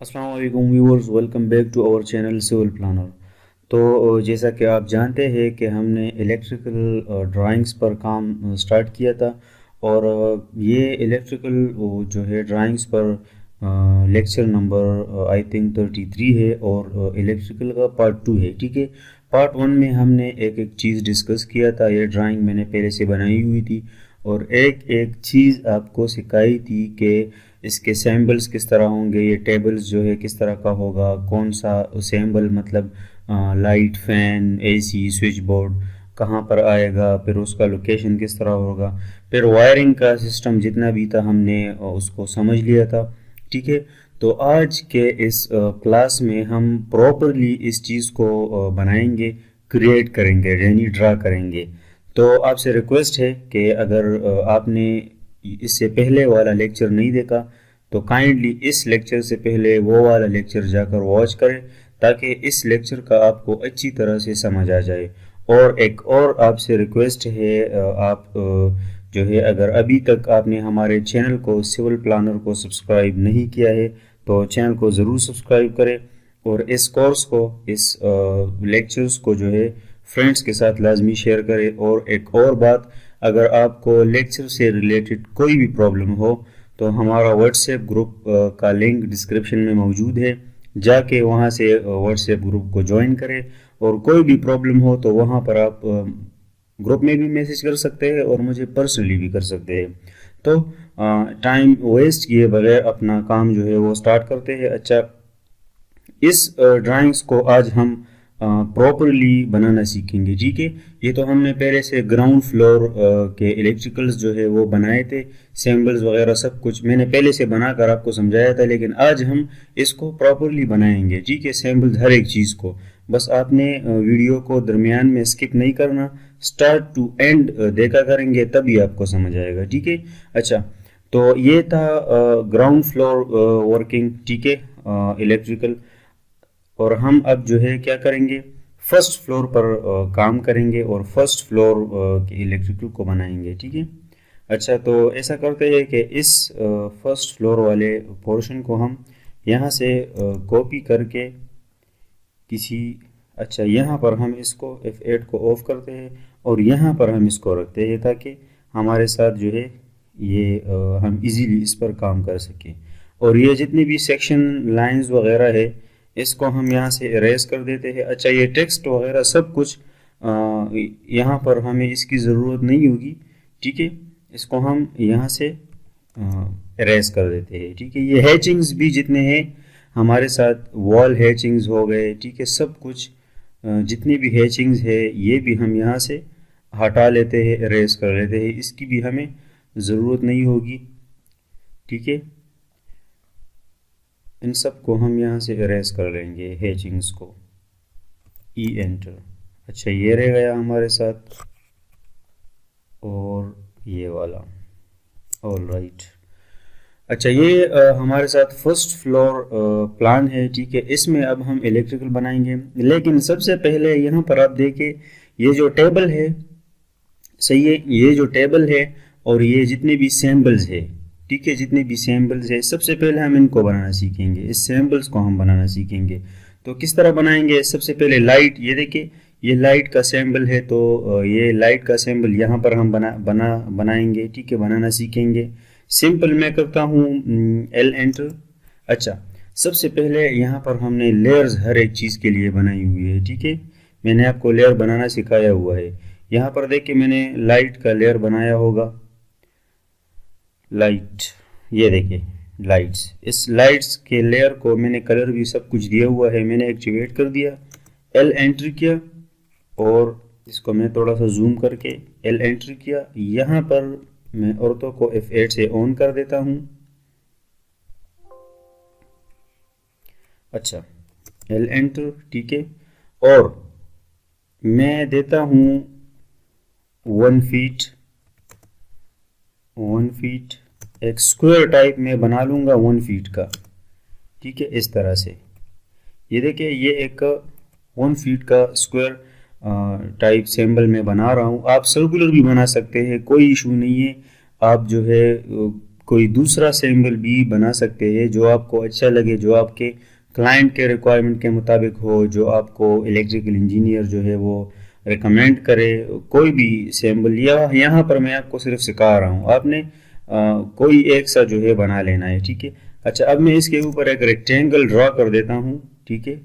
अस्सलाम वालेकुम viewers, welcome back to our channel civil planner. तो जैसा कि आप जानते हैं कि हमने इलेक्ट्रिकल ड्राइंग्स पर काम स्टार्ट किया था और ये इलेक्ट्रिकल जो है ड्राइंग्स पर लेक्चर नंबर आई थिंक 33 है और इलेक्ट्रिकल का पार्ट 2 है। ठीक है, पार्ट 1 में हमने एक एक चीज़ डिस्कस किया था। ये ड्राइंग मैंने पहले से बनाई हुई थी और एक एक चीज़ आपको सिखाई थी कि इसके सैम्बल्स किस तरह होंगे, ये टेबल्स जो है किस तरह का होगा, कौन सा सैम्बल मतलब light, fan, AC, switch board कहाँ पर आएगा, फिर उसका लोकेशन किस तरह होगा, फिर वायरिंग का सिस्टम जितना भी था हमने उसको समझ लिया था। ठीक है, तो आज के इस क्लास में हम प्रॉपरली इस चीज़ को बनाएंगे, क्रिएट करेंगे, यानी ड्रा करेंगे। तो आपसे रिक्वेस्ट है कि अगर आपने इससे पहले वाला लेक्चर नहीं देखा तो काइंडली इस लेक्चर से पहले वो वाला लेक्चर जाकर वॉच करें ताकि इस लेक्चर का आपको अच्छी तरह से समझ आ जाए। और एक और आपसे रिक्वेस्ट है, आप जो है अगर अभी तक आपने हमारे चैनल को सिविल प्लानर को सब्सक्राइब नहीं किया है तो चैनल को ज़रूर सब्सक्राइब करें और इस कोर्स को, इस लेक्चर्स को जो है फ्रेंड्स के साथ लाजमी शेयर करें। और एक और बात, अगर आपको लेक्चर से रिलेटेड कोई भी प्रॉब्लम हो तो हमारा व्हाट्सएप ग्रुप का लिंक डिस्क्रिप्शन में मौजूद है, जाके वहाँ से व्हाट्सएप ग्रुप को ज्वाइन करें और कोई भी प्रॉब्लम हो तो वहाँ पर आप ग्रुप में भी मैसेज कर सकते हैं और मुझे पर्सनली भी कर सकते हैं। तो टाइम वेस्ट किए बगैर अपना काम जो है वो स्टार्ट करते हैं। अच्छा, इस ड्राइंग्स को आज हम प्रॉपरली बनाना सीखेंगे। ठीक है, ये तो हमने पहले से ग्राउंड फ्लोर के इलेक्ट्रिकल्स जो है वो बनाए थे, सैम्बल्स वगैरह सब कुछ मैंने पहले से बनाकर आपको समझाया था, लेकिन आज हम इसको प्रॉपरली बनाएंगे। ठीक है, सैम्बल्स हर एक चीज़ को, बस आपने वीडियो को दरमियान में स्किप नहीं करना, स्टार्ट टू एंड देखा करेंगे तभी आपको समझ आएगा। ठीक है, अच्छा, तो ये था ग्राउंड फ्लोर वर्किंग। ठीक है, इलेक्ट्रिकल। और हम अब जो है क्या करेंगे, फर्स्ट फ्लोर पर काम करेंगे और फर्स्ट फ्लोर के इलेक्ट्रिकल को बनाएंगे। ठीक है, अच्छा, तो ऐसा करते हैं कि इस फर्स्ट फ्लोर वाले पोर्शन को हम यहाँ से कॉपी करके किसी, अच्छा, यहाँ पर हम इसको F8 को ऑफ करते हैं और यहाँ पर हम इसको रखते हैं ताकि हमारे साथ जो है ये हम इजीली इस पर काम कर सकें। और ये जितनी भी सेक्शन लाइंस वगैरह है इसको हम यहाँ से इरेज कर देते हैं। अच्छा, ये टेक्स्ट वगैरह सब कुछ यहाँ पर हमें इसकी ज़रूरत नहीं होगी। ठीक है, इसको हम यहाँ से इरेज कर देते हैं। ठीक है, ये हैचिंग्स भी जितने हैं हमारे साथ, वॉल हैचिंग्स हो गए, ठीक है, सब कुछ जितनी भी हैचिंग्स है ये भी हम यहाँ से हटा लेते हैं, इरेज कर लेते हैं, इसकी भी हमें ज़रूरत नहीं होगी। ठीक है, इन सब को हम यहाँ से इरेज कर लेंगे, हैचिंग्स को, ई एंटर। अच्छा, ये रह गया हमारे साथ और ये वाला, ऑल राइट। अच्छा, ये हमारे साथ फर्स्ट फ्लोर प्लान है। ठीक है, इसमें अब हम इलेक्ट्रिकल बनाएंगे, लेकिन सबसे पहले यहाँ पर आप देखें ये जो टेबल है, सही है, ये जो टेबल है और ये जितने भी सैम्बल्स है, ठीक है, जितने भी सैम्बल्स है सबसे पहले हम इनको बनाना सीखेंगे, इस सैम्बल्स को हम बनाना सीखेंगे। तो किस तरह बनाएंगे, सबसे पहले लाइट, ये देखिए ये लाइट का सैम्बल है, तो ये लाइट का सैम्बल यहाँ पर हम बनाएंगे। ठीक है, बनाना सीखेंगे। सिंपल मैं करता हूँ L एंटर। अच्छा, सबसे पहले यहाँ पर हमने लेयर्स हर एक चीज़ के लिए बनाई हुई है। ठीक है, मैंने आपको लेयर बनाना सिखाया हुआ है। यहाँ पर देखिए मैंने लाइट का लेयर बनाया होगा, लाइट, ये देखिए लाइट्स, इस लाइट्स के लेयर को मैंने कलर भी सब कुछ दिया हुआ है, मैंने एक्टिवेट कर दिया, L एंटर किया और इसको मैं थोड़ा सा जूम करके L एंटर किया। यहाँ पर मैं ऑर्थो को F8 से ऑन कर देता हूँ। अच्छा, L एंटर, ठीक है, और मैं देता हूँ 1 फीट, 1 फीट, एक स्क्वायर टाइप में बना लूँगा 1 फीट का। ठीक है, इस तरह से ये देखिए ये एक 1 फीट का स्क्वायर टाइप सिंबल में बना रहा हूँ। आप सर्कुलर भी बना सकते हैं, कोई इशू नहीं है। आप जो है कोई दूसरा सिंबल भी बना सकते हैं जो आपको अच्छा लगे, जो आपके क्लाइंट के रिक्वायरमेंट के मुताबिक हो, जो आपको इलेक्ट्रिकल इंजीनियर जो है वो रिकमेंड करे। कोई भी सिंबल, या यहाँ पर मैं आपको सिर्फ सिखा रहा हूँ, आपने कोई एक सा जो है बना लेना है, ठीक है। अच्छा, अब मैं इसके ऊपर एक रेक्टेंगल ड्रा कर देता हूँ, ठीक है।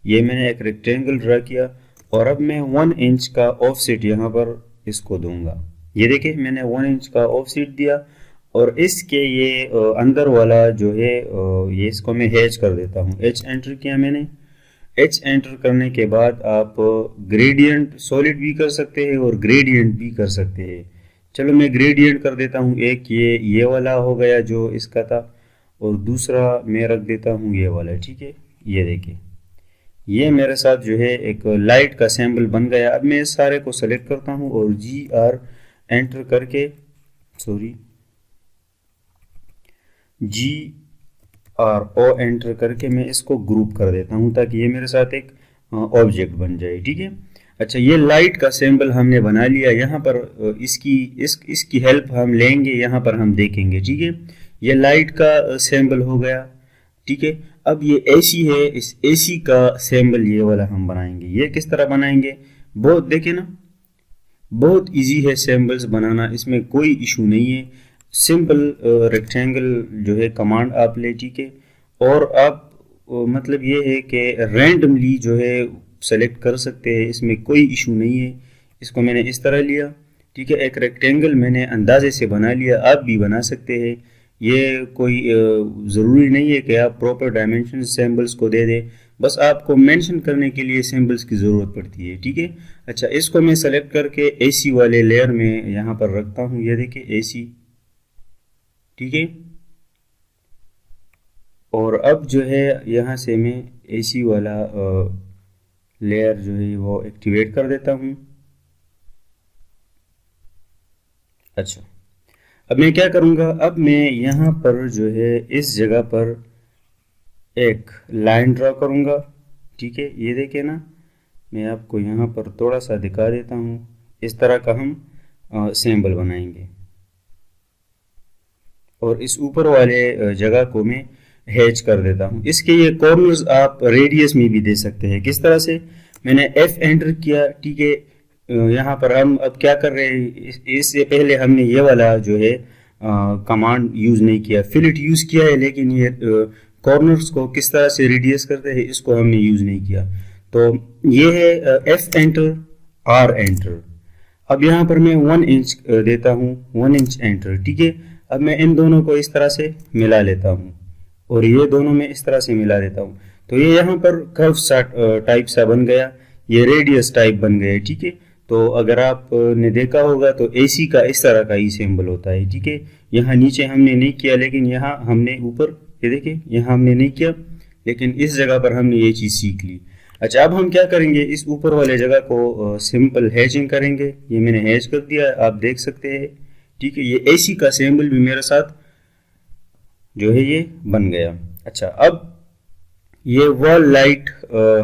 ये मैंने एक रेक्टेंगल ड्रा किया और अब मैं 1 इंच का ऑफसेट यहाँ पर इसको दूंगा। ये देखिए मैंने 1 इंच का ऑफसेट दिया और इसके ये अंदर वाला जो है ये इसको मैं हैच कर देता हूँ। एच एंटर किया मैंने। एच एंटर करने के बाद आप ग्रेडियंट सॉलिड भी कर सकते हैं और ग्रेडियंट भी कर सकते हैं। चलो मैं ग्रेडियंट कर देता हूँ। एक ये वाला हो गया जो इसका था, और दूसरा मैं रख देता हूँ ये वाला, ठीक है। ये देखिए ये मेरे साथ जो है एक लाइट का सिंबल बन गया। अब मैं इस सारे को सेलेक्ट करता हूँ और GR एंटर करके, सॉरी GRO एंटर करके मैं इसको ग्रुप कर देता हूँ ताकि ये मेरे साथ एक ऑब्जेक्ट बन जाए, ठीक है। अच्छा, ये लाइट का सिंबल हमने बना लिया। यहाँ पर इसकी हेल्प हम लेंगे, यहाँ पर हम देखेंगे, ठीक है। ये लाइट का सिंबल हो गया, ठीक है। अब ये AC है, इस AC का सिंबल ये वाला हम बनाएंगे। ये किस तरह बनाएंगे, बहुत देखे ना, बहुत इजी है सिंबल्स बनाना, इसमें कोई इशू नहीं है। सिंपल रेक्टेंगल जो है कमांड आप ले, ठीक है। और आप मतलब ये है कि रैंडमली जो है सेलेक्ट कर सकते हैं, इसमें कोई इशू नहीं है। इसको मैंने इस तरह लिया, ठीक है। एक रेक्टेंगल मैंने अंदाजे से बना लिया, आप भी बना सकते हैं। ये कोई ज़रूरी नहीं है कि आप प्रॉपर डायमेंशन सिंबल्स को दे दें, बस आपको मेंशन करने के लिए सिंबल्स की ज़रूरत पड़ती है, ठीक है। अच्छा, इसको मैं सेलेक्ट करके AC वाले लेयर में यहाँ पर रखता हूँ। ये देखिए AC, ठीक है। और अब जो है यहाँ से मैं AC वाला लेयर जो है वो एक्टिवेट कर देता हूँ। अच्छा, अब मैं क्या करूँगा, अब मैं यहाँ पर जो है इस जगह पर एक लाइन ड्रा करूँगा, ठीक है। ये देखिए ना, मैं आपको यहाँ पर थोड़ा सा दिखा देता हूँ। इस तरह का हम सिंबल बनाएंगे और इस ऊपर वाले जगह को मैं हैच कर देता हूँ। इसके ये कॉर्नर्स आप रेडियस में भी दे सकते हैं। किस तरह से, मैंने F एंटर किया, ठीक है। यहाँ पर हम अब क्या कर रहे हैं, इससे पहले हमने ये वाला जो है कमांड यूज़ नहीं किया, फिलेट यूज़ किया है, लेकिन ये कॉर्नर्स को किस तरह से रेडियस करते हैं इसको हमने यूज़ नहीं किया। तो ये है F एंटर, R एंटर। अब यहाँ पर मैं 1 इंच देता हूँ, 1 इंच एंटर, ठीक है। अब मैं इन दोनों को इस तरह से मिला लेता हूँ और ये दोनों में इस तरह से मिला देता हूँ, तो ये यहाँ पर कर्व सा टाइप सा बन गया, ये रेडियस टाइप बन गया, ठीक है। तो अगर आपने देखा होगा तो AC का इस तरह का ही सिंबल होता है, ठीक है। यहाँ नीचे हमने नहीं किया, लेकिन यहाँ हमने ऊपर, ये देखिए यहाँ हमने नहीं किया, लेकिन इस जगह पर हमने ये चीज़ सीख ली। अच्छा, अब हम क्या करेंगे, इस ऊपर वाले जगह को सिंपल हैचिंग करेंगे। ये मैंने हैच कर दिया, आप देख सकते हैं, ठीक है। ये AC का सिंबल भी मेरे साथ जो है ये बन गया। अच्छा, अब ये वॉल लाइट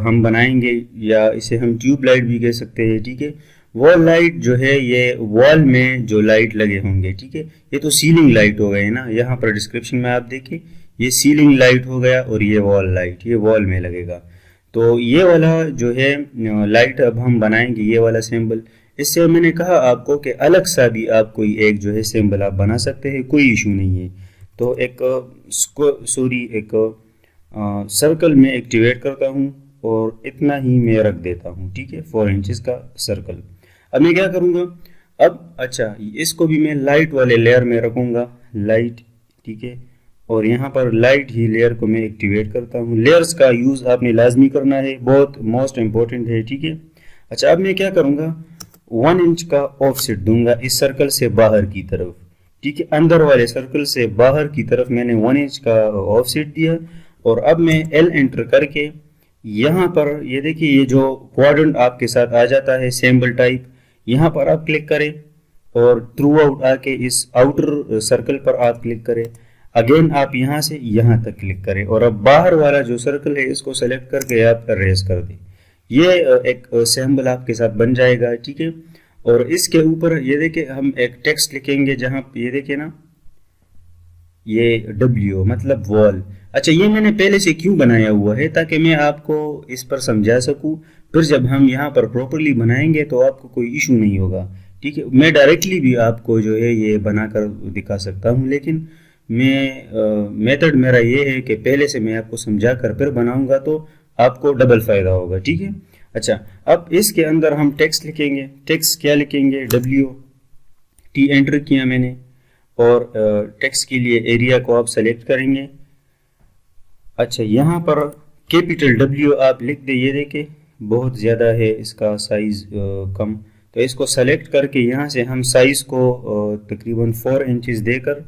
हम बनाएंगे, या इसे हम ट्यूब लाइट भी कह सकते हैं, ठीक है। वॉल लाइट जो है ये वॉल में जो लाइट लगे होंगे, ठीक है। ये तो सीलिंग लाइट हो गए ना, यहाँ पर डिस्क्रिप्शन में आप देखिए ये सीलिंग लाइट हो गया और ये वॉल लाइट, ये वॉल में लगेगा। तो ये वाला जो है लाइट अब हम बनाएंगे, ये वाला सिंबल। इससे मैंने कहा आपको कि अलग सा भी आप कोई एक जो है सिंबल आप बना सकते हैं, कोई इशू नहीं है। तो एक एक सर्कल में एक्टिवेट करता हूँ और इतना ही मैं रख देता हूँ, ठीक है, 4 इंचेस का सर्कल। अब मैं क्या करूँगा, अब अच्छा इसको भी मैं लाइट वाले लेयर में रखूँगा, लाइट, ठीक है। और यहाँ पर लाइट ही लेयर को मैं एक्टिवेट करता हूँ। लेयर्स का यूज़ आपने लाजमी करना है, बहुत मोस्ट इम्पोर्टेंट है, ठीक है। अच्छा, अब मैं क्या करूँगा, 1 इंच का ऑफसेट दूंगा इस सर्कल से बाहर की तरफ, ठीक है। अंदर वाले सर्कल से बाहर की तरफ मैंने 1 इंच का ऑफसेट दिया और अब मैं L एंटर करके यहाँ पर ये देखिए ये जो क्वाड्रेंट आपके साथ आ जाता है सिंबल टाइप, यहाँ पर आप क्लिक करें और थ्रू आउट आके इस आउटर सर्कल पर आप क्लिक करें। अगेन आप यहाँ से यहाँ तक क्लिक करें और अब बाहर वाला जो सर्कल है इसको सेलेक्ट करके आप रेस कर दें। ये एक सिंबल आपके साथ बन जाएगा, ठीक है। और इसके ऊपर ये देखिए हम एक टेक्स्ट लिखेंगे, जहाँ ये देखिए ना, ये W मतलब वॉल। अच्छा, ये मैंने पहले से क्यों बनाया हुआ है, ताकि मैं आपको इस पर समझा सकूं, फिर जब हम यहाँ पर प्रॉपरली बनाएंगे तो आपको कोई इशू नहीं होगा। ठीक है, मैं डायरेक्टली भी आपको जो है ये बनाकर दिखा सकता हूँ, लेकिन मेथड मेरा ये है कि पहले से मैं आपको समझा कर फिर बनाऊंगा तो आपको डबल फायदा होगा। ठीक है। अच्छा, अब इसके अंदर हम टेक्स्ट लिखेंगे। टेक्स्ट क्या लिखेंगे, WT एंटर किया मैंने, और टेक्स्ट के लिए एरिया को आप सेलेक्ट करेंगे। अच्छा, यहाँ पर कैपिटल W आप लिख दे, ये देखे बहुत ज़्यादा है इसका साइज़ कम, तो इसको सेलेक्ट करके यहाँ से हम साइज़ को तकरीबन 4 इंचेस देकर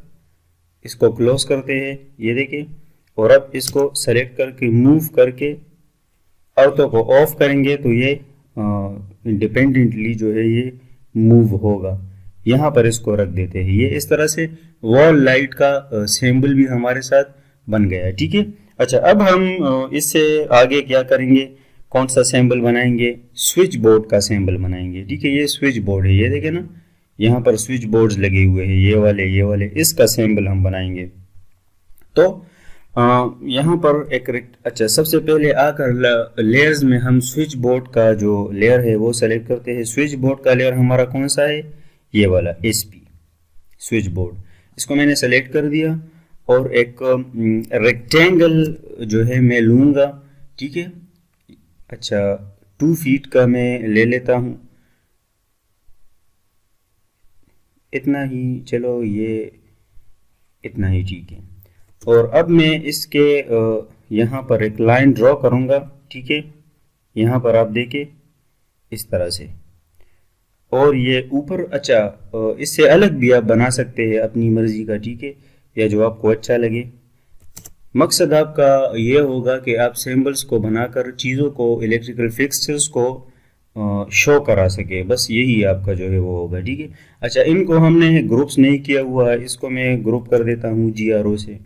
इसको क्लोज करते हैं, ये देखें। और अब इसको सेलेक्ट करके मूव करके ऑटो को ऑफ करेंगे तो ये इंडिपेंडेंटली जो है ये मूव होगा। यहाँ पर इसको रख देते हैं। ये इस तरह से वॉल लाइट का सिंबल भी हमारे साथ बन गया है। ठीक है। अच्छा, अब हम इससे आगे क्या करेंगे, कौन सा सिंबल बनाएंगे, स्विच बोर्ड का सिंबल बनाएंगे। ठीक है, ये स्विच बोर्ड है, ये देखें ना, यहाँ पर स्विच बोर्ड्स लगे हुए हैं, ये वाले इसका सिंबल हम बनाएंगे। तो यहाँ पर एक अच्छा, सबसे पहले आकर लेयर्स में हम स्विच बोर्ड का जो लेयर है वो सेलेक्ट करते हैं। स्विच बोर्ड का लेयर हमारा कौन सा है, ये वाला SP स्विच बोर्ड, इसको मैंने सेलेक्ट कर दिया और एक रेक्टेंगल जो है मैं लूँगा। ठीक है। अच्छा, 2 फीट का मैं ले लेता हूँ, इतना ही, चलो ये इतना ही ठीक है। और अब मैं इसके यहाँ पर एक लाइन ड्रॉ करूँगा। ठीक है, यहाँ पर आप देखें इस तरह से, और ये ऊपर, अच्छा इससे अलग भी आप बना सकते हैं अपनी मर्जी का। ठीक है, या जो आपको अच्छा लगे। मकसद आपका ये होगा कि आप सिंबल्स को बनाकर चीज़ों को, इलेक्ट्रिकल फिक्सचर्स को शो करा सके, बस यही आपका जो है वो होगा। ठीक है। अच्छा, इनको हमने ग्रुप्स नहीं किया हुआ है, इसको मैं ग्रुप कर देता हूँ GRO से,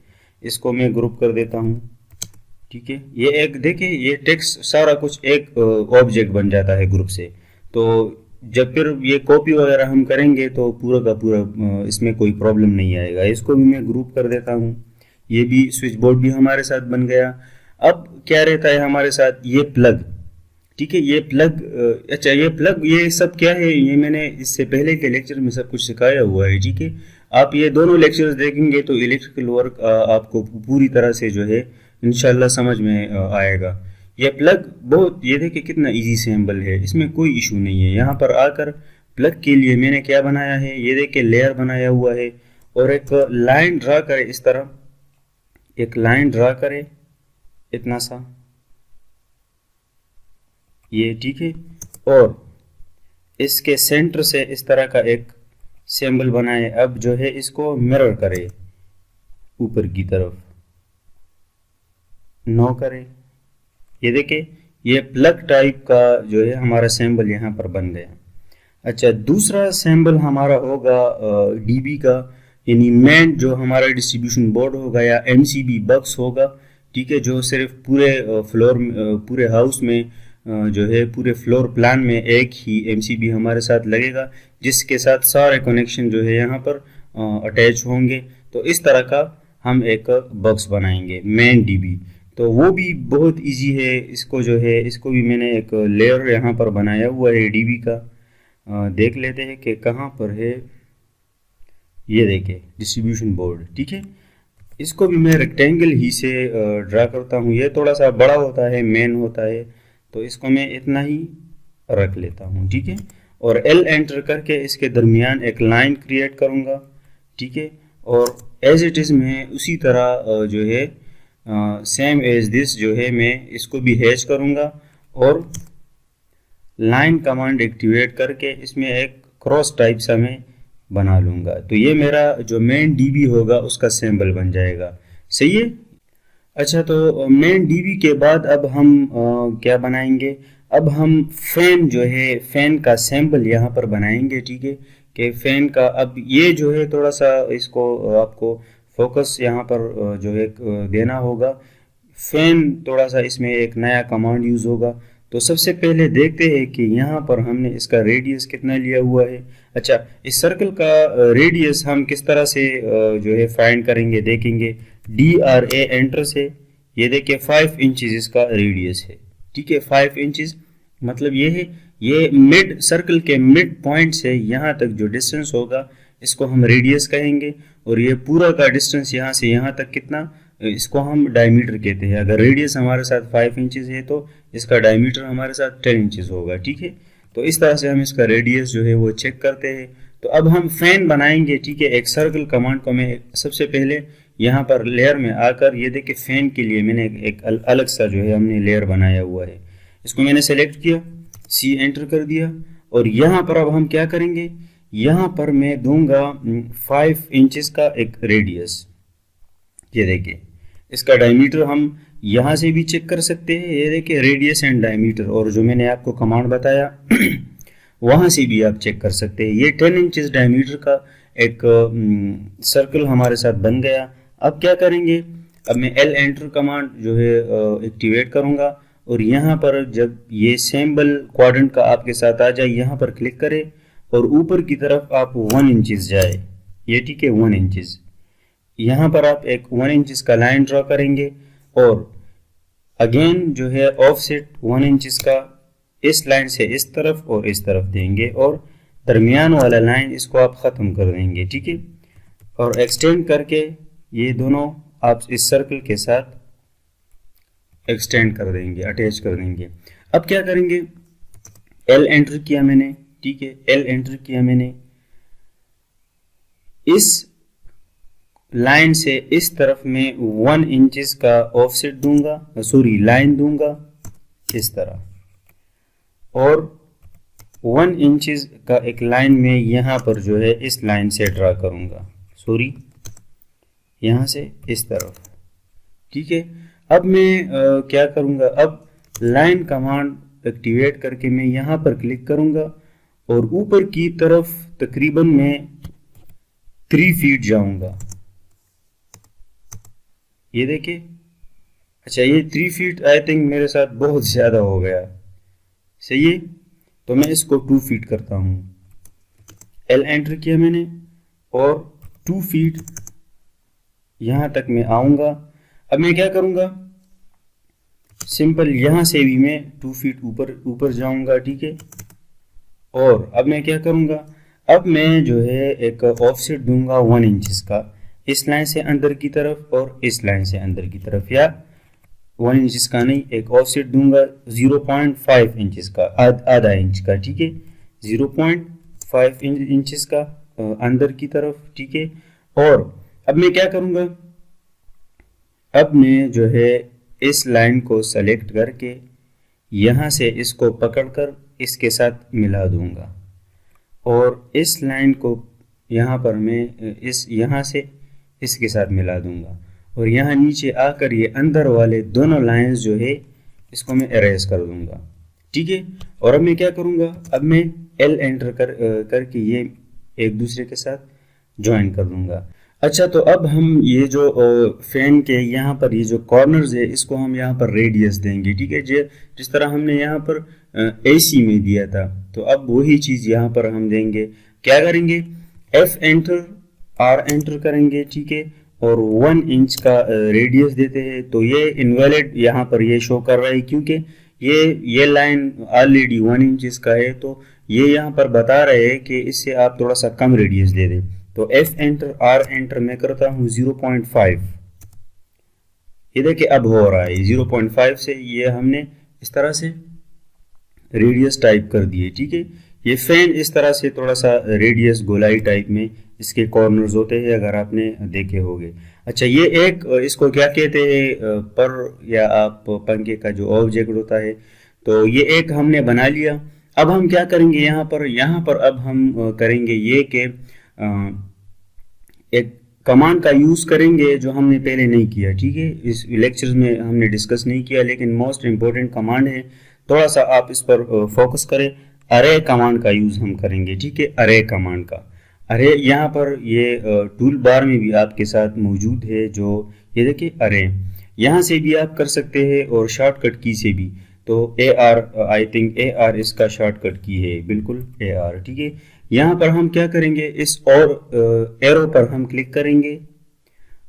इसको मैं ग्रुप कर देता हूँ। ठीक है, ये एक देखिए, ये टेक्स्ट सारा कुछ एक ऑब्जेक्ट बन जाता है ग्रुप से। तो जब फिर ये कॉपी वगैरह हम करेंगे तो पूरा का पूरा इसमें कोई प्रॉब्लम नहीं आएगा। इसको भी मैं ग्रुप कर देता हूँ, ये भी स्विच बोर्ड भी हमारे साथ बन गया। अब क्या रहता है हमारे साथ, ये प्लग। ठीक है, ये प्लग, अच्छा ये प्लग, ये सब क्या है, ये मैंने इससे पहले के लेक्चर में सब कुछ सिखाया हुआ है। ठीक है, आप ये दोनों लेक्चर्स देखेंगे तो इलेक्ट्रिकल वर्क आपको पूरी तरह से जो है इंशाल्लाह समझ में आएगा। ये प्लग बहुत, ये देखिए कितना इजी सिंबल है, इसमें कोई इशू नहीं है। यहाँ पर आकर प्लग के लिए मैंने क्या बनाया है, ये देखिए लेयर बनाया हुआ है, और एक लाइन ड्रा करे, इस तरह एक लाइन ड्रा करे इतना सा, ये। ठीक है, और इसके सेंटर से इस तरह का एक सिंबल बनाए। अब जो है इसको मिरर करे, ऊपर की तरफ नो करे, ये देखे, ये प्लग टाइप का जो है हमारा सिंबल यहाँ पर बन गया। अच्छा, दूसरा सिंबल हमारा होगा DB का, यानी मेन जो हमारा डिस्ट्रीब्यूशन बोर्ड होगा या MCB बक्स होगा। ठीक है, जो सिर्फ पूरे फ्लोर, पूरे हाउस में जो है पूरे फ्लोर प्लान में एक ही MCB हमारे साथ लगेगा, जिसके साथ सारे कनेक्शन जो है यहाँ पर अटैच होंगे। तो इस तरह का हम एक बॉक्स बनाएंगे मेन DB। तो वो भी बहुत इजी है, इसको जो है इसको भी मैंने एक लेयर यहाँ पर बनाया हुआ है DB का। देख लेते हैं कि कहाँ पर है, ये देखे डिस्ट्रीब्यूशन बोर्ड। ठीक है, इसको भी मैं रेक्टेंगल ही से ड्रा करता हूँ, ये थोड़ा सा बड़ा होता है, मेन होता है, तो इसको मैं इतना ही रख लेता हूँ। ठीक है, और L एंटर करके इसके दरमियान एक लाइन क्रिएट करूँगा। ठीक है, और एज इट इज़ मैं उसी तरह जो है सेम एज दिस जो है मैं इसको भी हैच करूँगा, और लाइन कमांड एक्टिवेट करके इसमें एक क्रॉस टाइप सा मैं बना लूँगा। तो ये मेरा जो मेन DB होगा उसका सिंबल बन जाएगा। सही है। अच्छा, तो मेन DB के बाद अब हम क्या बनाएंगे, अब हम फैन जो है, फैन का सिंबल यहाँ पर बनाएंगे। ठीक है, कि फैन का, अब ये जो है थोड़ा सा इसको आपको फोकस यहाँ पर जो है देना होगा। फैन थोड़ा सा इसमें एक नया कमांड यूज़ होगा, तो सबसे पहले देखते हैं कि यहाँ पर हमने इसका रेडियस कितना लिया हुआ है। अच्छा, इस सर्कल का रेडियस हम किस तरह से जो है फाइंड करेंगे, देखेंगे DRA एंटर से। ये देखिए 5 इंचज इसका रेडियस है, ठीक है। 5 इंचज मतलब ये है, ये मिड सर्कल के मिड पॉइंट से यहाँ तक जो डिस्टेंस होगा इसको हम रेडियस कहेंगे, और ये पूरा का डिस्टेंस यहाँ से यहाँ तक कितना, इसको हम डायमीटर कहते हैं। अगर रेडियस हमारे साथ 5 इंचज है तो इसका डायमीटर हमारे साथ 10 इंचज होगा, ठीक है। तो इस तरह से हम इसका रेडियस जो है वो चेक करते हैं। तो अब हम फैन बनाएंगे, ठीक है। एक सर्कल कमांड को मैं सबसे पहले यहाँ पर लेयर में आकर, ये देखिए फैन के लिए मैंने एक अलग सा जो है हमने लेयर बनाया हुआ है। इसको मैंने सेलेक्ट किया, C एंटर कर दिया, और यहाँ पर अब हम क्या करेंगे, यहाँ पर मैं दूंगा 5 इंचज का एक रेडियस। ये देखिए इसका डायमीटर हम यहाँ से भी चेक कर सकते हैं, ये देखिए रेडियस एंड डायमीटर, और जो मैंने आपको कमांड बताया वहाँ से भी आप चेक कर सकते हैं। ये 10 इंचज डायमीटर का एक सर्कल हमारे साथ बन गया। अब क्या करेंगे, अब मैं L एंटर कमांड जो है एक्टिवेट करूँगा, और यहाँ पर जब ये सिंबल क्वाड्रेंट का आपके साथ आ जाए, यहाँ पर क्लिक करें और ऊपर की तरफ आप 1 इंचज जाए, ये ठीक है 1 इंचज। यहाँ पर आप एक 1 इंचज का लाइन ड्रॉ करेंगे, और अगेन जो है ऑफसेट 1 इंचज का इस लाइन से इस तरफ और इस तरफ देंगे, और दरमियान वाला लाइन इसको आप ख़त्म कर देंगे, ठीक है। और एक्सटेंड करके ये दोनों आप इस सर्कल के साथ एक्सटेंड कर देंगे, अटैच कर देंगे। अब क्या करेंगे, L एंटर किया मैंने, ठीक है, L एंटर किया मैंने, इस लाइन से इस तरफ में 1 इंचज का ऑफसेट दूंगा, सॉरी लाइन दूंगा इस तरह, और 1 इंचज का एक लाइन में यहाँ पर जो है इस लाइन से ड्रा करूंगा, सॉरी यहाँ से इस तरफ, ठीक है। अब मैं क्या करूंगा, अब लाइन कमांड एक्टिवेट करके मैं यहाँ पर क्लिक करूंगा, और ऊपर की तरफ तकरीबन मैं 3 फीट जाऊंगा, ये देखिए। अच्छा, ये 3 फीट आई थिंक मेरे साथ बहुत ज़्यादा हो गया, सही है। तो मैं इसको 2 फीट करता हूँ, L एंटर किया मैंने, और 2 फीट यहाँ तक मैं आऊँगा। अब मैं क्या करूँगा, सिंपल यहाँ से भी मैं 2 फीट ऊपर जाऊँगा, ठीक है। और अब मैं क्या करूँगा, अब मैं जो है एक ऑफसेट दूंगा 1 इंचज का, इस लाइन से अंदर की तरफ और इस लाइन से अंदर की तरफ, या 1 इंचज का नहीं, एक ऑफसेट दूंगा 0.5 इंचज का, आधा इंच का, ठीक है, 0.5 इंचज का अंदर की तरफ, ठीक है। और अब मैं क्या करूंगा, अब मैं जो है इस लाइन को सेलेक्ट करके यहाँ से इसको पकड़कर इसके साथ मिला दूंगा, और इस लाइन को यहाँ पर मैं इस यहाँ से इसके साथ मिला दूंगा, और यहाँ नीचे आकर ये अंदर वाले दोनों लाइंस जो है इसको मैं इरेज कर दूंगा, ठीक है। और अब मैं क्या करूँगा, अब मैं L एंटर करके ये एक दूसरे के साथ ज्वाइन कर दूंगा। अच्छा, तो अब हम ये जो फैन के यहाँ पर ये जो कॉर्नर्स है इसको हम यहाँ पर रेडियस देंगे, ठीक है। जिस तरह हमने यहाँ पर AC में दिया था, तो अब वही चीज़ यहाँ पर हम देंगे। क्या करेंगे, F एंटर, R एंटर करेंगे, ठीक है, और 1 इंच का रेडियस देते हैं। तो ये इनवैलिड यहाँ पर ये शो कर रहा है, क्योंकि ये लाइन ऑलरेडी 1 इंच का है, तो ये यहाँ पर बता रहे हैं कि इससे आप थोड़ा सा कम रेडियस दे दें। तो F एंटर, R एंटर मैं करता हूँ 0.5, ये देखिए अब हो रहा है 0.5 से ये हमने इस तरह से रेडियस टाइप कर दिए, ठीक है। ये फैन इस तरह से थोड़ा सा रेडियस गोलाई टाइप में इसके कॉर्नर्स होते हैं, अगर आपने देखे होंगे। अच्छा, ये एक इसको क्या कहते हैं, पर या आप पंखे का जो ऑब्जेक्ट होता है, तो ये एक हमने बना लिया। अब हम क्या करेंगे, यहाँ पर अब हम करेंगे ये कि एक कमांड का यूज़ करेंगे जो हमने पहले नहीं किया, ठीक है। इस लेक्चर्स में हमने डिस्कस नहीं किया, लेकिन मोस्ट इम्पोर्टेंट कमांड है, थोड़ा सा आप इस पर फोकस करें। अरे कमांड का यूज़ हम करेंगे, ठीक है। अरे कमांड का, अरे यहाँ पर ये टूल बार में भी आपके साथ मौजूद है, जो ये देखिए अरे, यहाँ से भी आप कर सकते हैं और शॉर्टकट की से भी। तो AR, आई थिंक AR इसका शॉर्टकट की है, बिल्कुल AR, ठीक है। यहाँ पर हम क्या करेंगे, इस और एरो पर हम क्लिक करेंगे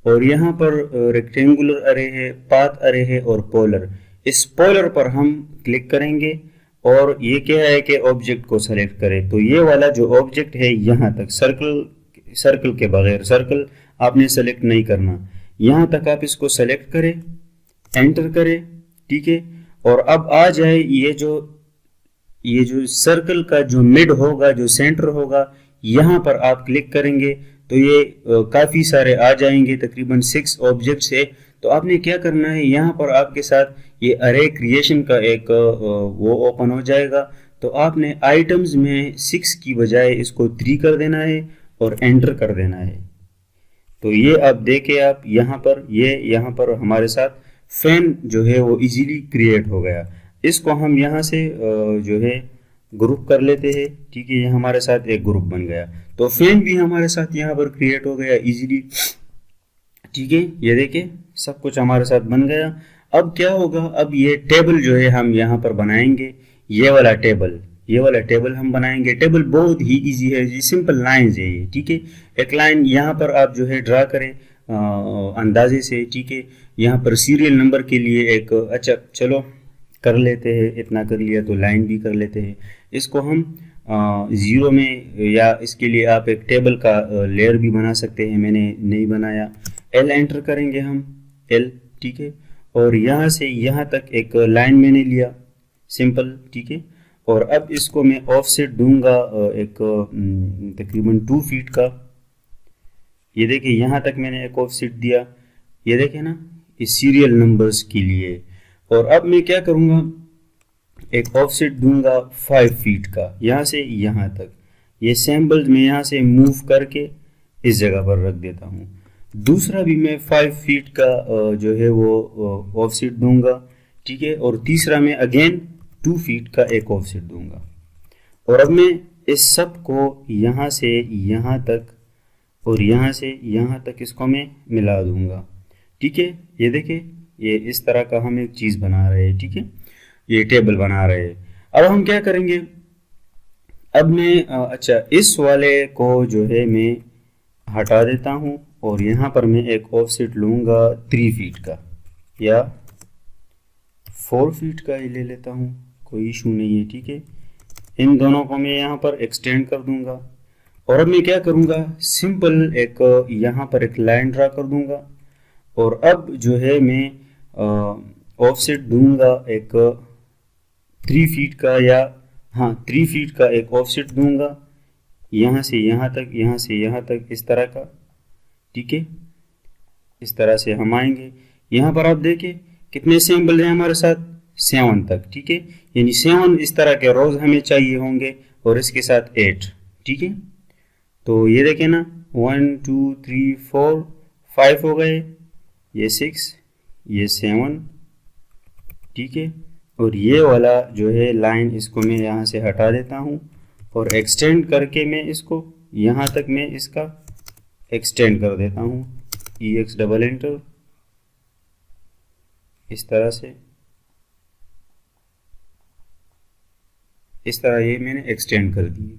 और यहाँ पर रेक्टेंगुलर अरे है, पाथ अरे है और पोलर, इस पोलर पर हम क्लिक करेंगे और ये क्या है कि ऑब्जेक्ट को सेलेक्ट करें। तो ये वाला जो ऑब्जेक्ट है यहाँ तक, सर्कल के बगैर, सर्कल आपने सेलेक्ट नहीं करना, यहाँ तक आप इसको सेलेक्ट करें, एंटर करें, ठीक है। और अब आ जाए ये जो सर्कल का जो मिड होगा, जो सेंटर होगा, यहाँ पर आप क्लिक करेंगे तो ये काफ़ी सारे आ जाएंगे, तकरीबन 6 ऑब्जेक्ट्स है। तो आपने क्या करना है, यहाँ पर आपके साथ ये अरे क्रिएशन का एक वो ओपन हो जाएगा। तो आपने आइटम्स में 6 की बजाय इसको 3 कर देना है और एंटर कर देना है। तो ये आप देखे, आप यहाँ पर यहाँ पर हमारे साथ फैन जो है वो इजीली क्रिएट हो गया। इसको हम यहाँ से जो है ग्रुप कर लेते हैं, ठीक है। ये हमारे साथ एक ग्रुप बन गया, तो फैन भी हमारे साथ यहाँ पर क्रिएट हो गया इजीली, ठीक है। ये देखिए सब कुछ हमारे साथ बन गया। अब क्या होगा, अब ये टेबल जो है हम यहाँ पर बनाएंगे, ये वाला टेबल हम बनाएंगे। टेबल बहुत ही इजी है, ये सिंपल लाइंस है ये, ठीक है। एक लाइन यहाँ पर आप जो है ड्रा करें अंदाजे से, ठीक है। यहाँ पर सीरियल नंबर के लिए एक, अच्छा चलो कर लेते हैं, इतना कर लिया तो लाइन भी कर लेते हैं। इसको हम 0 में, या इसके लिए आप एक टेबल का लेयर भी बना सकते हैं, मैंने नहीं बनाया। L एंटर करेंगे हम, L, ठीक है। और यहाँ से यहाँ तक एक लाइन मैंने लिया, सिंपल, ठीक है। और अब इसको मैं ऑफसेट दूंगा एक तकरीबन 2 फीट का। ये देखिए यहाँ तक मैंने एक ऑफसेट दिया, ये देखे ना, इस सीरियल नंबर्स के लिए। और अब मैं क्या करूँगा, एक ऑफसेट दूंगा 5 फीट का, यहाँ से यहाँ तक। ये सैम्पल्स मैं यहाँ से मूव करके इस जगह पर रख देता हूँ। दूसरा भी मैं 5 फीट का जो है वो ऑफसेट दूंगा, ठीक है। और तीसरा मैं अगेन 2 फीट का एक ऑफसेट दूंगा। और अब मैं इस सब को यहाँ से यहाँ तक और यहाँ से यहाँ तक इसको मैं मिला दूंगा, ठीक है। ये देखिए, ये इस तरह का हम एक चीज़ बना रहे हैं, ठीक है। ये टेबल बना रहे हैं। अब हम क्या करेंगे, अब मैं अच्छा इस वाले को जो है मैं हटा देता हूँ और यहाँ पर मैं एक ऑफसेट लूँगा 3 फीट का या 4 फीट का ही ले लेता हूँ, कोई इशू नहीं है, ठीक है। इन दोनों को मैं यहाँ पर एक्सटेंड कर दूंगा। और अब मैं क्या करूँगा, सिंपल एक यहाँ पर एक लाइन ड्रा कर दूंगा। और अब जो है मैं ऑफसेट दूंगा एक 3 फीट का, या हाँ 3 फीट का एक ऑफसेट दूंगा, यहाँ से यहाँ तक, यहाँ से यहाँ तक, इस तरह का, ठीक है। इस तरह से हम आएंगे। यहाँ पर आप देखें कितने सैंपल हैं हमारे साथ, 7 तक, ठीक है। यानी 7 इस तरह के रोज हमें चाहिए होंगे और इसके साथ 8, ठीक है। तो ये देखें ना, 1 2 3 4 5 हो गए, ये 6, ये 7, ठीक है। और ये वाला जो है लाइन, इसको मैं यहाँ से हटा देता हूँ और एक्सटेंड करके मैं इसको यहाँ तक मैं इसका एक्सटेंड कर देता हूँ, EX डबल एंटर, इस तरह से, इस तरह ये मैंने एक्सटेंड कर दिए,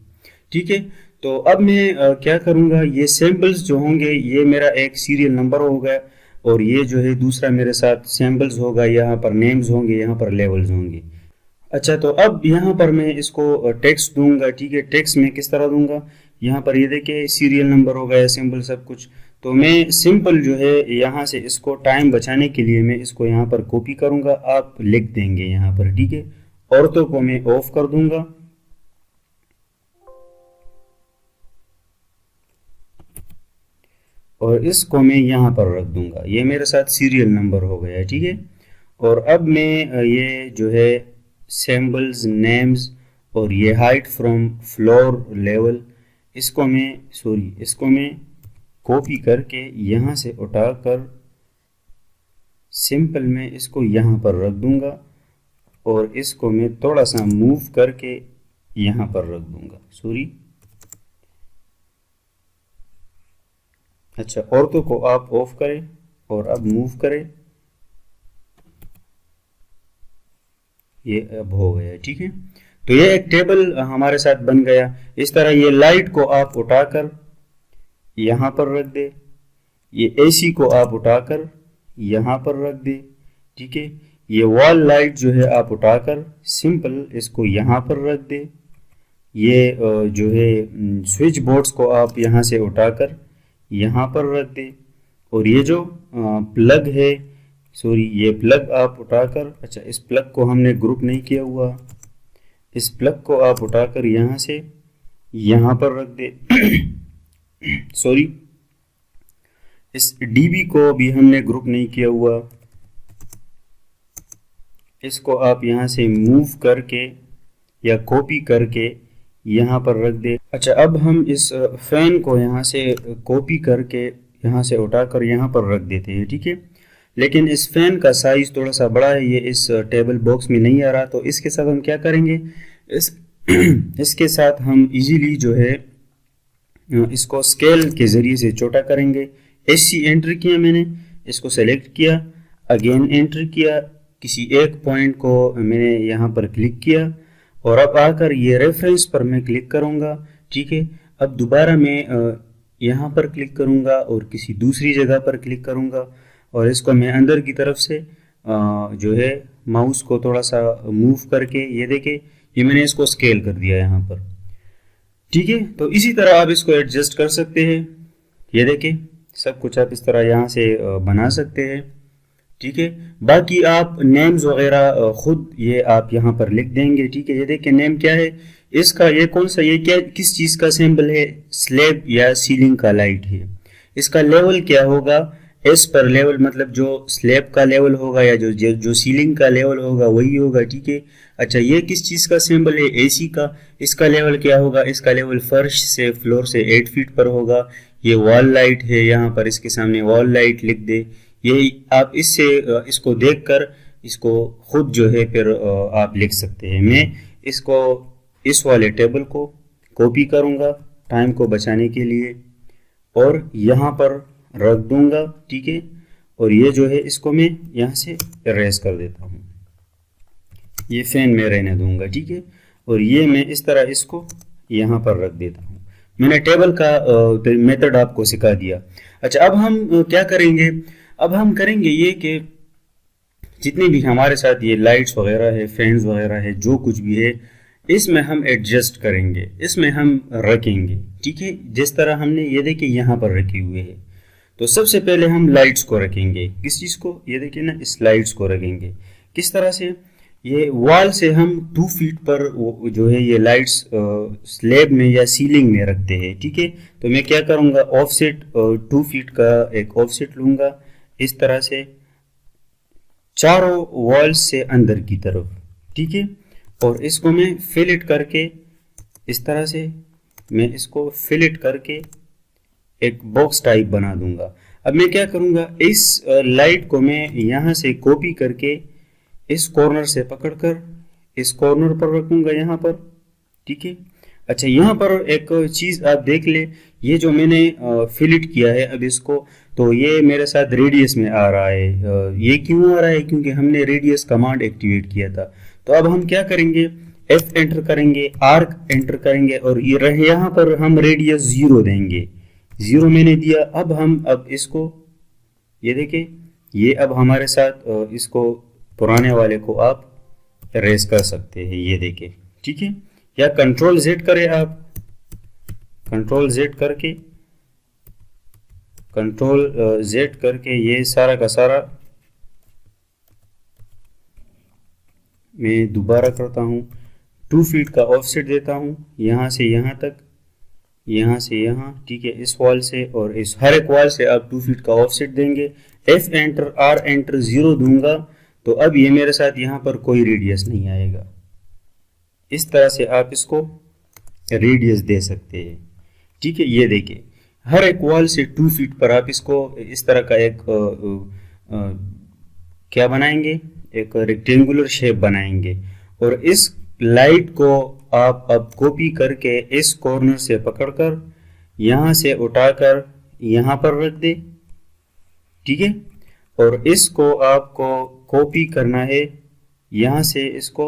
ठीक है। तो अब मैं क्या करूँगा, ये सैम्पल्स जो होंगे, ये मेरा एक सीरियल नंबर होगा और ये जो है दूसरा मेरे साथ सैम्पल्स होगा, यहाँ पर नेम्स होंगे, यहाँ पर लेवल्स होंगे। अच्छा, तो अब यहाँ पर मैं इसको टेक्स्ट दूंगा, ठीक है। टेक्स्ट में किस तरह दूंगा, यहाँ पर ये देखिए सीरियल नंबर हो गया, सिंबल सब कुछ। तो मैं सिंपल जो है यहाँ से इसको टाइम बचाने के लिए मैं इसको यहाँ पर कॉपी करूँगा, आप लिख देंगे यहाँ पर, ठीक है। औरतों को मैं ऑफ कर दूंगा और इसको मैं यहाँ पर रख दूंगा, ये मेरे साथ सीरियल नंबर हो गया, ठीक है। और अब मैं ये जो है सैम्पल्स नेम्स और ये हाइट फ्रॉम फ्लोर लेवल, इसको मैं कॉपी करके यहाँ से उठाकर सिंपल में इसको यहाँ पर रख दूंगा और इसको मैं थोड़ा सा मूव करके यहाँ पर रख दूंगा, अच्छा, औरतों को आप ऑफ करें और अब मूव करें, ये अब हो गया, ठीक है। तो ये एक टेबल हमारे साथ बन गया। इस तरह ये लाइट को आप उठाकर यहाँ पर रख दे, ये एसी को आप उठाकर यहाँ पर रख दे, ठीक है। ये वॉल लाइट जो है आप उठाकर सिंपल इसको यहाँ पर रख दे। ये जो है स्विच बोर्ड्स को आप यहाँ से उठाकर यहाँ पर रख दे। और ये जो प्लग है, सॉरी ये प्लग आप उठाकर, अच्छा इस प्लग को हमने ग्रुप नहीं किया हुआ, इस प्लग को आप उठाकर यहाँ से यहाँ पर रख दे। सॉरी, इस डीबी को भी हमने ग्रुप नहीं किया हुआ, इसको आप यहाँ से मूव करके या कॉपी करके यहाँ पर रख दे। अच्छा, अब हम इस फैन को यहाँ से कॉपी करके यहाँ से उठाकर यहाँ पर रख देते हैं, ठीक है। लेकिन इस फैन का साइज थोड़ा सा बड़ा है, ये इस टेबल बॉक्स में नहीं आ रहा, तो इसके साथ हम क्या करेंगे, इसके साथ हम इजीली जो है इसको स्केल के ज़रिए से छोटा करेंगे। एससी एंटर किया मैंने, इसको सेलेक्ट किया, अगेन एंटर किया, किसी एक पॉइंट को मैंने यहाँ पर क्लिक किया और अब आकर ये रेफरेंस पर मैं क्लिक करूँगा, ठीक है। अब दोबारा मैं यहाँ पर क्लिक करूँगा और किसी दूसरी जगह पर क्लिक करूँगा और इसको मैं अंदर की तरफ से जो है माउस को थोड़ा सा मूव करके, ये देखे ये मैंने इसको स्केल कर दिया यहाँ पर, ठीक है। तो इसी तरह आप इसको एडजस्ट कर सकते हैं, ये देखें सब कुछ आप इस तरह यहाँ से बना सकते हैं, ठीक है। बाकी आप नेम्स वगैरह खुद ये आप यहाँ पर लिख देंगे, ठीक है। ये देखिए नेम क्या है इसका, ये कौन सा, ये क्या किस चीज़ का सिंबल है, स्लैब या सीलिंग का लाइट है। इसका लेवल क्या होगा, एस पर लेवल, मतलब जो स्लैब का लेवल होगा या जो सीलिंग का लेवल होगा वही होगा, ठीक है। अच्छा, ये किस चीज़ का सिंबल है, एसी का, इसका लेवल क्या होगा, इसका लेवल फर्श से फ्लोर से 8 फीट पर होगा। ये वॉल लाइट है, यहाँ पर इसके सामने वॉल लाइट लिख दे। ये आप इससे इसको देखकर इसको खुद जो है फिर आप लिख सकते हैं। मैं इसको इस वाले टेबल को कॉपी करूँगा टाइम को बचाने के लिए और यहाँ पर रख दूंगा, ठीक है। और ये जो है इसको मैं यहाँ से इरेज कर देता हूँ, ये फैन में रहने दूंगा, ठीक है। और ये मैं इस तरह इसको यहाँ पर रख देता हूँ। मैंने टेबल का मेथड आपको सिखा दिया। अच्छा, अब हम क्या करेंगे, अब हम करेंगे ये कि जितने भी हमारे साथ ये लाइट्स वगैरह है, फैंस वगैरह है, जो कुछ भी है इसमें हम एडजस्ट करेंगे, इसमें हम रखेंगे, ठीक है। जिस तरह हमने ये देखिए यहाँ पर रखे हुए हैं, तो सबसे पहले हम लाइट्स को रखेंगे। किस चीज़ को, ये देखिए ना, इस लाइट्स को रखेंगे। किस तरह से, ये वॉल से हम 2 फीट पर जो है ये लाइट्स स्लैब में या सीलिंग में रखते हैं, ठीक है। तो मैं क्या करूँगा, ऑफसेट 2 फीट का एक ऑफसेट लूँगा इस तरह से चारों वॉल से अंदर की तरफ, ठीक है। और इसको मैं फिलेट करके इस तरह से मैं इसको फिलेट करके एक बॉक्स टाइप बना दूंगा। अब मैं क्या करूंगा, इस लाइट को मैं यहाँ से कॉपी करके इस कॉर्नर से पकड़कर इस कॉर्नर पर रखूंगा यहाँ पर, ठीक है। अच्छा, यहाँ पर एक चीज़ आप देख ले, ये जो मैंने फिलेट किया है अब इसको, तो ये मेरे साथ रेडियस में आ रहा है। ये क्यों आ रहा है, क्योंकि हमने रेडियस कमांड एक्टिवेट किया था। तो अब हम क्या करेंगे, एफ एंटर करेंगे, आर्क एंटर करेंगे और ये रहे यहाँ पर हम रेडियस 0 देंगे। 0 मैंने दिया। अब इसको ये देखें, ये अब हमारे साथ इसको पुराने वाले को आप इरेज कर सकते हैं, ये देखें, ठीक है। या कंट्रोल Z करें आप, कंट्रोल Z करके ये सारा का सारा मैं दोबारा करता हूँ। 2 फीट का ऑफसेट देता हूँ, यहाँ से यहाँ तक, यहाँ से यहाँ, ठीक है। इस वॉल से और इस हर एक वॉल से आप 2 फीट का ऑफसेट देंगे। F एंटर, R एंटर, 0 दूंगा, तो अब ये मेरे साथ यहाँ पर कोई रेडियस नहीं आएगा। इस तरह से आप इसको रेडियस दे सकते हैं, ठीक है। ये देखिए, हर एक वॉल से 2 फीट पर आप इसको इस तरह का एक क्या बनाएंगे, एक रेक्टेंगुलर शेप बनाएंगे। और इस लाइट को आप अब कॉपी करके इस कॉर्नर से पकड़कर यहाँ से उठाकर यहाँ पर रख दे, ठीक है। और इसको आपको कॉपी करना है यहाँ से इसको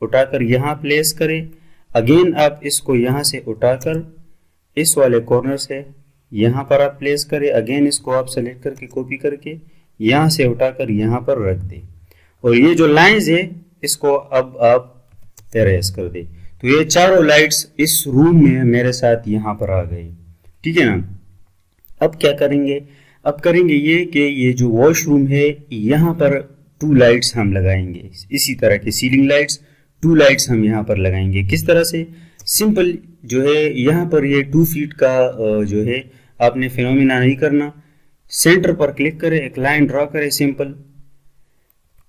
उठाकर यहाँ प्लेस करें। अगेन आप इसको यहाँ से उठाकर इस वाले कॉर्नर से यहाँ पर आप प्लेस करें। अगेन इसको आप सेलेक्ट करके कॉपी करके यहाँ से उठाकर यहाँ पर रख दें। और ये जो लाइंस है इसको अब आप एरेज कर दें। तो ये चारों लाइट्स इस रूम में मेरे साथ यहाँ पर आ गई, ठीक है ना। अब क्या करेंगे, अब करेंगे ये कि ये जो वॉशरूम है यहाँ पर 2 लाइट्स हम लगाएंगे, इसी तरह के सीलिंग लाइट्स 2 लाइट्स हम यहाँ पर लगाएंगे। किस तरह से, सिंपल जो है यहाँ पर ये 2 फीट का जो है आपने फिनोमिना नहीं करना। सेंटर पर क्लिक करें, एक लाइन ड्रा करें सिंपल,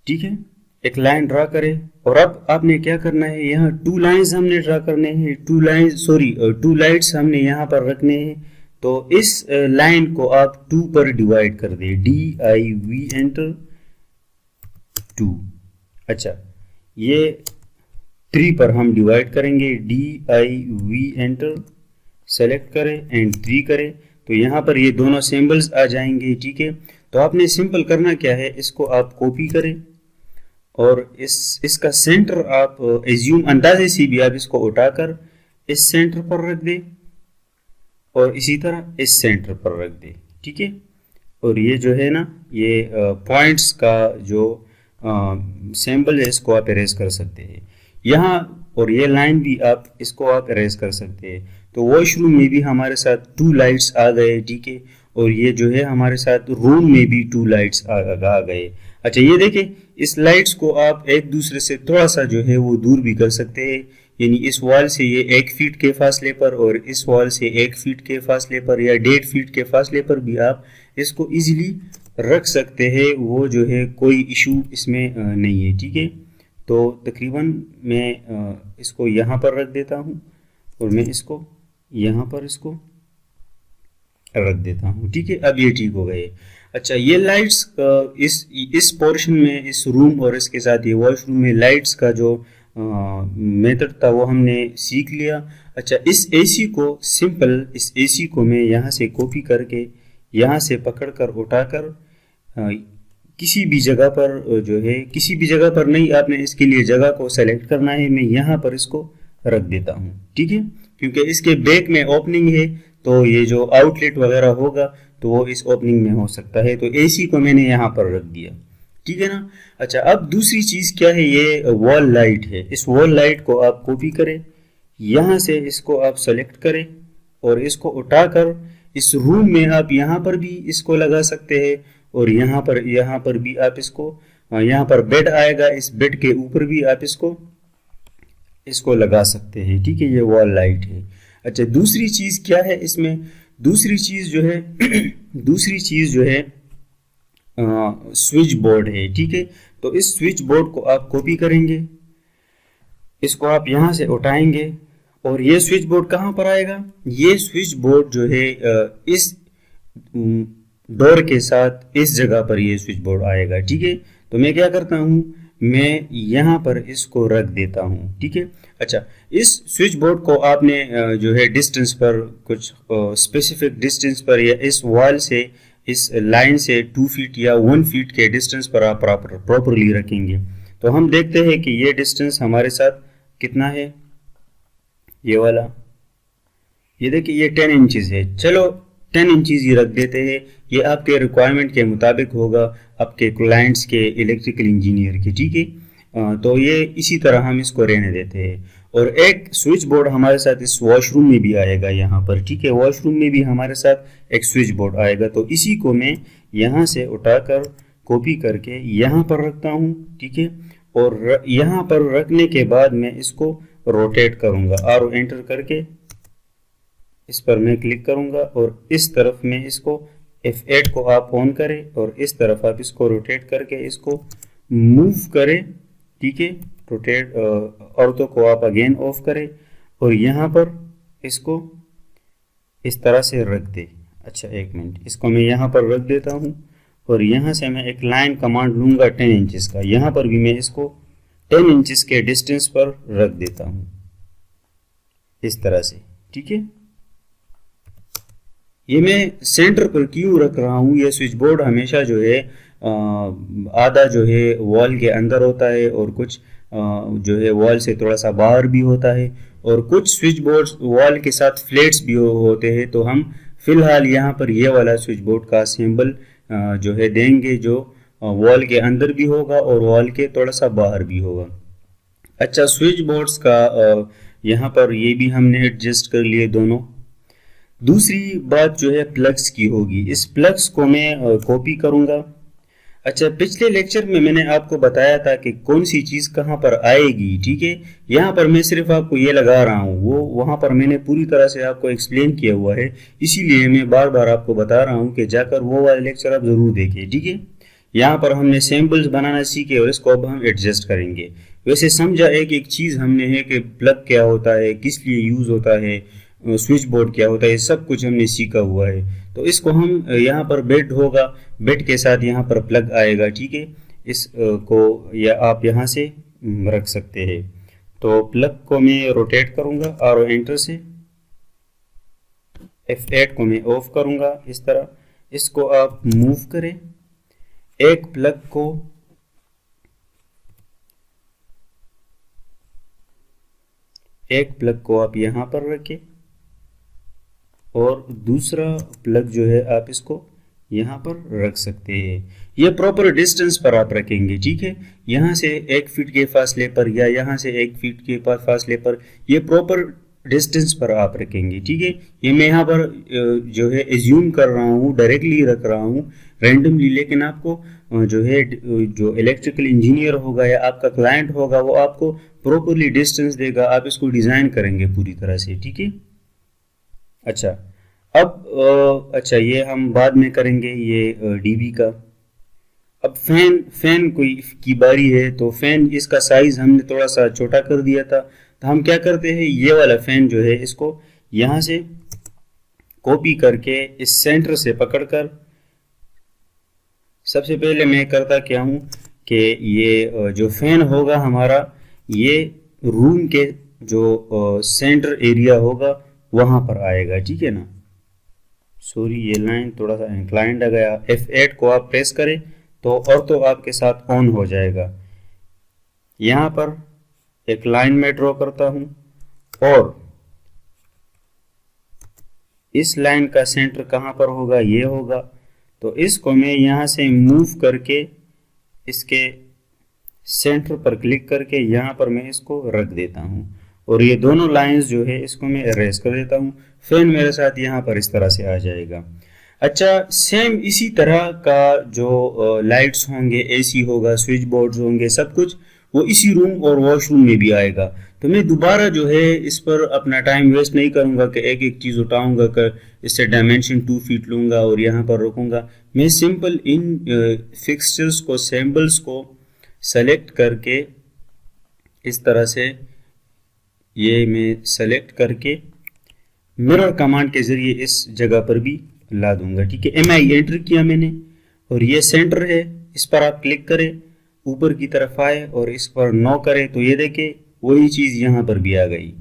ठीक है, एक लाइन ड्रा करें। और अब आपने क्या करना है, यहाँ 2 लाइन्स हमने ड्रा करने हैं, 2 लाइट्स हमने यहाँ पर रखने हैं। तो इस लाइन को आप 2 पर डिवाइड कर दें, DIV एंटर 2। अच्छा, ये 3 पर हम डिवाइड करेंगे, DIV एंटर सेलेक्ट करें एंड 3 करें। तो यहाँ पर ये दोनों सिंबल्स आ जाएंगे, ठीक है। तो आपने सिंपल करना क्या है, इसको आप कॉपी करें और इसका सेंटर आप एज्यूम अंदाजे से भी आप इसको उठाकर इस सेंटर पर रख दें और इसी तरह इस सेंटर पर रख दें, ठीक है। और ये जो है ना, ये पॉइंट्स का जो सिंबल है इसको आप इरेज कर सकते हैं यहाँ। और ये लाइन भी आप इसको आप इरेज कर सकते हैं। तो वॉशरूम में भी हमारे साथ 2 लाइट्स आ गए, ठीक है। और ये जो है हमारे साथ रूम में भी 2 लाइट्स आ गए। अच्छा, ये देखें, इस लाइट्स को आप एक दूसरे से थोड़ा सा जो है वो दूर भी कर सकते हैं, यानी इस वॉल से ये 1 फीट के फासले पर और इस वॉल से 1 फीट के फासले पर या 1.5 फीट के फासले पर भी आप इसको इजीली रख सकते हैं। वो जो है कोई इशू इसमें नहीं है, ठीक है। तो तकरीबन मैं इसको यहाँ पर रख देता हूँ और मैं इसको यहाँ पर इसको रख देता हूँ, ठीक है। अब ये ठीक हो गए। अच्छा, ये लाइट्स इस पोर्शन में, इस रूम और इसके साथ ये वॉशरूम में लाइट्स का जो मेथड था वो हमने सीख लिया। अच्छा, इस एसी को सिंपल, इस एसी को मैं यहाँ से कॉपी करके यहाँ से पकड़कर उठाकर किसी भी जगह पर जो है, किसी भी जगह पर नहीं, आपने इसके लिए जगह को सेलेक्ट करना है। मैं यहाँ पर इसको रख देता हूँ, ठीक है, क्योंकि इसके बैक में ओपनिंग है तो ये जो आउटलेट वगैरह होगा तो वो इस ओपनिंग में हो सकता है। तो एसी को मैंने यहाँ पर रख दिया, ठीक है ना। अच्छा, अब दूसरी चीज़ क्या है, ये वॉल लाइट है। इस वॉल लाइट को आप कॉपी करें, यहाँ से इसको आप सेलेक्ट करें और इसको उठाकर इस रूम में आप यहाँ पर भी इसको लगा सकते हैं और यहाँ पर भी आप इसको, यहाँ पर बेड आएगा, इस बेड के ऊपर भी आप इसको लगा सकते हैं, ठीक है। ये वॉल लाइट है। अच्छा, दूसरी चीज़ क्या है इसमें, दूसरी चीज़ जो है स्विच बोर्ड है, ठीक है। तो इस स्विच बोर्ड को आप कॉपी करेंगे, इसको आप यहाँ से उठाएंगे और ये स्विच बोर्ड कहाँ पर आएगा, ये स्विच बोर्ड जो है इस डोर के साथ इस जगह पर ये स्विच बोर्ड आएगा, ठीक है। तो मैं क्या करता हूँ, मैं यहाँ पर इसको रख देता हूँ, ठीक है। अच्छा, इस स्विच बोर्ड को आपने जो है डिस्टेंस पर, कुछ स्पेसिफिक डिस्टेंस पर या इस वॉल से, इस लाइन से 2 फीट या 1 फीट के डिस्टेंस पर आप प्रॉपरली रखेंगे। तो हम देखते हैं कि ये डिस्टेंस हमारे साथ कितना है, ये वाला, ये देखिए ये 10 इंचेस है। चलो 10 इंचेस ही रख देते हैं, ये आपके रिक्वायरमेंट के मुताबिक होगा, आपके क्लाइंट्स के, इलेक्ट्रिकल इंजीनियर के, ठीक है। तो ये इसी तरह हम इसको रहने देते हैं। और एक स्विच बोर्ड हमारे साथ इस वॉशरूम में भी आएगा यहाँ पर, ठीक है। वॉशरूम में भी हमारे साथ एक स्विच बोर्ड आएगा। तो इसी को मैं यहाँ से उठाकर कॉपी करके यहाँ पर रखता हूँ, ठीक है। और यहाँ पर रखने के बाद मैं इसको रोटेट करूँगा, आरो एंटर करके इस पर मैं क्लिक करूँगा और इस तरफ में इसको F8 को आप ऑन करें और इस तरफ आप इसको रोटेट करके इसको मूव करें, ठीक है। रोटेट ऑर्थो को आप अगेन ऑफ करें और यहाँ पर इसको इस तरह से रख दे। अच्छा, एक मिनट, इसको मैं यहाँ पर रख देता हूँ और यहाँ से मैं एक लाइन कमांड लूँगा 10 इंचेस का, यहाँ पर भी मैं इसको 10 इंचेस के डिस्टेंस पर रख देता हूँ इस तरह से, ठीक है। ये मैं सेंटर पर क्यों रख रहा हूँ, ये स्विच बोर्ड हमेशा जो है आधा जो है वॉल के अंदर होता है और कुछ जो है वॉल से थोड़ा सा बाहर भी होता है, और कुछ स्विच बोर्ड वॉल के साथ फ्लेट्स भी होते हैं। तो हम फिलहाल यहाँ पर ये वाला स्विच बोर्ड का सिंबल जो है देंगे, जो वॉल के अंदर भी होगा और वॉल के थोड़ा सा बाहर भी होगा। अच्छा, स्विच बोर्ड्स का यहाँ पर ये भी हमने एडजस्ट कर लिए दोनों। दूसरी बात जो है प्लग्स की होगी। इस प्लग्स को मैं कॉपी करूँगा। अच्छा, पिछले लेक्चर में मैंने आपको बताया था कि कौन सी चीज़ कहाँ पर आएगी, ठीक है। यहाँ पर मैं सिर्फ आपको ये लगा रहा हूँ, वो वहाँ पर मैंने पूरी तरह से आपको एक्सप्लेन किया हुआ है, इसीलिए मैं बार बार आपको बता रहा हूँ कि जाकर वो वाला लेक्चर आप ज़रूर देखें, ठीक है। यहाँ पर हमने सैम्पल्स बनाना सीखे और इसको अब हम एडजस्ट करेंगे। वैसे समझा एक एक चीज़ हमने है कि प्लग क्या होता है, किस लिए यूज़ होता है, स्विच बोर्ड क्या होता है, सब कुछ हमने सीखा हुआ है। तो इसको हम यहाँ पर बेड होगा, बेड के साथ यहाँ पर प्लग आएगा, ठीक है। इस को या आप यहाँ से रख सकते हैं। तो प्लग को मैं रोटेट करूँगा और एंटर से F8 को मैं ऑफ करूँगा। इस तरह इसको आप मूव करें। एक प्लग को आप यहाँ पर रखें और दूसरा प्लग जो है आप इसको यहाँ पर रख सकते हैं। ये प्रॉपर डिस्टेंस पर आप रखेंगे, ठीक है। यहाँ से 1 फीट के फासले पर या यहाँ से 1 फीट के फासले पर, ये प्रॉपर डिस्टेंस पर आप रखेंगे, ठीक है। ये मैं यहाँ पर जो है एज्यूम कर रहा हूँ, डायरेक्टली रख रहा हूँ रैंडमली, लेकिन आपको जो है जो इलेक्ट्रिकल इंजीनियर होगा या आपका क्लाइंट होगा वो आपको प्रॉपरली डिस्टेंस देगा, आप इसको डिज़ाइन करेंगे पूरी तरह से, ठीक है। अच्छा, अब अच्छा ये हम बाद में करेंगे, ये डीबी का। अब फैन कोई की बारी है, तो फैन इसका साइज हमने थोड़ा सा छोटा कर दिया था। तो हम क्या करते हैं, ये वाला फैन जो है इसको यहाँ से कॉपी करके इस सेंटर से पकड़कर, सबसे पहले मैं करता क्या हूँ कि ये जो फैन होगा हमारा, ये रूम के जो सेंटर एरिया होगा वहाँ पर आएगा, ठीक है ना। सॉरी, ये लाइन थोड़ा सा इंक्लाइंड आ गया। F8 को आप प्रेस करें तो आपके साथ ऑन हो जाएगा। यहाँ पर एक लाइन में ड्रॉ करता हूँ और इस लाइन का सेंटर कहाँ पर होगा, ये होगा। तो इसको मैं यहाँ से मूव करके इसके सेंटर पर क्लिक करके यहाँ पर मैं इसको रख देता हूँ और ये दोनों लाइंस जो है इसको मैं इरेज कर देता हूँ। फैन मेरे साथ यहाँ पर इस तरह से आ जाएगा। अच्छा, सेम इसी तरह का जो लाइट्स होंगे, एसी होगा, स्विच बोर्ड्स होंगे, सब कुछ वो इसी रूम और वॉशरूम में भी आएगा। तो मैं दोबारा जो है इस पर अपना टाइम वेस्ट नहीं करूंगा कि एक एक चीज़ उठाऊंगा कर इससे डायमेंशन 2 फीट लूंगा और यहाँ पर रखूंगा। मैं सिंपल इन फिक्सचर्स को, सैम्पल्स को सेलेक्ट करके इस तरह से ये मैं सेलेक्ट करके मिरर कमांड के ज़रिए इस जगह पर भी ला दूंगा, ठीक है। MI एंटर किया मैंने और ये सेंटर है, इस पर आप क्लिक करें, ऊपर की तरफ आए और इस पर 9 करें तो ये देखें वही चीज़ यहाँ पर भी आ गई।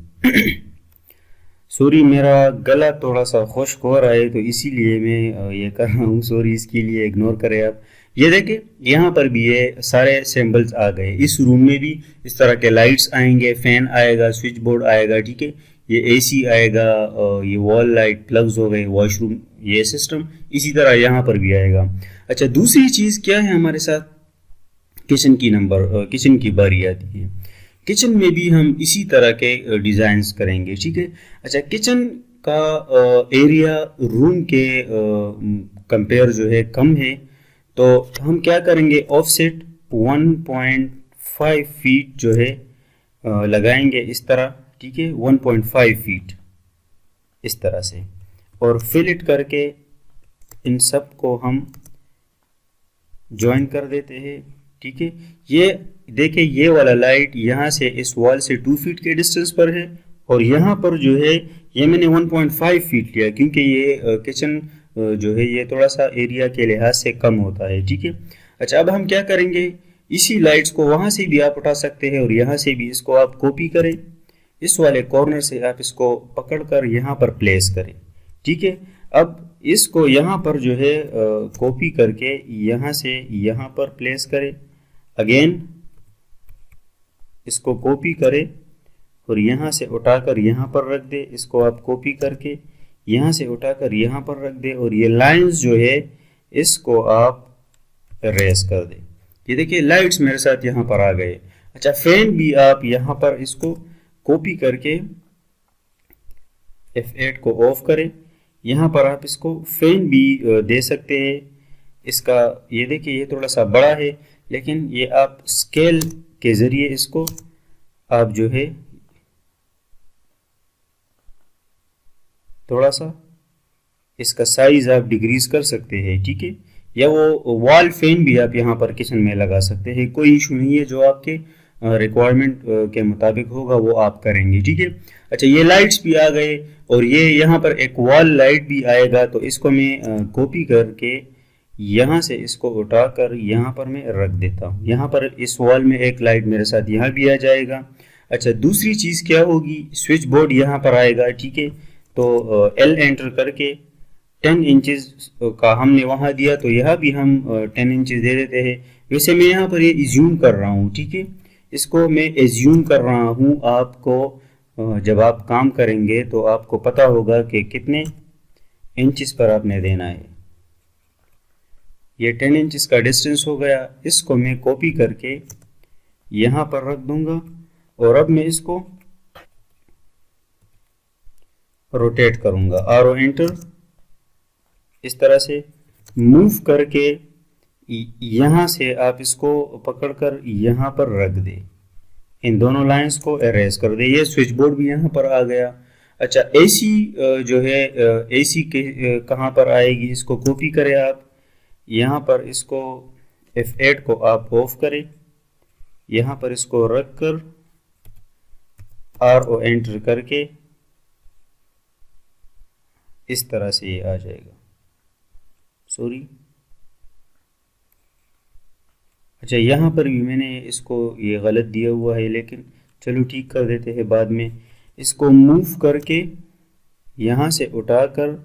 सॉरी, मेरा गला थोड़ा सा खुश्क हो रहा है तो इसीलिए मैं ये कर रहा हूँ, सॉरी, इसके लिए इग्नोर करें आप। ये देखें यहाँ पर भी ये सारे सिंबल्स आ गए। इस रूम में भी इस तरह के लाइट्स आएंगे, फैन आएगा, स्विच बोर्ड आएगा, ठीक है। ये AC आएगा, ये वॉल लाइट, प्लग्स हो गए, वॉशरूम, ये सिस्टम इसी तरह यहाँ पर भी आएगा। अच्छा, दूसरी चीज़ क्या है हमारे साथ, किचन की बारी आती है। किचन में भी हम इसी तरह के डिज़ाइंस करेंगे, ठीक है। अच्छा, किचन का एरिया रूम के कंपेयर जो है कम है, तो हम क्या करेंगे, ऑफसेट 1.5 फीट जो है लगाएंगे इस तरह, ठीक है, 1.5 फीट इस तरह से, और फिलिट करके इन सब को हम ज्वाइन कर देते हैं, ठीक है। ये देखिए, ये वाला लाइट यहाँ से इस वॉल से 2 फीट के डिस्टेंस पर है और यहाँ पर जो है ये मैंने 1.5 फीट लिया क्योंकि ये किचन जो है ये थोड़ा सा एरिया के लिहाज से कम होता है, ठीक है। अच्छा, अब हम क्या करेंगे, इसी लाइट्स को वहाँ से भी आप उठा सकते हैं और यहाँ से भी इसको आप कॉपी करें, इस वाले कॉर्नर से आप इसको पकड़ कर यहाँ पर प्लेस करें, ठीक है। अब इसको यहाँ पर जो है कॉपी करके यहाँ से यहाँ पर प्लेस करें, अगेन इसको कॉपी करें और यहाँ से उठाकर यहाँ पर रख दे। इसको आप कॉपी करके यहाँ से उठाकर यहाँ पर रख दे और ये लाइंस जो है इसको आप इरेज कर दे। ये देखिए लाइट्स मेरे साथ यहाँ पर आ गए। अच्छा, फैन भी आप यहाँ पर इसको कॉपी करके F8 को ऑफ करें, यहाँ पर आप इसको फैन भी दे सकते हैं। इसका ये देखिए ये थोड़ा सा बड़ा है, लेकिन ये आप स्केल के ज़रिए इसको आप जो है थोड़ा सा इसका साइज आप डिक्रीज कर सकते हैं, ठीक है। या वो वॉल फैन भी आप यहाँ पर किचन में लगा सकते हैं, कोई इशू नहीं है। जो आपके रिक्वायरमेंट के मुताबिक होगा वो आप करेंगे, ठीक है। अच्छा, ये लाइट्स भी आ गए और ये यहाँ पर एक वॉल लाइट भी आएगा, तो इसको मैं कॉपी करके यहाँ से इसको उठाकर यहाँ पर मैं रख देता हूँ। यहाँ पर इस वॉल में एक लाइट मेरे साथ यहाँ भी आ जाएगा। अच्छा, दूसरी चीज़ क्या होगी, स्विच बोर्ड यहाँ पर आएगा, ठीक है। तो L एंटर करके 10 इंचेस का हमने वहाँ दिया, तो यहाँ भी हम 10 इंचेस दे देते हैं। वैसे मैं यहाँ पर ये एज्यूम कर रहा हूँ, ठीक है। इसको मैं एज्यूम कर रहा हूँ, आपको जब आप काम करेंगे तो आपको पता होगा कि कितने इंचेस पर आपने देना है। ये 10 इंचेस का डिस्टेंस हो गया। इसको मैं कॉपी करके यहाँ पर रख दूंगा और अब मैं इसको रोटेट करूंगा, आरो एंटर। इस तरह से मूव करके यहाँ से आप इसको पकड़कर यहाँ पर रख दे, इन दोनों लाइंस को इरेज कर दे। ये स्विच बोर्ड भी यहाँ पर आ गया। अच्छा, एसी जो है एसी के कहाँ पर आएगी, इसको कॉपी करें आप यहाँ पर, इसको F8 को आप ऑफ करें, यहाँ पर इसको रख कर RO एंटर करके इस तरह से ये आ जाएगा। सॉरी, अच्छा यहाँ पर भी मैंने इसको ये गलत दिया हुआ है, लेकिन चलो ठीक कर देते हैं बाद में। इसको मूव करके यहाँ से उठाकर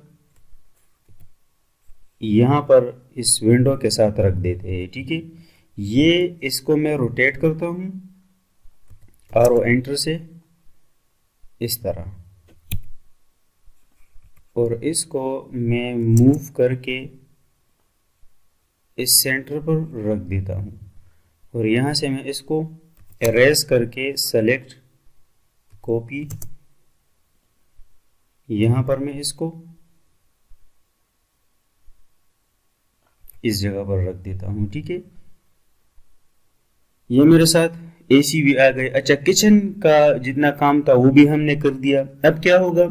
यहाँ पर इस विंडो के साथ रख देते हैं, ठीक है। ये इसको मैं रोटेट करता हूँ आरो एंटर से इस तरह, और इसको मैं मूव करके इस सेंटर पर रख देता हूँ और यहाँ से मैं इसको इरेज करके सेलेक्ट कॉपी, यहाँ पर मैं इसको इस जगह पर रख देता हूँ, ठीक है। ये मेरे साथ एसी भी आ गए। अच्छा, किचन का जितना काम था वो भी हमने कर दिया। अब क्या होगा,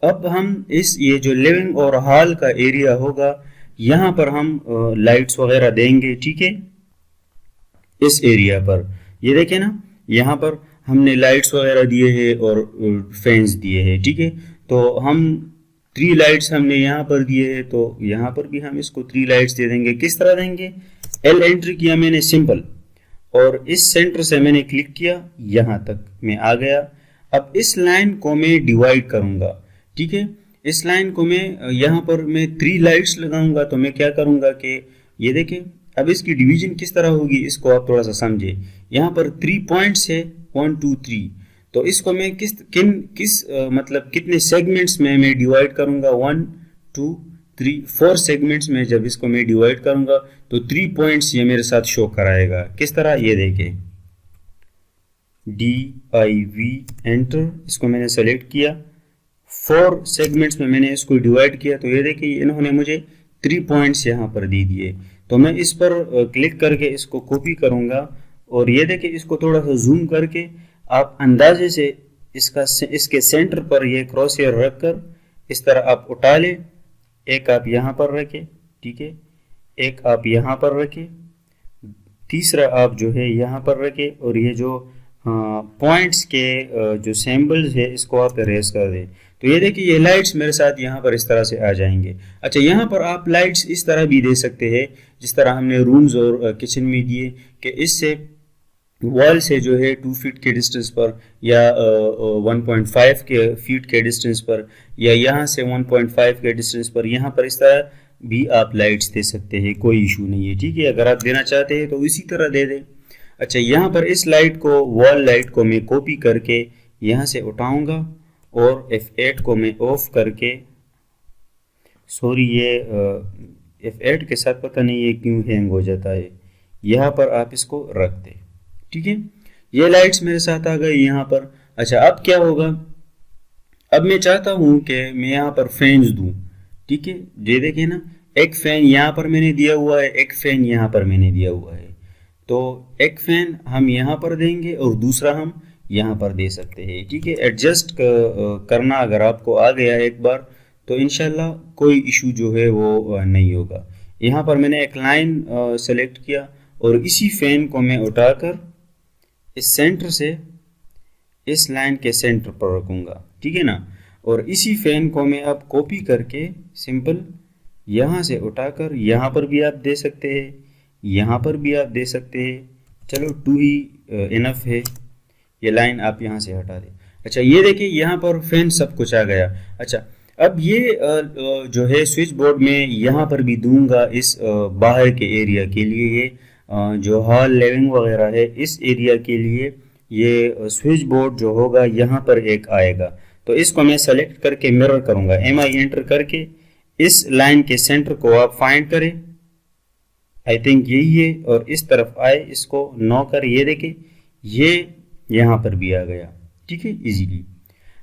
अब हम ये जो लिविंग और हॉल का एरिया होगा, यहाँ पर हम लाइट्स वगैरह देंगे, ठीक है। इस एरिया पर ये देखें ना, यहाँ पर हमने लाइट्स वगैरह दिए हैं और फैंस दिए हैं, ठीक है। तो हम 3 लाइट्स हमने यहाँ पर दिए हैं, तो यहाँ पर भी हम इसको 3 लाइट्स दे देंगे। किस तरह देंगे, L एंटर किया मैंने सिंपल, और इस सेंटर से मैंने क्लिक किया, यहाँ तक मैं आ गया। अब इस लाइन को मैं डिवाइड करूंगा, ठीक है। इस लाइन को मैं यहाँ पर मैं 3 लाइट्स लगाऊंगा। तो मैं क्या करूंगा कि ये देखें, अब इसकी डिवीजन किस तरह होगी, इसको आप थोड़ा सा समझे। यहाँ पर 3 पॉइंट्स है, 1 2 3, तो इसको मैं मतलब कितने सेगमेंट्स में मैं डिवाइड करूंगा, 1 2 3 4 सेगमेंट्स में जब इसको मैं डिवाइड करूंगा तो 3 पॉइंट्स ये मेरे साथ शो कराएगा। किस तरह, ये देखें, DIV एंटर, इसको मैंने सेलेक्ट किया, 4 सेगमेंट्स में मैंने इसको डिवाइड किया, तो ये देखिए इन्होंने मुझे 3 पॉइंट्स यहाँ पर दे दिए। तो मैं इस पर क्लिक करके इसको कॉपी करूंगा और ये देखिए इसको थोड़ा सा जूम करके आप अंदाजे से इसके सेंटर पर ये क्रॉस हेयर रख कर इस तरह आप उठा लें। एक आप यहाँ पर रखें, ठीक है, एक आप यहाँ पर रखें, तीसरा आप जो है यहाँ पर रखें, और ये जो पॉइंट्स के जो सिंबल्स है इसको आप इरेज कर दें। तो ये देखिए ये लाइट्स मेरे साथ यहाँ पर इस तरह से आ जाएंगे। अच्छा, यहाँ पर आप लाइट्स इस तरह भी दे सकते हैं जिस तरह हमने रूम्स और किचन में दिए, कि इससे वॉल से जो है 2 फीट के डिस्टेंस पर, या 1.5 के फीट के डिस्टेंस पर, या यहाँ से 1.5 के डिस्टेंस पर, यहाँ पर इस तरह भी आप लाइट्स दे सकते हैं, कोई इशू नहीं है। ठीक है, अगर आप देना चाहते हैं तो इसी तरह दे दें। अच्छा, यहाँ पर इस लाइट को, वॉल लाइट को मैं कॉपी करके यहाँ से उठाऊंगा और F8 को मैं ऑफ करके, सॉरी ये F8 के साथ पता नहीं ये क्यों हैंग हो जाता है, यहाँ पर आप इसको रख दें। ठीक है, ये लाइट्स मेरे साथ आ गई यहाँ पर। अच्छा, अब क्या होगा, अब मैं चाहता हूँ कि मैं यहाँ पर फैंस दूँ। ठीक है, ये देखिए ना, एक फैन यहाँ पर मैंने दिया हुआ है, एक फैन यहाँ पर मैंने दिया हुआ है। तो एक फैन हम यहाँ पर देंगे और दूसरा हम यहाँ पर दे सकते हैं। ठीक है, एडजस्ट करना अगर आपको आ गया एक बार तो इंशाल्लाह कोई इशू जो है वो नहीं होगा। यहाँ पर मैंने एक लाइन सेलेक्ट किया और इसी फैन को मैं उठाकर इस सेंटर से इस लाइन के सेंटर पर रखूँगा। ठीक है ना, और इसी फैन को मैं अब कॉपी करके सिंपल यहाँ से उठाकर यहाँ पर भी आप दे सकते हैं, यहाँ पर भी आप दे सकते हैं। चलो 2 ही इनफ है, ये लाइन आप यहाँ से हटा दें। अच्छा, ये देखिए यहाँ पर फैन सब कुछ आ गया। अच्छा, अब ये जो है स्विच बोर्ड में यहाँ पर भी दूंगा इस बाहर के एरिया के लिए, ये जो हॉल लिविंग वगैरह है इस एरिया के लिए ये स्विच बोर्ड जो होगा यहाँ पर एक आएगा। तो इसको मैं सेलेक्ट करके मिरर करूँगा, MI एंटर करके इस लाइन के सेंटर को आप फाइंड करें, आई थिंक यही है, और इस तरफ आए, इसको नो कर, ये देखें ये यहाँ पर भी आ गया। ठीक है, इजीली।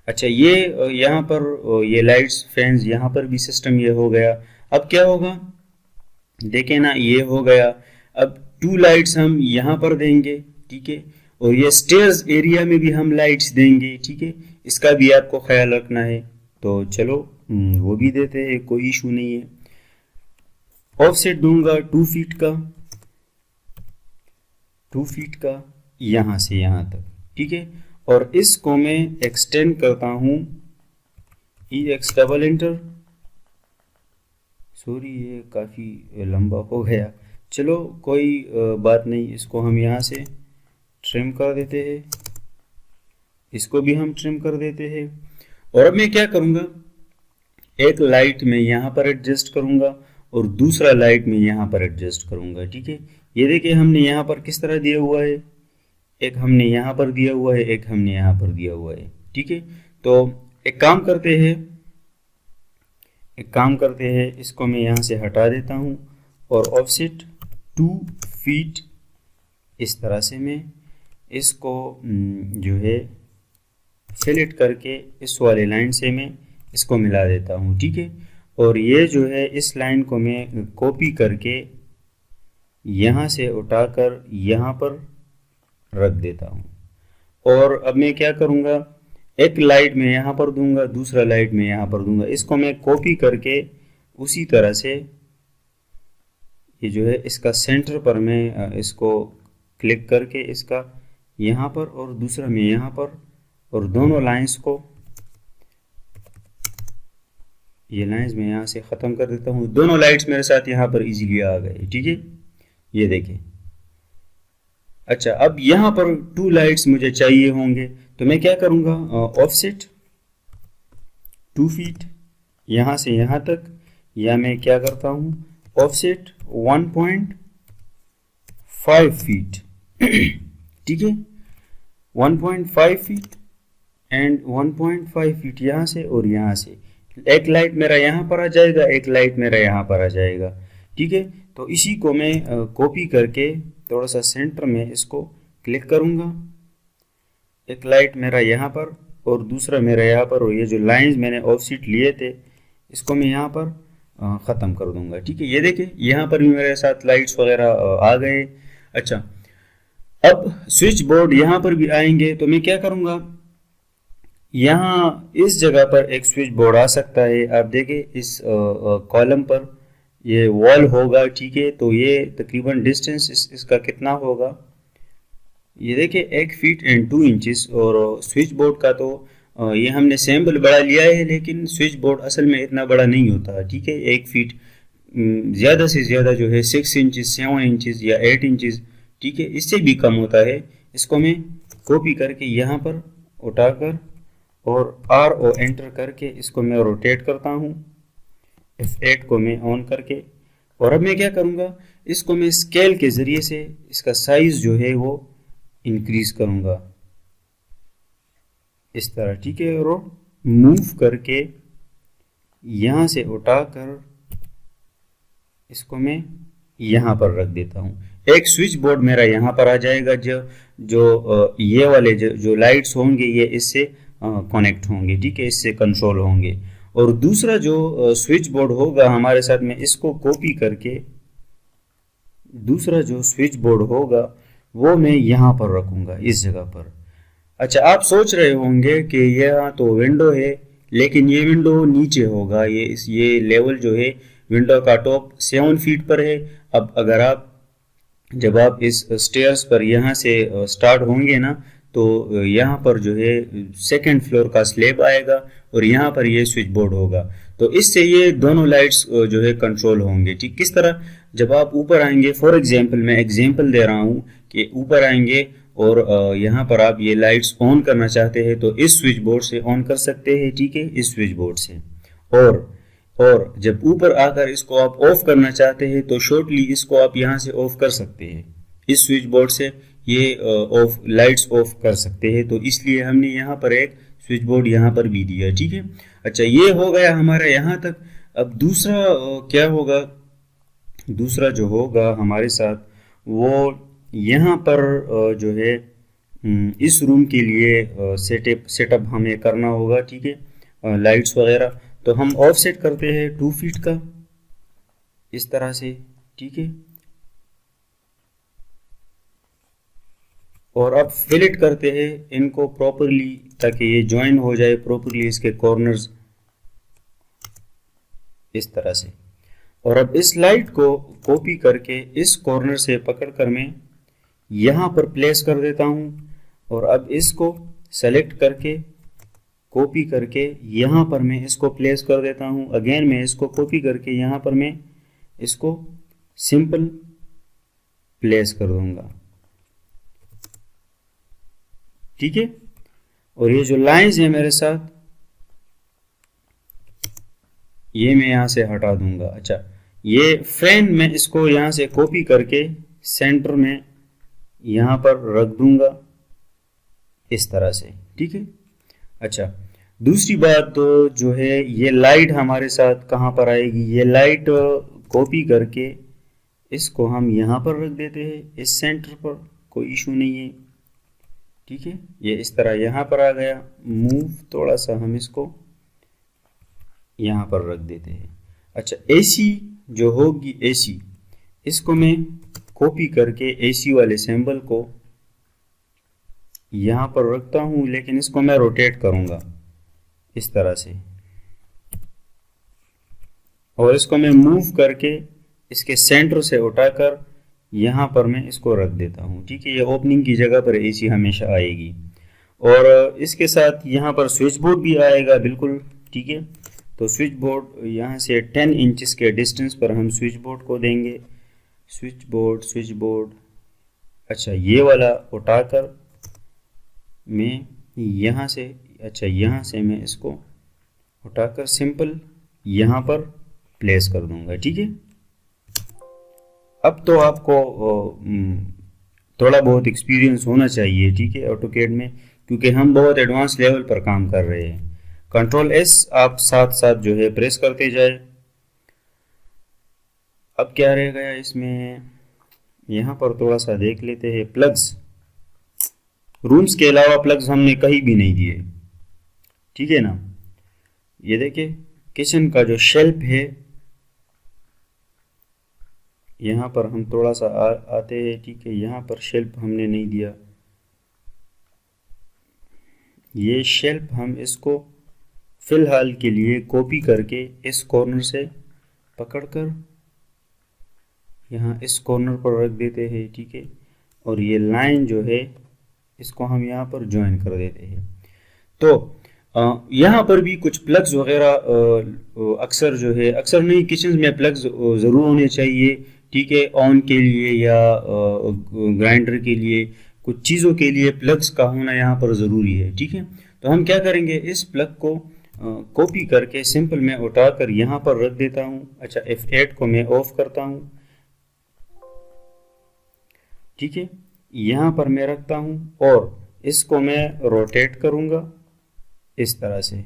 अच्छा, ये यहाँ पर ये लाइट्स फैंस यहाँ पर भी सिस्टम ये हो गया। अब क्या होगा, देखें ना, ये हो गया। अब 2 लाइट्स हम यहाँ पर देंगे। ठीक है, और ये स्टेयर्स एरिया में भी हम लाइट्स देंगे। ठीक है, इसका भी आपको ख्याल रखना है। तो चलो वो भी देते हैं, कोई इशू नहीं है। ऑफसेट दूंगा 2 फीट का, 2 फीट का यहाँ से यहाँ तक। ठीक है, और इसको मैं एक्सटेंड करता हूँ, EX डबल एंटर, सॉरी ये काफ़ी लंबा हो गया, चलो कोई बात नहीं, इसको हम यहाँ से ट्रिम कर देते हैं, इसको भी हम ट्रिम कर देते हैं। और अब मैं क्या करूँगा, एक लाइट में यहाँ पर एडजस्ट करूँगा और दूसरा लाइट में यहाँ पर एडजस्ट करूँगा। ठीक है, ये देखिए हमने यहाँ पर किस तरह दिया हुआ है, एक हमने यहाँ पर दिया हुआ है, एक हमने यहाँ पर दिया हुआ है। ठीक है, तो एक काम करते हैं, इसको मैं यहाँ से हटा देता हूँ और ऑफसेट 2 फीट इस तरह से मैं इसको जो है फिलेट करके इस वाले लाइन से मैं इसको मिला देता हूँ। ठीक है, और ये जो है इस लाइन को मैं कॉपी करके यहाँ से उठाकर यहाँ पर रख देता हूँ। और अब मैं क्या करूँगा, एक लाइट में यहाँ पर दूंगा, दूसरा लाइट में यहाँ पर दूंगा, इसको मैं कॉपी करके उसी तरह से ये जो है इसका सेंटर पर मैं इसको क्लिक करके इसका यहाँ पर और दूसरा में यहाँ पर, और दोनों लाइंस को, ये लाइंस मैं यहाँ से ख़त्म कर देता हूँ। दोनों लाइट्स मेरे साथ यहाँ पर इजीली आ गए। ठीक है, ये देखें। अच्छा, अब यहाँ पर 2 लाइट्स मुझे चाहिए होंगे, तो मैं क्या करूँगा, ऑफसेट 2 फीट यहाँ से यहाँ तक, या मैं क्या करता हूँ, ऑफसेट 1.5 फीट। ठीक है, 1.5 फीट एंड 1.5 फीट यहाँ से और यहाँ से, एक लाइट मेरा यहाँ पर आ जाएगा, एक लाइट मेरा यहाँ पर आ जाएगा। ठीक है, तो इसी को मैं कॉपी करके थोड़ा सा सेंटर में इसको क्लिक करूँगा, एक लाइट मेरा यहाँ पर और दूसरा मेरा यहाँ पर, और ये जो लाइंस मैंने ऑफसेट लिए थे इसको मैं यहाँ पर ख़त्म कर दूँगा। ठीक है, ये देखिए यहाँ पर भी मेरे साथ लाइट्स वगैरह आ गए। अच्छा, अब स्विच बोर्ड यहाँ पर भी आएंगे, तो मैं क्या करूँगा, यहाँ इस जगह पर एक स्विच बोर्ड आ सकता है। आप देखें इस कॉलम पर ये वॉल होगा। ठीक है, तो ये तकरीबन डिस्टेंस इसका कितना होगा, ये देखिए 1 फीट एंड 2 इंचेस। और स्विच बोर्ड का तो ये हमने सैम्पल बड़ा लिया है, लेकिन स्विच बोर्ड असल में इतना बड़ा नहीं होता। ठीक है, 1 फीट ज़्यादा से ज़्यादा जो है 6 इंचेस, 7 इंचेस या 8 इंचेस। ठीक है, इससे भी कम होता है, इसको मैं कॉपी करके यहाँ पर उठाकर और RO एंटर करके इसको मैं रोटेट करता हूँ, F8 को मैं ऑन करके। और अब मैं क्या करूँगा, इसको मैं स्केल के ज़रिए से इसका साइज़ जो है वो इंक्रीज करूँगा इस तरह, ठीक है। और मूव करके यहाँ से उठाकर इसको मैं यहाँ पर रख देता हूँ। एक स्विच बोर्ड मेरा यहाँ पर आ जाएगा, जो ये वाले जो लाइट्स होंगे ये इससे कनेक्ट होंगे, ठीक है, इससे कंट्रोल होंगे। और दूसरा जो स्विच बोर्ड होगा हमारे साथ में, इसको कॉपी करके दूसरा जो स्विच बोर्ड होगा वो मैं यहाँ पर रखूँगा इस जगह पर। अच्छा, आप सोच रहे होंगे कि यह तो विंडो है लेकिन ये विंडो नीचे होगा, ये लेवल जो है विंडो का टॉप 7 फीट पर है। अब अगर जब आप इस स्टेयर्स पर यहाँ से स्टार्ट होंगे ना, तो यहाँ पर जो है 2nd फ्लोर का स्लैब आएगा और यहाँ पर ये स्विच बोर्ड होगा। तो इससे ये दोनों लाइट्स जो है कंट्रोल होंगे, ठीक। किस तरह, जब आप ऊपर आएंगे, फॉर एग्जांपल मैं एग्जांपल दे रहा हूँ कि ऊपर आएंगे और यहाँ पर आप ये लाइट्स ऑन करना चाहते हैं तो इस स्विच बोर्ड से ऑन कर सकते हैं, ठीक है, इस स्विच बोर्ड से। और जब ऊपर आकर इसको आप ऑफ करना चाहते हैं तो शॉर्टली इसको आप यहाँ से ऑफ कर सकते हैं, इस स्विच बोर्ड से ये ऑफ लाइट्स ऑफ कर सकते हैं। तो इसलिए हमने यहाँ पर एक स्विच बोर्ड यहाँ पर भी दिया, ठीक है। अच्छा, ये हो गया हमारा यहाँ तक। अब दूसरा क्या होगा, दूसरा जो होगा हमारे साथ वो यहाँ पर जो है इस रूम के लिए सेटअप हमें करना होगा, ठीक है, लाइट्स वगैरह। तो हम ऑफसेट करते हैं 2 फीट का इस तरह से, ठीक है। और अब फिलेट करते हैं इनको प्रॉपरली ताकि ये ज्वाइन हो जाए प्रॉपरली, इसके कॉर्नर्स इस तरह से। और अब इस लाइट को कॉपी करके इस कॉर्नर से पकड़कर मैं यहाँ पर प्लेस कर देता हूँ। और अब इसको सेलेक्ट करके कॉपी करके यहाँ पर मैं इसको प्लेस कर देता हूँ। अगेन मैं इसको कॉपी करके यहाँ पर मैं इसको सिंपल प्लेस कर दूंगा, ठीक है। और ये जो लाइंस है मेरे साथ, ये मैं यहाँ से हटा दूंगा। अच्छा, ये फैन में इसको यहाँ से कॉपी करके सेंटर में यहाँ पर रख दूंगा इस तरह से, ठीक है। अच्छा, दूसरी बात तो जो है ये लाइट हमारे साथ कहाँ पर आएगी, ये लाइट कॉपी करके इसको हम यहाँ पर रख देते हैं इस सेंटर पर, कोई इशू नहीं है, ठीक है। ये इस तरह यहाँ पर आ गया। मूव थोड़ा सा हम इसको यहाँ पर रख देते हैं। अच्छा, AC जो होगी AC, इसको मैं कॉपी करके AC वाले सिंबल को यहाँ पर रखता हूँ, लेकिन इसको मैं रोटेट करूँगा इस तरह से। और इसको मैं मूव करके इसके सेंटर से उठाकर यहाँ पर मैं इसको रख देता हूँ, ठीक है। ये ओपनिंग की जगह पर AC हमेशा आएगी। और इसके साथ यहाँ पर स्विच बोर्ड भी आएगा, बिल्कुल, ठीक है। तो स्विच बोर्ड यहाँ से 10 इंचेस के डिस्टेंस पर हम स्विच बोर्ड को देंगे। स्विच बोर्ड, अच्छा, ये वाला उठाकर मैं यहाँ से, अच्छा, यहाँ से मैं इसको उठाकर सिंपल यहाँ पर प्लेस कर दूंगा, ठीक है। अब तो आपको थोड़ा बहुत एक्सपीरियंस होना चाहिए, ठीक है, ऑटोकैड में, क्योंकि हम बहुत एडवांस लेवल पर काम कर रहे हैं। Ctrl+S आप साथ साथ जो है प्रेस करते जाए। अब क्या रह गया इसमें, यहाँ पर थोड़ा सा देख लेते हैं। प्लग्स, रूम्स के अलावा प्लग्स हमने कहीं भी नहीं दिए, ठीक है ना। ये देखिए किचन का जो शेल्फ है, यहाँ पर हम थोड़ा सा आते हैं, ठीक है। यहाँ पर शेल्फ हमने नहीं दिया। ये शेल्फ हम इसको फिलहाल के लिए कॉपी करके इस कॉर्नर से पकड़कर यहाँ इस कॉर्नर पर रख देते हैं, ठीक है। और ये लाइन जो है इसको हम यहाँ पर ज्वाइन कर देते हैं। तो यहाँ पर भी कुछ प्लग्स वगैरह अक्सर जो है, अक्सर नहीं, किचन में प्लग्स ज़रूर होने चाहिए, ठीक है, ऑन के लिए या ग्राइंडर के लिए, कुछ चीज़ों के लिए प्लग्स का होना यहाँ पर ज़रूरी है, ठीक है। तो हम क्या करेंगे, इस प्लग को कॉपी करके सिंपल मैं उठाकर यहाँ पर रख देता हूँ। अच्छा, F8 को मैं ऑफ करता हूँ, ठीक है, यहाँ पर मैं रखता हूँ और इसको मैं रोटेट करूँगा इस तरह से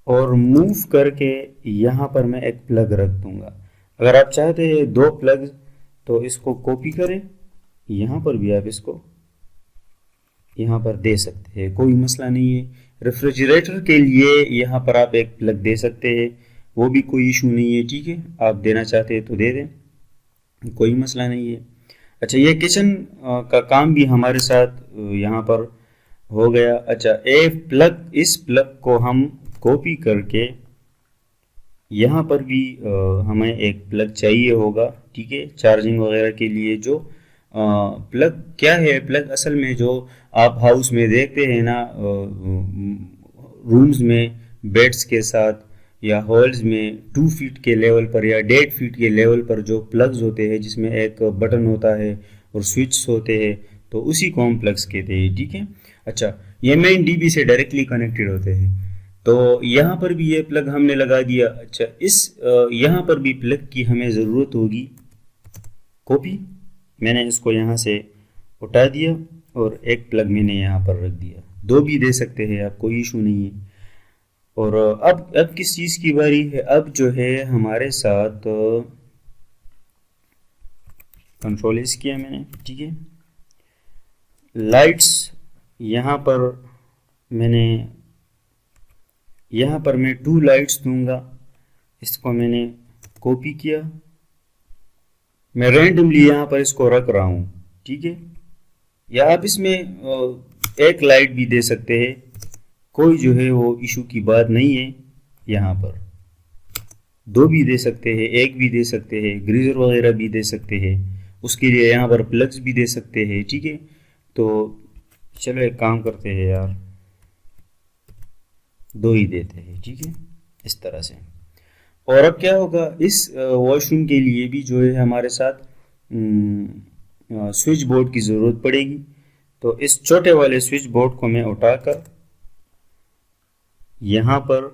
और मूव करके यहाँ पर मैं एक प्लग रख दूँगा। अगर आप चाहते हैं दो प्लग तो इसको कॉपी करें, यहाँ पर भी आप इसको यहाँ पर दे सकते हैं, कोई मसला नहीं है। रेफ्रिजरेटर के लिए यहाँ पर आप एक प्लग दे सकते हैं, वो भी कोई इशू नहीं है, ठीक है। आप देना चाहते हैं तो दे दें, कोई मसला नहीं है। अच्छा, ये किचन का काम भी हमारे साथ यहाँ पर हो गया। अच्छा, इस प्लग को हम कॉपी करके यहाँ पर भी हमें एक प्लग चाहिए होगा, ठीक है, चार्जिंग वगैरह के लिए। जो प्लग क्या है, प्लग असल में जो आप हाउस में देखते हैं ना, रूम्स में बेड्स के साथ या हॉल्स में 2 फीट के लेवल पर या 1.5 फीट के लेवल पर जो प्लग्स होते हैं जिसमें एक बटन होता है और स्विच होते हैं, तो उसी को हम प्लग्स कहते हैं, ठीक है। अच्छा, ये मेन डीबी से डायरेक्टली कनेक्टेड होते हैं, तो यहाँ पर भी ये प्लग हमने लगा दिया। अच्छा, यहाँ पर भी प्लग की हमें ज़रूरत होगी, कॉपी मैंने इसको यहाँ से उठा दिया और एक प्लग मैंने यहाँ पर रख दिया। दो भी दे सकते हैं आप, कोई इशू नहीं है। और अब किस चीज़ की बारी है, अब जो है हमारे साथ कंट्रोल एस किया मैंने, ठीक है। लाइट्स यहाँ पर मैं 2 लाइट्स दूंगा, इसको मैंने कॉपी किया, मैं रैंडमली यहाँ पर इसको रख रहा हूँ, ठीक है। या आप इसमें एक लाइट भी दे सकते हैं, कोई जो है वो इशू की बात नहीं है। यहाँ पर 2 भी दे सकते हैं, 1 भी दे सकते हैं, ग्रीजर वगैरह भी दे सकते हैं, उसके लिए यहाँ पर प्लग्स भी दे सकते हैं, ठीक है। तो चलो एक काम करते हैं यार, 2 ही देते हैं, ठीक है, इस तरह से। और अब क्या होगा, इस वॉशरूम के लिए भी जो है हमारे साथ स्विच बोर्ड की ज़रूरत पड़ेगी। तो इस छोटे वाले स्विच बोर्ड को मैं उठाकर यहाँ पर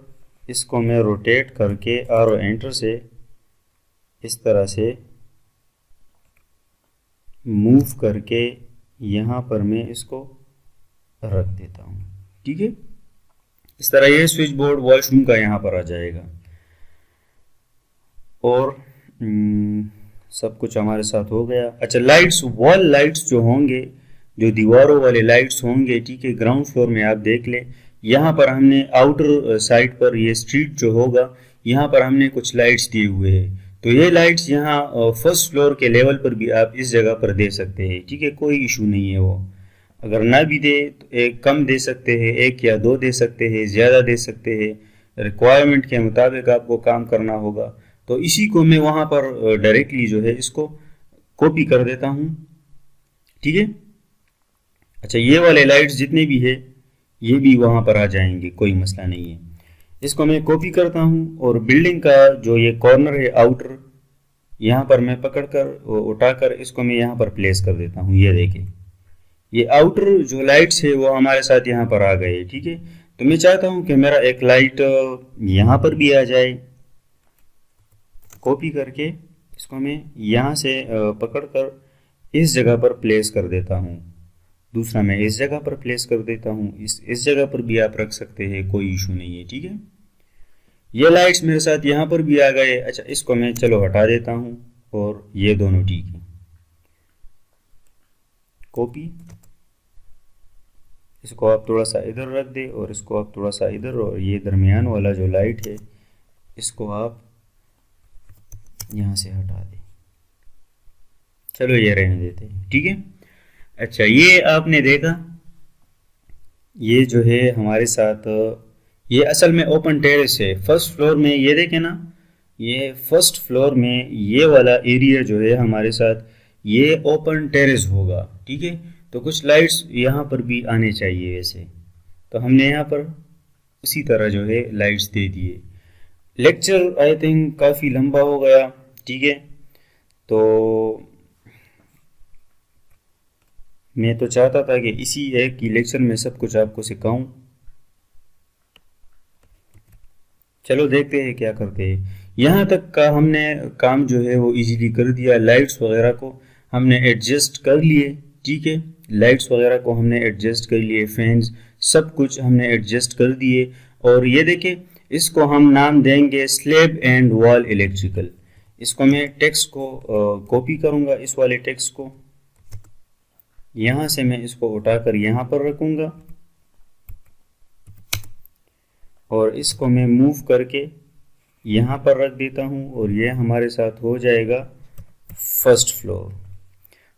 इसको मैं रोटेट करके आरो एंटर से इस तरह से मूव करके यहाँ पर मैं इसको रख देता हूँ, ठीक है। इस तरह ये स्विच बोर्ड वॉशरूम का यहाँ पर आ जाएगा। और सब कुछ हमारे साथ हो गया। अच्छा, लाइट्स, वॉल लाइट्स जो होंगे, जो दीवारों वाले लाइट्स होंगे, ठीक है, ग्राउंड फ्लोर में आप देख लें, यहाँ पर हमने आउटर साइड पर ये स्ट्रीट जो होगा, यहाँ पर हमने कुछ लाइट्स दिए हुए हैं। तो ये लाइट्स यहाँ फर्स्ट फ्लोर के लेवल पर भी आप इस जगह पर दे सकते हैं, ठीक है, कोई इशू नहीं है। वो अगर ना भी दे तो एक कम दे सकते हैं, 1 या 2 दे सकते हैं, ज़्यादा दे सकते हैं, रिक्वायरमेंट के मुताबिक आपको काम करना होगा। तो इसी को मैं वहाँ पर डायरेक्टली जो है इसको कॉपी कर देता हूँ, ठीक है। अच्छा, ये वाले लाइट्स जितने भी है ये भी वहाँ पर आ जाएंगे, कोई मसला नहीं है। इसको मैं कॉपी करता हूँ और बिल्डिंग का जो ये कॉर्नर है आउटर, यहाँ पर मैं पकड़कर उठाकर इसको मैं यहाँ पर प्लेस कर देता हूँ। ये देखिए, ये आउटर जो लाइट्स है वो हमारे साथ यहाँ पर आ गए, ठीक है। तो मैं चाहता हूँ कि मेरा एक लाइट यहाँ पर भी आ जाए। कॉपी करके इसको मैं यहाँ से पकड़कर इस जगह पर प्लेस कर देता हूँ, दूसरा मैं इस जगह पर प्लेस कर देता हूँ, इस जगह पर भी आप रख सकते हैं, कोई इशू नहीं है, ठीक है। ये लाइट्स मेरे साथ यहाँ पर भी आ गए। अच्छा, इसको मैं चलो हटा देता हूँ और ये दोनों ठीक है। कॉपी, इसको आप थोड़ा सा इधर रख दे और इसको आप थोड़ा सा इधर, और ये दरमियान वाला जो लाइट है इसको आप यहाँ से हटा दें। चलो ये रहने देते हैं, ठीक है। अच्छा, ये आपने देखा, ये जो है हमारे साथ, ये असल में ओपन टेरेस है फर्स्ट फ्लोर में। ये देखें ना, ये फर्स्ट फ्लोर में ये वाला एरिया जो है हमारे साथ ये ओपन टेरेस होगा, ठीक है। तो कुछ लाइट्स यहाँ पर भी आने चाहिए वैसे, तो हमने यहाँ पर उसी तरह जो है लाइट्स दे दिए। लेक्चर आई थिंक काफ़ी लंबा हो गया, ठीक है। तो मैं तो चाहता था कि इसी एक ही लेक्चर में सब कुछ आपको सिखाऊं। चलो देखते हैं क्या करते हैं। यहाँ तक का हमने काम जो है वो इजीली कर दिया। लाइट्स वगैरह को हमने एडजस्ट कर लिए, ठीक है, लाइट्स वगैरह को हमने एडजस्ट कर लिए, फैंस सब कुछ हमने एडजस्ट कर दिए। और ये देखें, इसको हम नाम देंगे स्लैब एंड वॉल इलेक्ट्रिकल। इसको मैं टेक्स्ट को कॉपी करूँगा, इस वाले टेक्स्ट को यहाँ से मैं इसको उठाकर यहाँ पर रखूँगा और इसको मैं मूव करके यहाँ पर रख देता हूँ और ये हमारे साथ हो जाएगा first floor.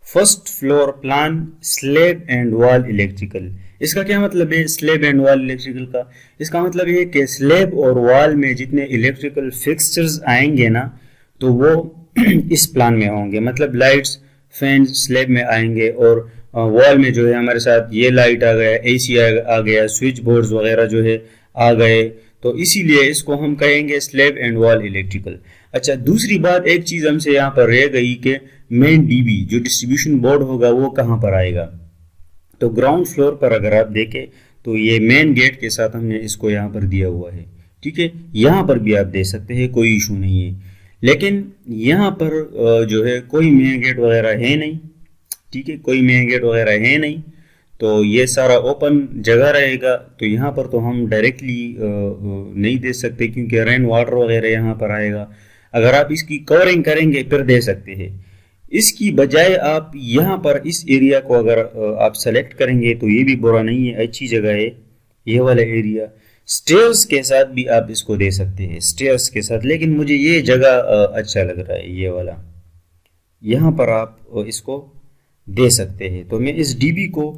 First floor plan slab and wall electrical. इसका क्या मतलब है स्लैब एंड वॉल इलेक्ट्रिकल का? इसका मतलब ये कि स्लैब और वॉल में जितने इलेक्ट्रिकल फिक्सचर्स आएंगे ना, तो वो इस प्लान में होंगे। मतलब लाइट्स फैन स्लैब में आएंगे और वॉल में जो है हमारे साथ ये लाइट आ गया, एसी आ गया, स्विच बोर्ड्स वगैरह जो है आ गए, तो इसीलिए इसको हम कहेंगे स्लैब एंड वॉल इलेक्ट्रिकल। अच्छा, दूसरी बात, एक चीज हमसे यहाँ पर रह गई कि मेन डीबी जो डिस्ट्रीब्यूशन बोर्ड होगा वो कहाँ पर आएगा। तो ग्राउंड फ्लोर पर अगर आप देखें तो ये मेन गेट के साथ हमने इसको यहाँ पर दिया हुआ है, ठीक है। यहाँ पर भी आप दे सकते हैं, कोई इशू नहीं है, लेकिन यहाँ पर जो है कोई मेन गेट वगैरह है नहीं, ठीक है, कोई मेन गेट वगैरह है नहीं, तो ये सारा ओपन जगह रहेगा। तो यहाँ पर तो हम डायरेक्टली नहीं दे सकते क्योंकि रेन वाटर वगैरह यहाँ पर आएगा। अगर आप इसकी कवरिंग करेंगे फिर दे सकते हैं। इसकी बजाय आप यहाँ पर इस एरिया को अगर आप सेलेक्ट करेंगे तो ये भी बुरा नहीं है, अच्छी जगह है ये वाला एरिया। स्टेयर्स के साथ भी आप इसको दे सकते हैं, स्टेयर्स के साथ, लेकिन मुझे ये जगह अच्छा लग रहा है, ये वाला। यहाँ पर आप इसको दे सकते हैं। तो मैं इस डीबी को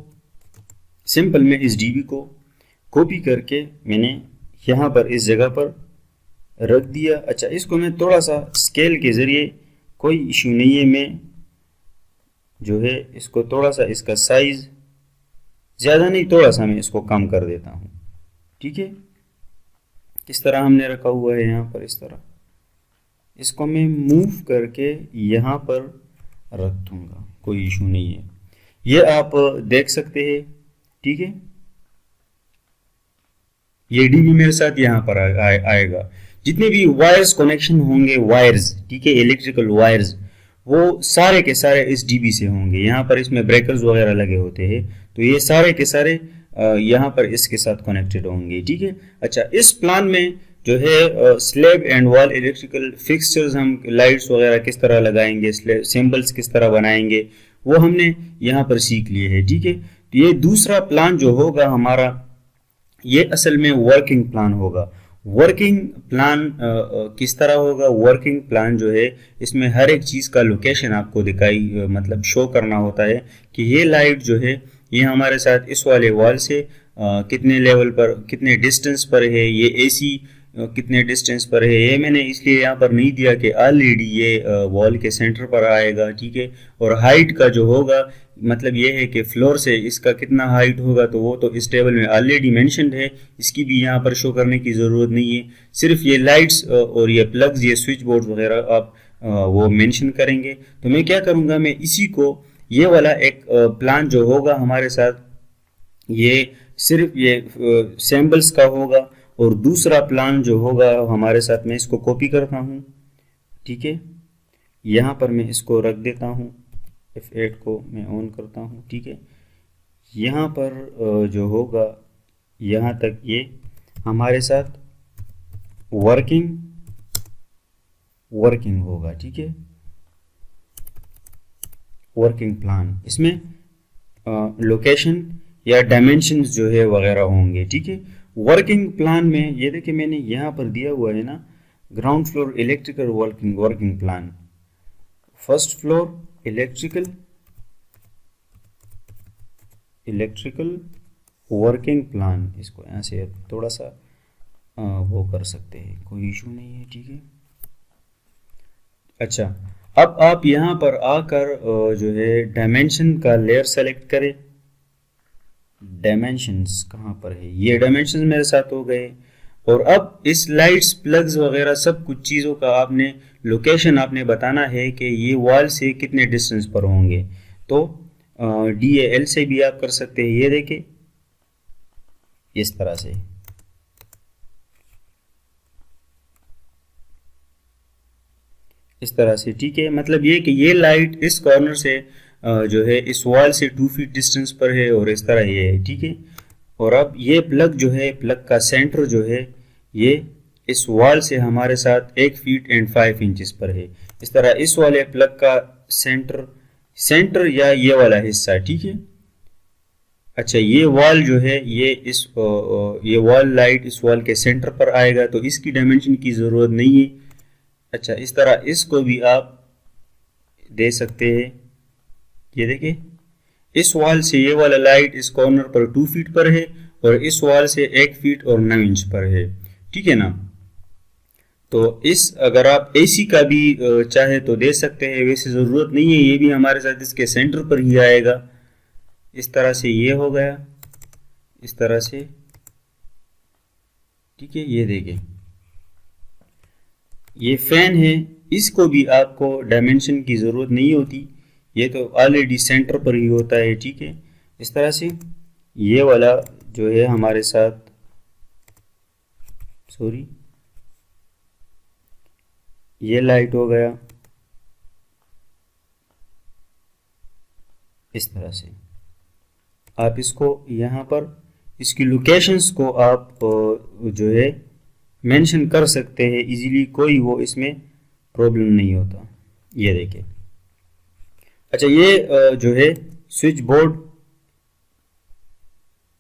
सिंपल में इस डीबी को कॉपी करके मैंने यहाँ पर इस जगह पर रख दिया। अच्छा, इसको मैं थोड़ा सा स्केल के ज़रिए, कोई इशू नहीं है, मैं जो है इसको थोड़ा सा इसका साइज़ ज़्यादा नहीं, थोड़ा सा मैं इसको कम कर देता हूँ, ठीक है। किस तरह हमने रखा हुआ है यहाँ पर, इस तरह इसको मैं मूव करके यहाँ पर रख दूँगा, कोई इशू नहीं है। ये आप देख सकते हैं, ठीक है। ये डीबी मेरे साथ यहाँ पर आएगा। जितने भी वायर्स कनेक्शन होंगे, वायर्स, ठीक है, इलेक्ट्रिकल वायर्स, वो सारे के सारे इस डीबी से होंगे। यहाँ पर इसमें ब्रेकर्स वगैरह लगे होते हैं, तो ये सारे के सारे यहाँ पर इसके साथ कनेक्टेड होंगे, ठीक है। अच्छा, इस प्लान में जो है slab and wall electrical fixtures, हम लाइट्स वगैरह किस तरह लगाएंगे, सिंबल्स किस तरह बनाएंगे, वो हमने यहाँ पर सीख लिए है, ठीक है। तो ये दूसरा प्लान जो होगा हमारा, ये असल में वर्किंग प्लान होगा। वर्किंग प्लान किस तरह होगा? वर्किंग प्लान जो है इसमें हर एक चीज़ का लोकेशन आपको दिखाई मतलब शो करना होता है कि ये लाइट जो है ये हमारे साथ इस वाले वॉल से कितने लेवल पर, कितने डिस्टेंस पर है, ये एसी कितने डिस्टेंस पर है। ये मैंने इसलिए यहाँ पर नहीं दिया कि ऑलरेडी ये वॉल के सेंटर पर आएगा, ठीक है। और हाइट का जो होगा, मतलब ये है कि फ्लोर से इसका कितना हाइट होगा, तो वो तो इस टेबल में ऑलरेडी मेंशन्ड है, इसकी भी यहाँ पर शो करने की ज़रूरत नहीं है। सिर्फ ये लाइट्स और ये प्लग्स, ये स्विच बोर्ड वगैरह आप वो मेंशन करेंगे। तो मैं क्या करूँगा, मैं इसी को, ये वाला एक प्लान जो होगा हमारे साथ, ये सिर्फ ये सैम्पल्स का होगा, और दूसरा प्लान जो होगा हमारे साथ, मैं इसको कॉपी करता हूँ, ठीक है। यहाँ पर मैं इसको रख देता हूँ, F8 को मैं ऑन करता हूँ, ठीक है। यहाँ पर जो होगा, यहाँ तक ये हमारे साथ वर्किंग होगा, ठीक है। वर्किंग प्लान, इसमें लोकेशन या डायमेंशंस जो है वगैरह होंगे, ठीक है। वर्किंग प्लान में ये देखिए मैंने यहाँ पर दिया हुआ है ना, ground floor electrical working plan, first floor electrical working plan. इसको यहाँ से थोड़ा सा वो कर सकते हैं, कोई इशू नहीं है, ठीक है। अच्छा, अब आप यहाँ पर आकर जो है डायमेंशन का लेयर सेलेक्ट करें। डायमेंशंस कहाँ पर है? ये डायमेंशंस मेरे साथ हो गए। और अब इस लाइट्स, प्लग्स वगैरह सब कुछ चीज़ों का आपने लोकेशन आपने बताना है कि ये वॉल से कितने डिस्टेंस पर होंगे। तो DAL से भी आप कर सकते हैं। ये देखें इस तरह से, इस तरह से, ठीक है। मतलब ये कि ये लाइट इस कॉर्नर से जो है इस वॉल से 2 फीट डिस्टेंस पर है और इस तरह ये है, ठीक है। और अब ये प्लग जो है, प्लग का सेंटर जो है ये इस वॉल से हमारे साथ 1 फीट एंड 5 इंचेस पर है। इस तरह इस वाले प्लग का सेंटर या ये वाला हिस्सा, ठीक है। अच्छा, ये वॉल जो है ये वॉल लाइट इस वॉल के सेंटर पर आएगा, तो इसकी डायमेंशन की ज़रूरत नहीं है। अच्छा, इस तरह इसको भी आप दे सकते हैं। ये देखिए, इस वॉल से ये वाला लाइट इस कॉर्नर पर 2 फीट पर है और इस वॉल से 1 फीट और 9 इंच पर है, ठीक है ना। तो इस अगर आप AC का भी चाहे तो दे सकते हैं, वैसे ज़रूरत नहीं है, ये भी हमारे साथ इसके सेंटर पर ही आएगा। इस तरह से ये हो गया, इस तरह से, ठीक है। ये देखिए, ये फैन है, इसको भी आपको डायमेंशन की ज़रूरत नहीं होती, ये तो ऑलरेडी सेंटर पर ही होता है, ठीक है। इस तरह से ये वाला जो है हमारे साथ, सॉरी, ये लाइट हो गया इस तरह से। आप इसको यहाँ पर इसकी लोकेशंस को आप जो है मेंशन कर सकते हैं इजीली, कोई वो इसमें प्रॉब्लम नहीं होता। ये देखिए, अच्छा, ये जो है स्विच बोर्ड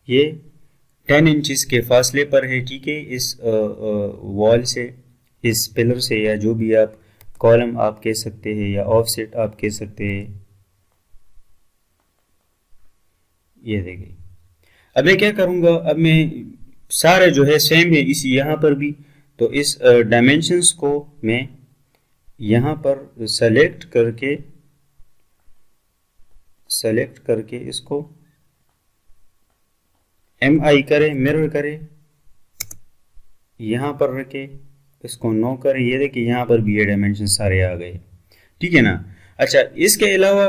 ये 10 इंचेस के फासले पर है, ठीक है। इस वॉल से, इस पिलर से, या जो भी आप कॉलम आप कह सकते हैं या ऑफसेट आप कह सकते हैं। ये देखिए, अब मैं क्या करूँगा, अब मैं सारे जो है सेम है इसी यहाँ पर भी, तो इस डायमेंशंस को मैं यहाँ पर सेलेक्ट करके इसको MI करें, मिरर करें, यहाँ पर रखे, इसको नो करें। ये देखिए, यहाँ पर भी ये डायमेंशन सारे आ गए, ठीक है ना। अच्छा, इसके अलावा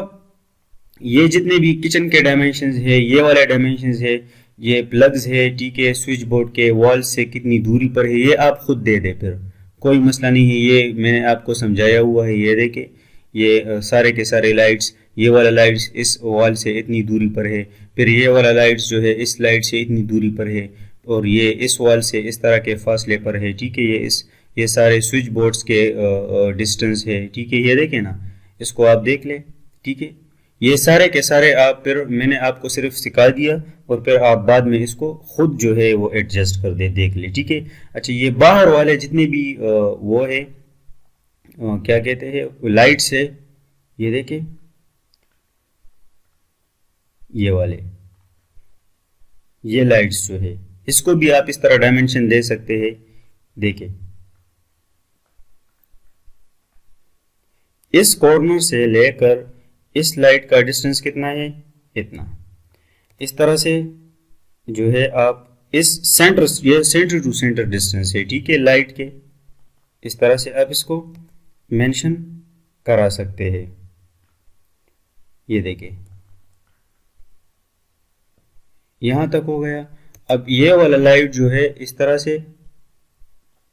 ये जितने भी किचन के डायमेंशंस है, ये वाला डायमेंशंस है, ये प्लग्स है, ठीक है, स्विच बोर्ड के वॉल से कितनी दूरी पर है, ये आप खुद दे दे, फिर कोई मसला नहीं है, ये मैंने आपको समझाया हुआ है। ये देखे, ये सारे के सारे लाइट्स, ये वाला लाइट्स इस वॉल से इतनी दूरी पर है, फिर ये वाला लाइट्स जो है इस लाइट से इतनी दूरी पर है, और ये इस वॉल से इस तरह के फासले पर है, ठीक है। ये सारे स्विच बोर्ड्स के डिस्टेंस है, ठीक है। ये देखें ना, इसको आप देख लें, ठीक है। ये सारे के सारे आप, फिर मैंने आपको सिर्फ सिखा दिया और फिर आप बाद में इसको खुद जो है वो एडजस्ट कर दे, देख ले, ठीक है। अच्छा, ये बाहर वाले जितने भी वो है क्या कहते हैं लाइट्स है, ये देखें, ये वाले ये लाइट्स जो है इसको भी आप इस तरह डायमेंशन दे सकते हैं। देखें, इस कॉर्नर से लेकर इस लाइट का डिस्टेंस कितना है, इतना। इस तरह से जो है आप इस सेंटर, ये सेंटर टू सेंटर डिस्टेंस है, ठीक है, लाइट के। इस तरह से आप इसको मेंशन करा सकते हैं। ये देखिए, यहां तक हो गया। अब ये वाला लाइट जो है इस तरह से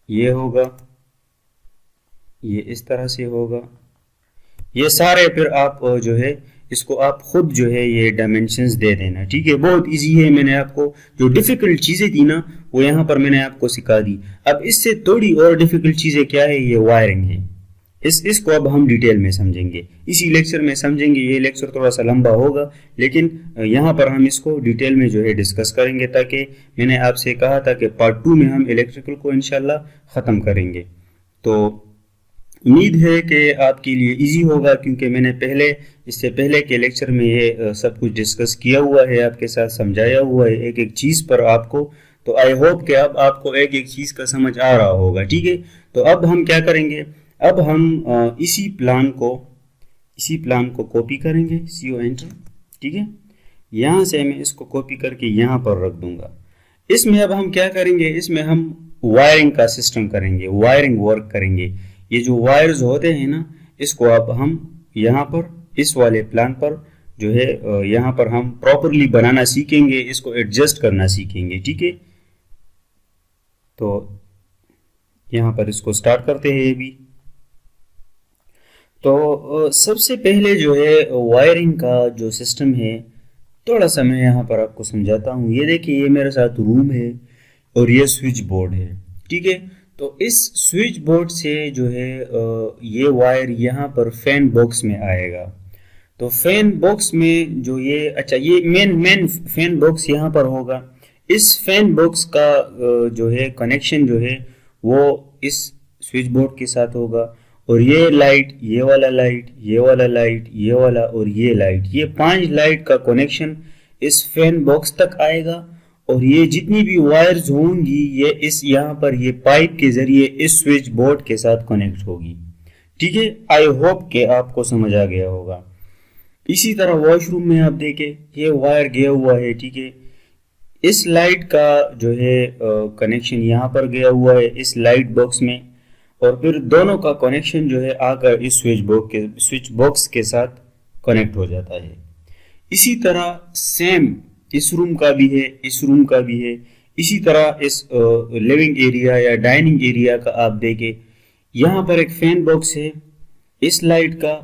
ये होगा, ये इस तरह से होगा, ये सारे फिर आप जो है इसको आप खुद जो है ये डायमेंशंस दे देना, ठीक है। बहुत इजी है, मैंने आपको जो डिफिकल्ट चीज़ें थी ना वो यहाँ पर मैंने आपको सिखा दी। अब इससे थोड़ी और डिफिकल्ट चीज़ें क्या है, ये वायरिंग है। इसको अब हम डिटेल में समझेंगे, इसी लेक्चर में समझेंगे। ये लेक्चर थोड़ा सा लंबा होगा, लेकिन यहाँ पर हम इसको डिटेल में जो है डिस्कस करेंगे, ताकि मैंने आपसे कहा था कि पार्ट 2 में हम इलेक्ट्रिकल को इंशाल्लाह ख़त्म करेंगे। तो उम्मीद है कि आपके लिए इजी होगा, क्योंकि मैंने इससे पहले के लेक्चर में ये सब कुछ डिस्कस किया हुआ है, आपके साथ समझाया हुआ है एक एक चीज़ पर आपको। तो आई होप कि अब आपको एक एक चीज़ का समझ आ रहा होगा, ठीक है। तो अब हम क्या करेंगे, अब हम इसी प्लान को कॉपी करेंगे, CO एंटर, ठीक है। यहाँ से मैं इसको कॉपी करके यहाँ पर रख दूंगा। इसमें अब हम क्या करेंगे, इसमें हम वायरिंग का सिस्टम करेंगे, वायरिंग वर्क करेंगे। ये जो वायर्स होते हैं ना, इसको अब हम यहाँ पर इस वाले प्लान पर जो है यहाँ पर हम प्रॉपरली बनाना सीखेंगे, इसको एडजस्ट करना सीखेंगे। ठीक है, तो यहाँ पर इसको स्टार्ट करते हैं अभी। तो सबसे पहले जो है वायरिंग का जो सिस्टम है, थोड़ा सा मैं यहाँ पर आपको समझाता हूँ। ये देखिए, ये मेरे साथ रूम है और ये स्विच बोर्ड है। ठीक है, तो इस स्विच बोर्ड से जो है ये वायर यहाँ पर फैन बॉक्स में आएगा। तो फैन बॉक्स में जो ये, अच्छा, ये मेन फैन बॉक्स यहाँ पर होगा। इस फैन बॉक्स का जो है कनेक्शन जो है वो इस स्विच बोर्ड के साथ होगा। और ये लाइट, ये वाला लाइट, ये वाला लाइट, ये वाला और ये लाइट, ये 5 लाइट का कनेक्शन इस फैन बॉक्स तक आएगा। और ये जितनी भी वायर्स होंगी ये इस यहाँ पर ये पाइप के जरिए इस स्विच बोर्ड के साथ कनेक्ट होगी। ठीक है, आई होप कि आपको समझ आ गया होगा। इसी तरह वॉशरूम में आप देखें, ये वायर गया हुआ है। ठीक है, इस लाइट का जो है कनेक्शन यहाँ पर गया हुआ है इस लाइट बॉक्स में, और फिर दोनों का कनेक्शन जो है आकर इस स्विच बॉक्स के साथ कनेक्ट हो जाता है। इसी तरह सेम इस रूम का भी है, इस रूम का भी है। इसी तरह इस लिविंग एरिया या डाइनिंग एरिया का आप देखें, यहाँ पर एक फैन बॉक्स है, इस लाइट का,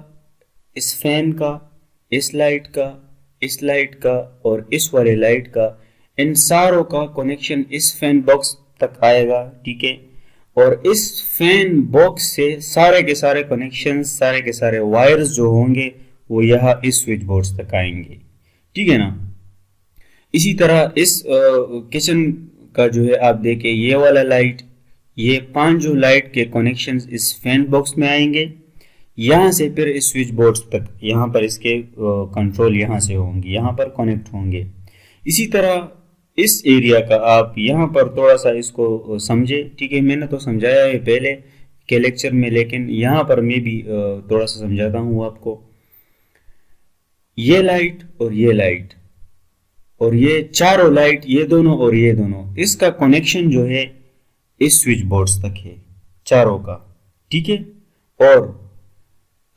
इस फैन का, इस लाइट का, इस लाइट का और इस वाले लाइट का, इन सारों का कनेक्शन इस फैन बॉक्स तक आएगा। ठीक है, और इस फैन बॉक्स से सारे के सारे कनेक्शंस, सारे के सारे वायर्स जो होंगे वो यहाँ इस स्विच बोर्ड तक आएंगे। ठीक है ना। इसी तरह इस किचन का जो है आप देखें, ये वाला लाइट, ये 5 जो लाइट के कनेक्शंस इस फैन बॉक्स में आएंगे, यहाँ से फिर इस स्विच बोर्ड तक, यहाँ पर इसके कंट्रोल यहाँ से होंगे, यहाँ पर कनेक्ट होंगे। इसी तरह इस एरिया का आप यहाँ पर थोड़ा सा इसको समझे। ठीक है, मैंने तो समझाया है पहले के लेक्चर में, लेकिन यहाँ पर मैं भी थोड़ा सा समझाता हूँ आपको। ये लाइट और ये लाइट और ये चारों लाइट, ये दोनों और ये दोनों, इसका कनेक्शन जो है इस स्विच बोर्ड्स तक है, चारों का। ठीक है, और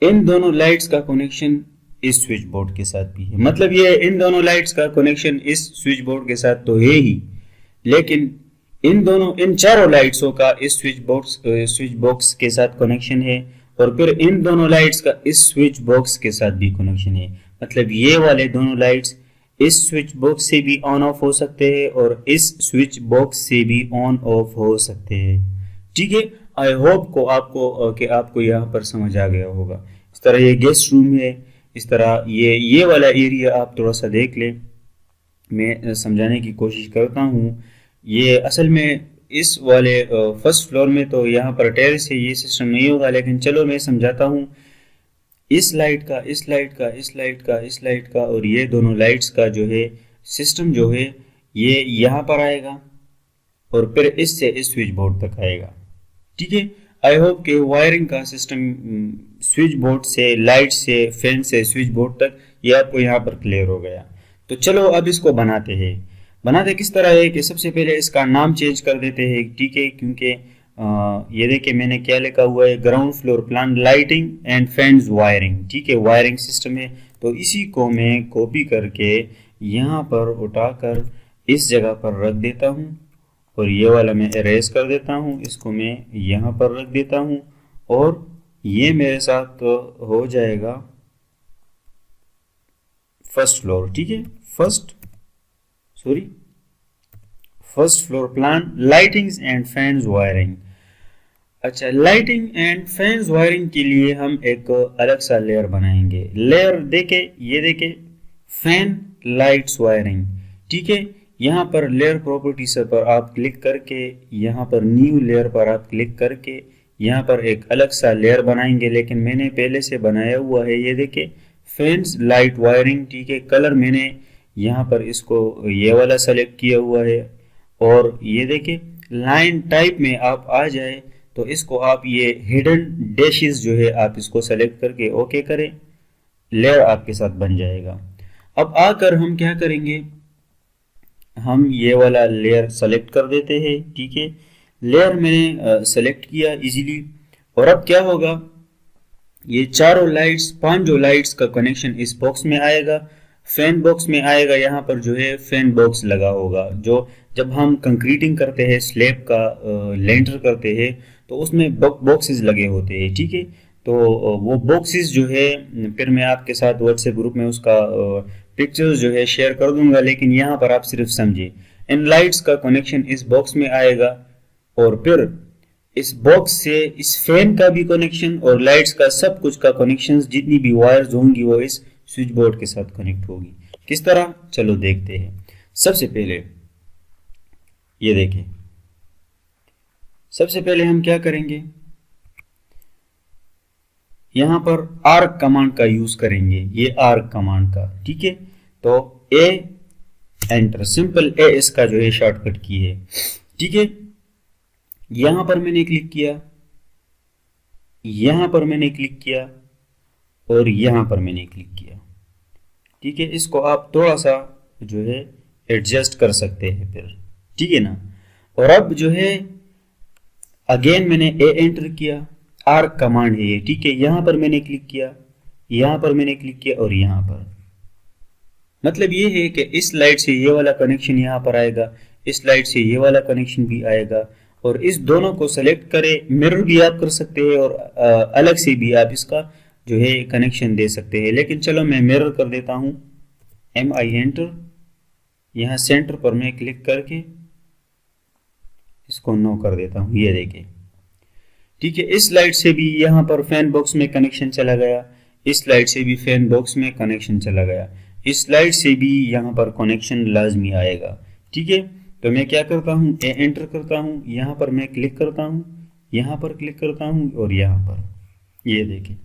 इन दोनों लाइट्स का कनेक्शन इस स्विच बोर्ड के साथ भी है। मतलब ये इन दोनों लाइट्स का कनेक्शन इस स्विच बोर्ड के साथ तो है ही, लेकिन इन चारों लाइट्सों का इस स्विच बॉक्स के साथ कनेक्शन है, और फिर इन दोनों लाइट्स का इस स्विच बॉक्स के साथ भी कनेक्शन है। मतलब ये वाले दोनों लाइट्स इस स्विच बॉक्स से भी ऑन ऑफ हो सकते हैं और इस स्विच बॉक्स से भी ऑन ऑफ हो सकते हैं। ठीक है, आई होप को आपको यहाँ पर समझ आ गया होगा। इस तरह ये गेस्ट रूम है, इस तरह ये वाला एरिया आप थोड़ा सा देख ले, मैं समझाने की कोशिश करता हूँ। ये असल में इस वाले फर्स्ट फ्लोर में तो यहाँ पर टेरेस है, ये सिस्टम नहीं होगा, लेकिन चलो मैं समझाता हूँ। इस लाइट का, इस लाइट का, इस लाइट का, इस लाइट का और ये दोनों लाइट्स का जो है सिस्टम जो है ये यहाँ पर आएगा और फिर इससे इस स्विच बोर्ड तक आएगा। ठीक है, आई होप कि वायरिंग का सिस्टम स्विच बोर्ड से, लाइट से, फैन से स्विच बोर्ड तक ये आपको यहाँ पर क्लियर हो गया। तो चलो अब इसको बनाते हैं। बनाते किस तरह है कि सबसे पहले इसका नाम चेंज कर देते हैं। ठीक है, क्योंकि ये देखिए मैंने क्या लिखा हुआ है, ground floor plan lighting and fans wiring. ठीक है, वायरिंग सिस्टम है, तो इसी को मैं कॉपी करके यहाँ पर उठाकर इस जगह पर रख देता हूँ और ये वाला मैं इरेज कर देता हूँ, इसको मैं यहाँ पर रख देता हूँ और ये मेरे साथ हो जाएगा फर्स्ट फ्लोर। ठीक है, first floor plan lightings and fans wiring. अच्छा, लाइटिंग एंड फैंस वायरिंग के लिए हम एक अलग सा लेयर बनाएंगे। लेयर देखे, ये देखे, फैन लाइट्स वायरिंग। ठीक है, यहाँ पर लेयर प्रॉपर्टीज पर आप क्लिक करके, यहाँ पर न्यू लेयर पर आप क्लिक करके यहाँ पर एक अलग सा लेयर बनाएंगे, लेकिन मैंने पहले से बनाया हुआ है। ये देखे, फैंस लाइट वायरिंग। ठीक है, कलर मैंने यहाँ पर इसको ये वाला सेलेक्ट किया हुआ है, और ये देखे लाइन टाइप में आप आ जाए तो इसको आप ये हिडन डैशेस जो है आप इसको सेलेक्ट करके ओके करें, लेयर आपके साथ बन जाएगा। अब आकर हम क्या करेंगे, हम ये वाला लेयर सेलेक्ट कर देते हैं। ठीक है, लेयर मैंने सेलेक्ट किया इजीली, और अब क्या होगा, ये चारों लाइट्स, पांचों लाइट्स का कनेक्शन इस बॉक्स में आएगा। फैन बॉक्स में आएगा, यहाँ पर जो है फैन बॉक्स लगा होगा। जो जब हम कंक्रीटिंग करते हैं, स्लैब का लेंटर करते हैं, तो उसमें बॉक्सेस लगे होते हैं, ठीक है। तो वो बॉक्सेस जो है, फिर मैं आपके साथ व्हाट्सएप ग्रुप में उसका पिक्चर्स जो है शेयर कर दूंगा, लेकिन यहाँ पर आप सिर्फ समझिए, इन लाइट्स का कनेक्शन इस बॉक्स में आएगा, और फिर इस बॉक्स से इस फैन का भी कनेक्शन और लाइट्स का सब कुछ का कनेक्शन, जितनी भी वायर्स होंगी वो इस स्विच बोर्ड के साथ कनेक्ट होगी। किस तरह, चलो देखते हैं। सबसे पहले ये देखें, सबसे पहले हम क्या करेंगे, यहां पर आर्क कमांड का यूज करेंगे, ये आर्क कमांड का, ठीक है। तो ए एंटर, सिंपल ए इसका जो है शॉर्टकट की है, ठीक है। यहां पर मैंने क्लिक किया, यहां पर मैंने क्लिक किया, और यहां पर मैंने क्लिक किया, ठीक है। इसको आप थोड़ा सा जो है एडजस्ट कर सकते हैं फिर, ठीक है ना। और अब जो है अगेन मैंने ए एंटर किया, आर्क कमांड है ये, ठीक है। यहां पर मैंने क्लिक किया, यहां पर मैंने क्लिक किया, और यहां पर, मतलब ये है कि इस लाइट से ये वाला कनेक्शन यहां पर आएगा, इस लाइट से ये वाला कनेक्शन भी आएगा, और इस दोनों को सेलेक्ट करें। मिरर भी आप कर सकते हैं, और अलग से भी आप इसका जो है कनेक्शन दे सकते हैं, लेकिन चलो मैं मिरर कर देता हूं। MI एंटर, यहां सेंटर पर मैं क्लिक करके इसको नो कर देता हूं, ये देखिए, ठीक है। इस लाइट से भी यहां पर फैन बॉक्स में कनेक्शन चला गया, इस लाइट से भी फैन बॉक्स में कनेक्शन चला गया, इस लाइट से भी यहां पर कनेक्शन लाजमी आएगा, ठीक है। तो मैं क्या करता हूं, ए एंटर करता हूं, यहां पर मैं क्लिक करता हूं, यहां पर क्लिक करता हूं, और यहां पर, ये देखिए,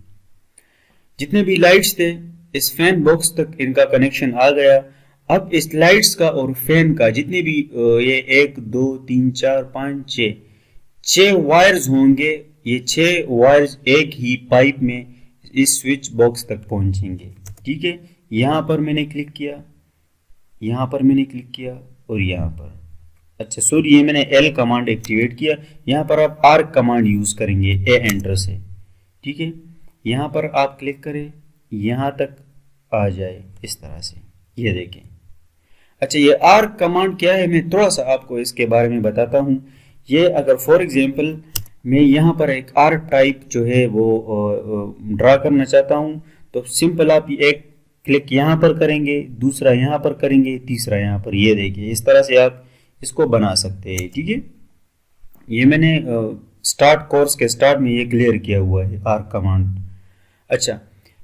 जितने भी लाइट्स थे इस फैन बॉक्स तक इनका कनेक्शन आ गया। अब इस लाइट्स का और फैन का जितने भी ये 1 2 3 4 5 6 वायर्स होंगे, ये 6 वायर्स एक ही पाइप में इस स्विच बॉक्स तक पहुंचेंगे, ठीक है। यहां पर मैंने क्लिक किया, यहां पर मैंने क्लिक किया, और यहां पर, अच्छा सॉरी, ये मैंने एल कमांड एक्टिवेट किया। यहां पर आप आर्क कमांड यूज करेंगे ए एंटर से, ठीक है। यहां पर आप क्लिक करें, यहां तक आ जाए इस तरह से, ये देखें। अच्छा, ये आर्क कमांड क्या है, मैं थोड़ा सा आपको इसके बारे में बताता हूं। ये अगर फॉर एग्जांपल मैं यहाँ पर एक आर्क टाइप जो है वो ड्रा करना चाहता हूँ, तो सिंपल आप एक क्लिक यहाँ पर करेंगे, दूसरा यहाँ पर करेंगे, तीसरा यहाँ पर, ये देखिए, इस तरह से आप इसको बना सकते हैं, ठीक है। ये मैंने स्टार्ट कोर्स के स्टार्ट में ये क्लियर किया हुआ है आर्क कमांड। अच्छा,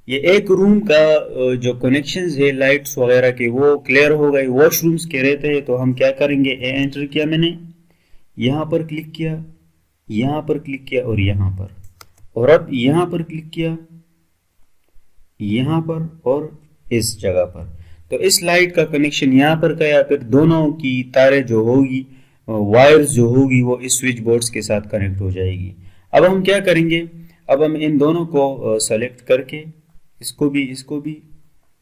ये एक रूम का जो कनेक्शंस है लाइट्स वगैरह के वो क्लियर हो गए। वॉशरूम्स के रहते हैं, तो हम क्या करेंगे, ए एंटर किया मैंने, यहाँ पर क्लिक किया, यहाँ पर क्लिक किया, और यहाँ पर, और अब यहाँ पर क्लिक किया, यहाँ पर, और इस जगह पर। तो इस लाइट का कनेक्शन यहाँ पर गया, फिर दोनों की तारें जो होगी, वायर्स जो होगी, वो इस स्विच बोर्ड्स के साथ कनेक्ट हो जाएगी। अब हम क्या करेंगे, अब हम इन दोनों को सेलेक्ट करके इसको भी, इसको भी,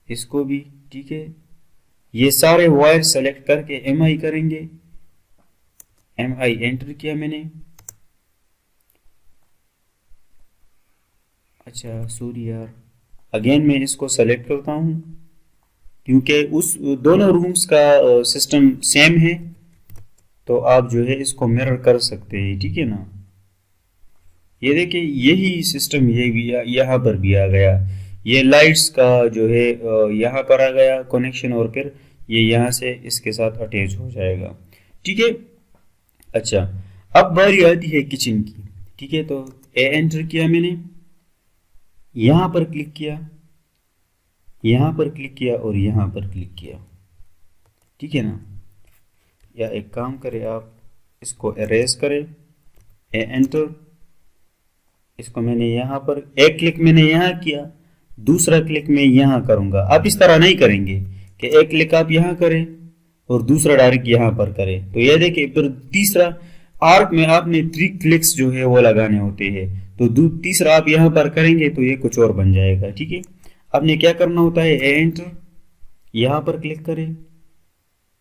इसको भी, ठीक है, ये सारे वायर सेलेक्ट करके MI करेंगे। MI एंटर किया मैंने, अच्छा सॉरी यार, अगेन मैं इसको सेलेक्ट करता हूँ, क्योंकि उस दोनों रूम्स का सिस्टम सेम है, तो आप जो है इसको मिरर कर सकते हैं, ठीक है ना। ये देखिए, यही सिस्टम ये भी यहाँ पर भी आ गया, ये लाइट्स का जो है यहाँ पर आ गया कनेक्शन, और फिर ये यहाँ से इसके साथ अटैच हो जाएगा, ठीक है। अच्छा, अब बारी आती है किचन की, ठीक है। तो ए एंटर किया मैंने, यहाँ पर क्लिक किया, यहाँ पर क्लिक किया, और यहाँ पर क्लिक किया, ठीक है ना। या एक काम करें, आप इसको एरेज करें, ए एंटर, इसको मैंने यहाँ पर एक क्लिक मैंने यहाँ किया, दूसरा क्लिक मैं यहाँ करूंगा। आप इस तरह नहीं करेंगे कि एक क्लिक आप यहाँ करें और दूसरा डायरेक्ट यहाँ पर करें, तो ये देखिए, फिर तीसरा आर्क में आपने 3 क्लिक्स जो है वो लगाने होते हैं, तो तीसरा आप यहाँ पर करेंगे तो ये कुछ और बन जाएगा, ठीक है। आपने क्या करना होता है, ए एंटर, यहाँ पर क्लिक करें,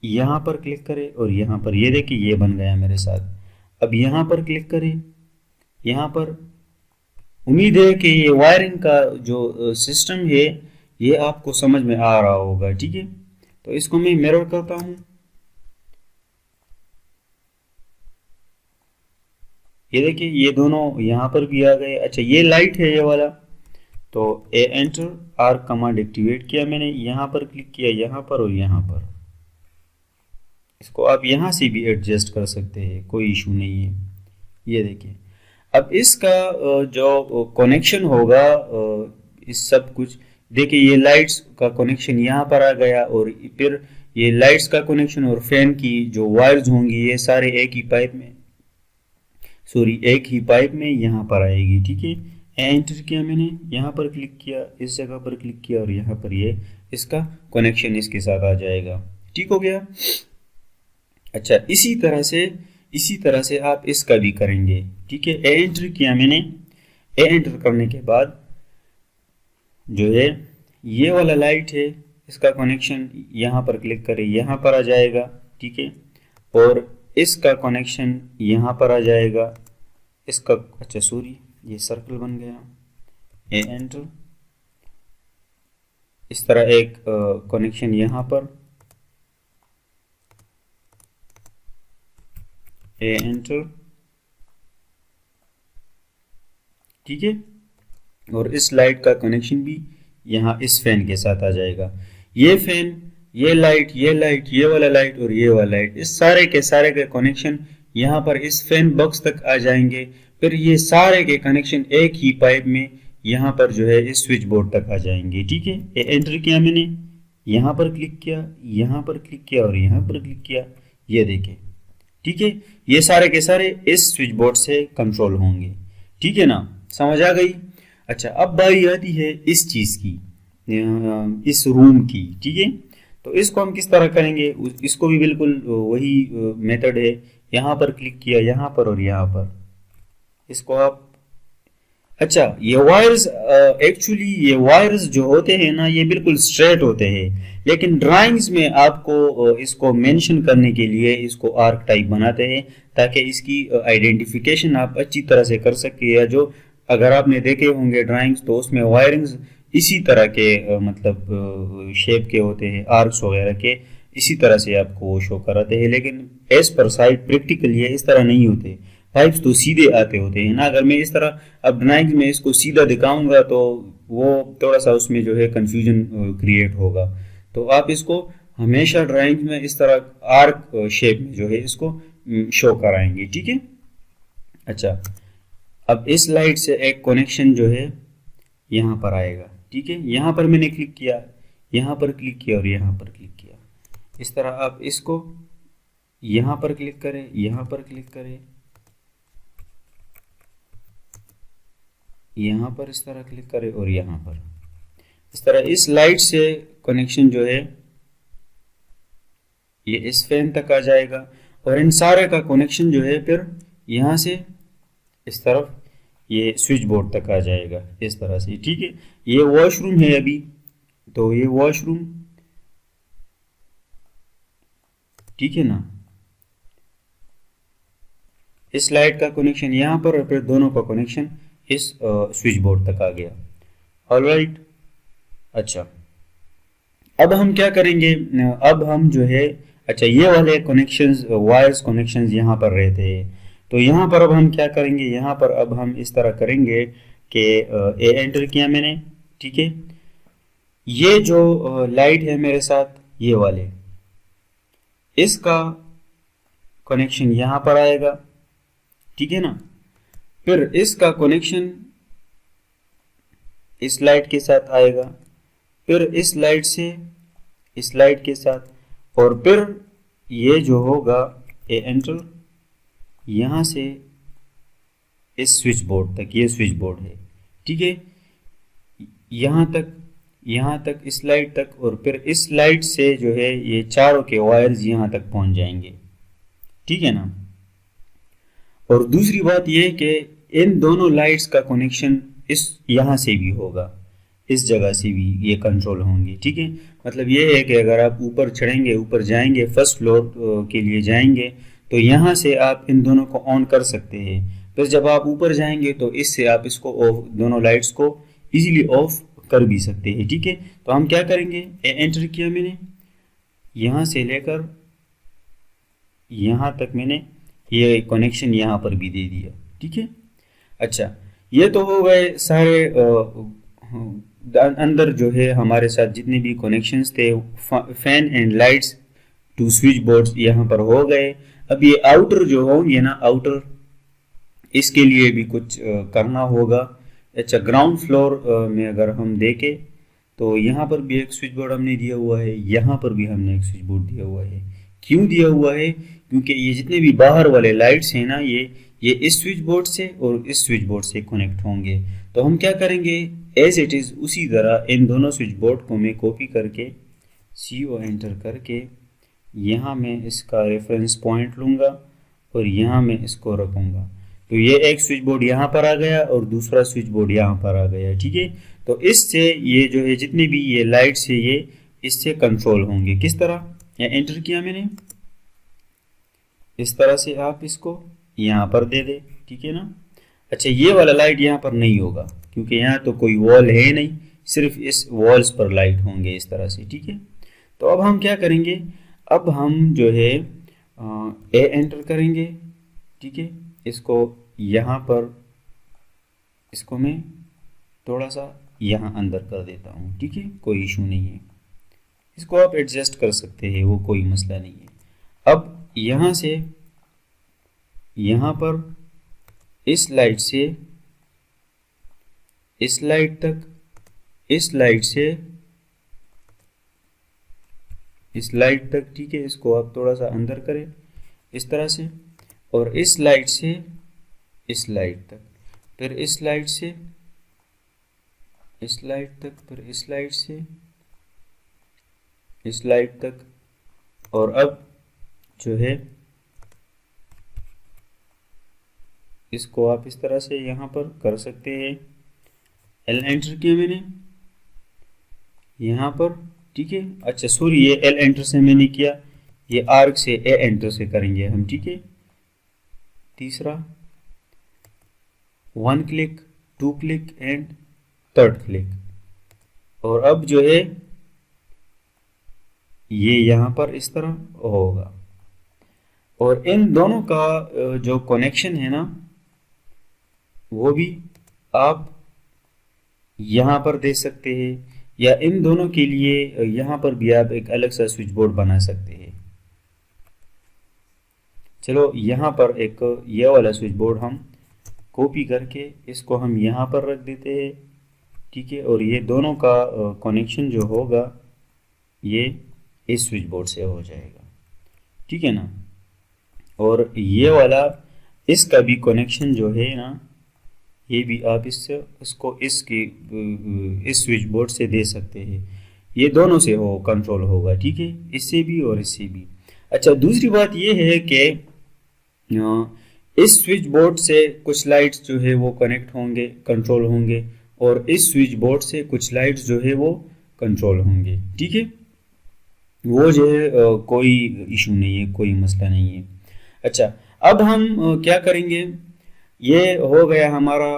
यहाँ पर क्लिक करें, और यहाँ पर, ये देखिए, ये बन गया मेरे साथ। अब यहाँ पर क्लिक करें, यहाँ पर, उम्मीद है कि ये वायरिंग का जो सिस्टम है ये आपको समझ में आ रहा होगा। ठीक है, तो इसको मैं मिरर करता हूँ। ये देखिए ये दोनों यहाँ पर भी आ गए। अच्छा ये लाइट है ये वाला, तो ए एंटर आर कमांड एक्टिवेट किया मैंने, यहाँ पर क्लिक किया, यहाँ पर और यहाँ पर। इसको आप यहाँ से भी एडजस्ट कर सकते हैं, कोई इशू नहीं है। ये देखिए अब इसका जो कनेक्शन होगा इस सब कुछ, देखिए ये लाइट्स का कनेक्शन यहाँ पर आ गया, और फिर ये लाइट्स का कनेक्शन और फैन की जो वायर्स होंगी ये सारे एक ही पाइप में यहाँ पर आएगी। ठीक है, एंटर किया मैंने, यहाँ पर क्लिक किया, इस जगह पर क्लिक किया, और यहाँ पर ये इसका कनेक्शन इसके साथ आ जाएगा। ठीक हो गया। अच्छा इसी तरह से आप इसका भी करेंगे। ठीक है, एंटर किया मैंने, एंटर करने के बाद जो है ये वाला लाइट है इसका कनेक्शन यहाँ पर क्लिक करें, यहाँ पर आ जाएगा। ठीक है, और इसका कनेक्शन यहाँ पर आ जाएगा इसका। अच्छा सॉरी ये सर्कल बन गया, एंटर, इस तरह एक कनेक्शन यहाँ पर, एंटर। ठीक है, और इस लाइट का कनेक्शन भी यहाँ इस फैन के साथ आ जाएगा। ये फैन, ये लाइट, ये वाला लाइट और ये वाला लाइट, इस सारे के कनेक्शन यहाँ पर इस फैन बॉक्स तक आ जाएंगे। फिर ये सारे के कनेक्शन एक ही पाइप में यहाँ पर जो है इस स्विच बोर्ड तक आ जाएंगे। ठीक है, एंटर किया मैंने, यहाँ पर क्लिक किया, यहाँ पर क्लिक किया और यहाँ पर क्लिक किया, ये देखिए। ठीक है, ये सारे के सारे इस स्विच बोर्ड से कंट्रोल होंगे। ठीक है ना, समझ आ गई। अच्छा अब बारी आती है इस चीज की, इस रूम की। ठीक है, तो इसको हम किस तरह करेंगे, इसको भी बिल्कुल वही मेथड है। यहाँ पर क्लिक किया, यहाँ पर और यहाँ पर, इसको आप, अच्छा ये वायर्स एक्चुअली ये वायर्स जो होते हैं ना ये बिल्कुल स्ट्रेट होते हैं, लेकिन ड्राइंग्स में आपको इसको मेंशन करने के लिए इसको आर्क टाइप बनाते हैं ताकि इसकी आइडेंटिफिकेशन आप अच्छी तरह से कर सके। या जो अगर आपने देखे होंगे ड्राइंग्स तो उसमें वायरिंग्स इसी तरह के मतलब शेप के होते हैं, आर्क्स वगैरह के इसी तरह से आपको शो कराते हैं, लेकिन एज पर साइड प्रैक्टिकल ये इस तरह नहीं होते। पाइप्स तो सीधे आते होते हैं ना। अगर मैं इस तरह अब ड्राइंग में इसको सीधा दिखाऊंगा तो वो थोड़ा सा उसमें जो है कंफ्यूजन क्रिएट होगा। तो आप इसको हमेशा ड्राइंग में इस तरह आर्क शेप में जो है इसको शो कराएंगे। ठीक है, अच्छा अब इस लाइट से एक कनेक्शन जो है यहाँ पर आएगा। ठीक है, यहाँ पर मैंने क्लिक किया, यहाँ पर क्लिक किया और यहाँ पर क्लिक किया। इस तरह आप इसको यहाँ पर क्लिक करें, यहाँ पर क्लिक करें, यहाँ पर इस तरह क्लिक करें और यहाँ पर इस तरह। इस लाइट से कनेक्शन जो है ये इस फैन तक आ जाएगा, और इन सारे का कनेक्शन जो है फिर यहाँ से इस तरफ ये स्विच बोर्ड तक आ जाएगा इस तरह से। ठीक है, ये वॉशरूम है अभी, तो ये वॉशरूम, ठीक है ना। इस लाइट का कनेक्शन यहाँ पर और फिर दोनों का कनेक्शन इस स्विच बोर्ड तक आ गया। ऑलराइट, अच्छा अब हम क्या करेंगे, अब हम जो है, अच्छा ये वाले कनेक्शंस वायर्स कनेक्शंस यहाँ पर रहते हैं, तो यहाँ पर अब हम क्या करेंगे, यहाँ पर अब हम इस तरह करेंगे कि ए एंटर किया मैंने। ठीक है, ये जो लाइट है मेरे साथ ये वाले, इसका कनेक्शन यहाँ पर आएगा। ठीक है ना, फिर इसका कनेक्शन इस लाइट के साथ आएगा, फिर इस लाइट से इस लाइट के साथ, और फिर ये जो होगा ए एंटर यहाँ से इस स्विच बोर्ड तक, ये स्विच बोर्ड है। ठीक है, यहाँ तक इस लाइट तक, और फिर इस लाइट से जो है ये चारों के वायर्स यहाँ तक पहुंच जाएंगे। ठीक है ना, और दूसरी बात ये कि इन दोनों लाइट्स का कनेक्शन इस यहाँ से भी होगा, इस जगह से भी ये कंट्रोल होंगे। ठीक है, मतलब ये है कि अगर आप ऊपर चढ़ेंगे, ऊपर जाएंगे, फर्स्ट फ्लोर के लिए जाएंगे, तो यहाँ से आप इन दोनों को ऑन कर सकते हैं। फिर जब आप ऊपर जाएंगे तो इससे आप इसको ऑफ, दोनों लाइट्स को इजीली ऑफ कर भी सकते हैं। ठीक है, तो हम क्या करेंगे, एंटर किया मैंने, यहाँ से लेकर यहाँ तक मैंने ये कनेक्शन यहाँ पर भी दे दिया। ठीक है, अच्छा ये तो हो गए सारे अंदर जो है हमारे साथ जितने भी कनेक्शंस थे, fan and lights to switch boards यहाँ पर हो गए। अब ये आउटर जो होंगे ना, आउटर इसके लिए भी कुछ करना होगा। अच्छा, ग्राउंड फ्लोर में अगर हम देखें तो यहाँ पर भी एक स्विच बोर्ड हमने दिया हुआ है, यहाँ पर भी हमने एक स्विच बोर्ड दिया हुआ है। क्यों दिया हुआ है, क्योंकि ये जितने भी बाहर वाले लाइट्स हैं ना, ये इस स्विच बोर्ड से और इस स्विच बोर्ड से कनेक्ट होंगे। तो हम क्या करेंगे, एज इट इज़ उसी तरह इन दोनों स्विच बोर्ड को मैं कॉपी करके CO एंटर करके यहाँ मैं इसका रेफरेंस पॉइंट लूँगा और यहाँ मैं इसको रखूँगा। तो ये एक स्विच बोर्ड यहाँ पर आ गया और दूसरा स्विच बोर्ड यहाँ पर आ गया। ठीक है, तो इससे ये जो है जितने भी ये लाइट्स है ये इससे कंट्रोल होंगे। किस तरह, या एंटर किया मैंने, इस तरह से आप इसको यहाँ पर दे दे। ठीक है ना। अच्छा, ये वाला लाइट यहाँ पर नहीं होगा क्योंकि यहाँ तो कोई वॉल है नहीं, सिर्फ इस वॉल्स पर लाइट होंगे इस तरह से। ठीक है, तो अब हम क्या करेंगे, अब हम जो है ए एंटर करेंगे। ठीक है, इसको यहाँ पर, इसको मैं थोड़ा सा यहाँ अंदर कर देता हूँ। ठीक है, कोई इशू नहीं है, इसको आप एडजस्ट कर सकते हैं, वो कोई मसला नहीं है। अब यहाँ से यहाँ पर इस लाइट से इस लाइट तक, इस लाइट से इस लाइट तक। ठीक है, इसको आप थोड़ा सा अंदर करें इस तरह से, और इस लाइट से इस लाइट तक, फिर इस लाइट से इस लाइट तक, फिर इस लाइट से इस लाइट तक। और अब जो है इसको आप इस तरह से यहाँ पर कर सकते हैं। एल एंटर किया मैंने यहाँ पर। ठीक है, अच्छा सॉरी, ये एल एंटर से मैंने किया, ये आर्क से ए एंटर से करेंगे हम। ठीक है, तीसरा 1 click, 2 click and 3rd click. और अब जो है ये यहाँ पर इस तरह होगा। और इन दोनों का जो कनेक्शन है ना, वो भी आप यहाँ पर दे सकते हैं, या इन दोनों के लिए यहाँ पर भी आप एक अलग सा स्विच बोर्ड बना सकते हैं। चलो यहाँ पर एक ये वाला स्विच बोर्ड हम कॉपी करके इसको हम यहाँ पर रख देते हैं। ठीक है, और ये दोनों का कनेक्शन जो होगा ये इस स्विच बोर्ड से हो जाएगा। ठीक है ना। और ये वाला इसका भी कनेक्शन जो है ना, ये भी आप इसको इस स्विच बोर्ड से दे सकते हैं। ये दोनों से हो कंट्रोल होगा। ठीक है, इससे भी और इससे भी। अच्छा, दूसरी बात ये है कि इस स्विच बोर्ड से कुछ लाइट्स जो है वो कनेक्ट होंगे, कंट्रोल होंगे, और इस स्विच बोर्ड से कुछ लाइट्स जो है वो कंट्रोल होंगे। ठीक है, वो जो है कोई इशू नहीं है, कोई मसला नहीं है। अच्छा, अब हम क्या करेंगे, ये हो गया हमारा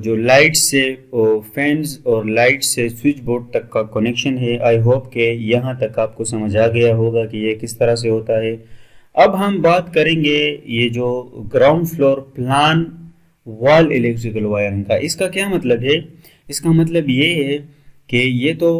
जो लाइट से फैंस और लाइट से स्विच बोर्ड तक का कनेक्शन है। आई होप के यहाँ तक आपको समझ आ गया होगा कि ये किस तरह से होता है। अब हम बात करेंगे ये जो ground floor plan wall electrical wiring का। इसका क्या मतलब है, इसका मतलब ये है कि ये तो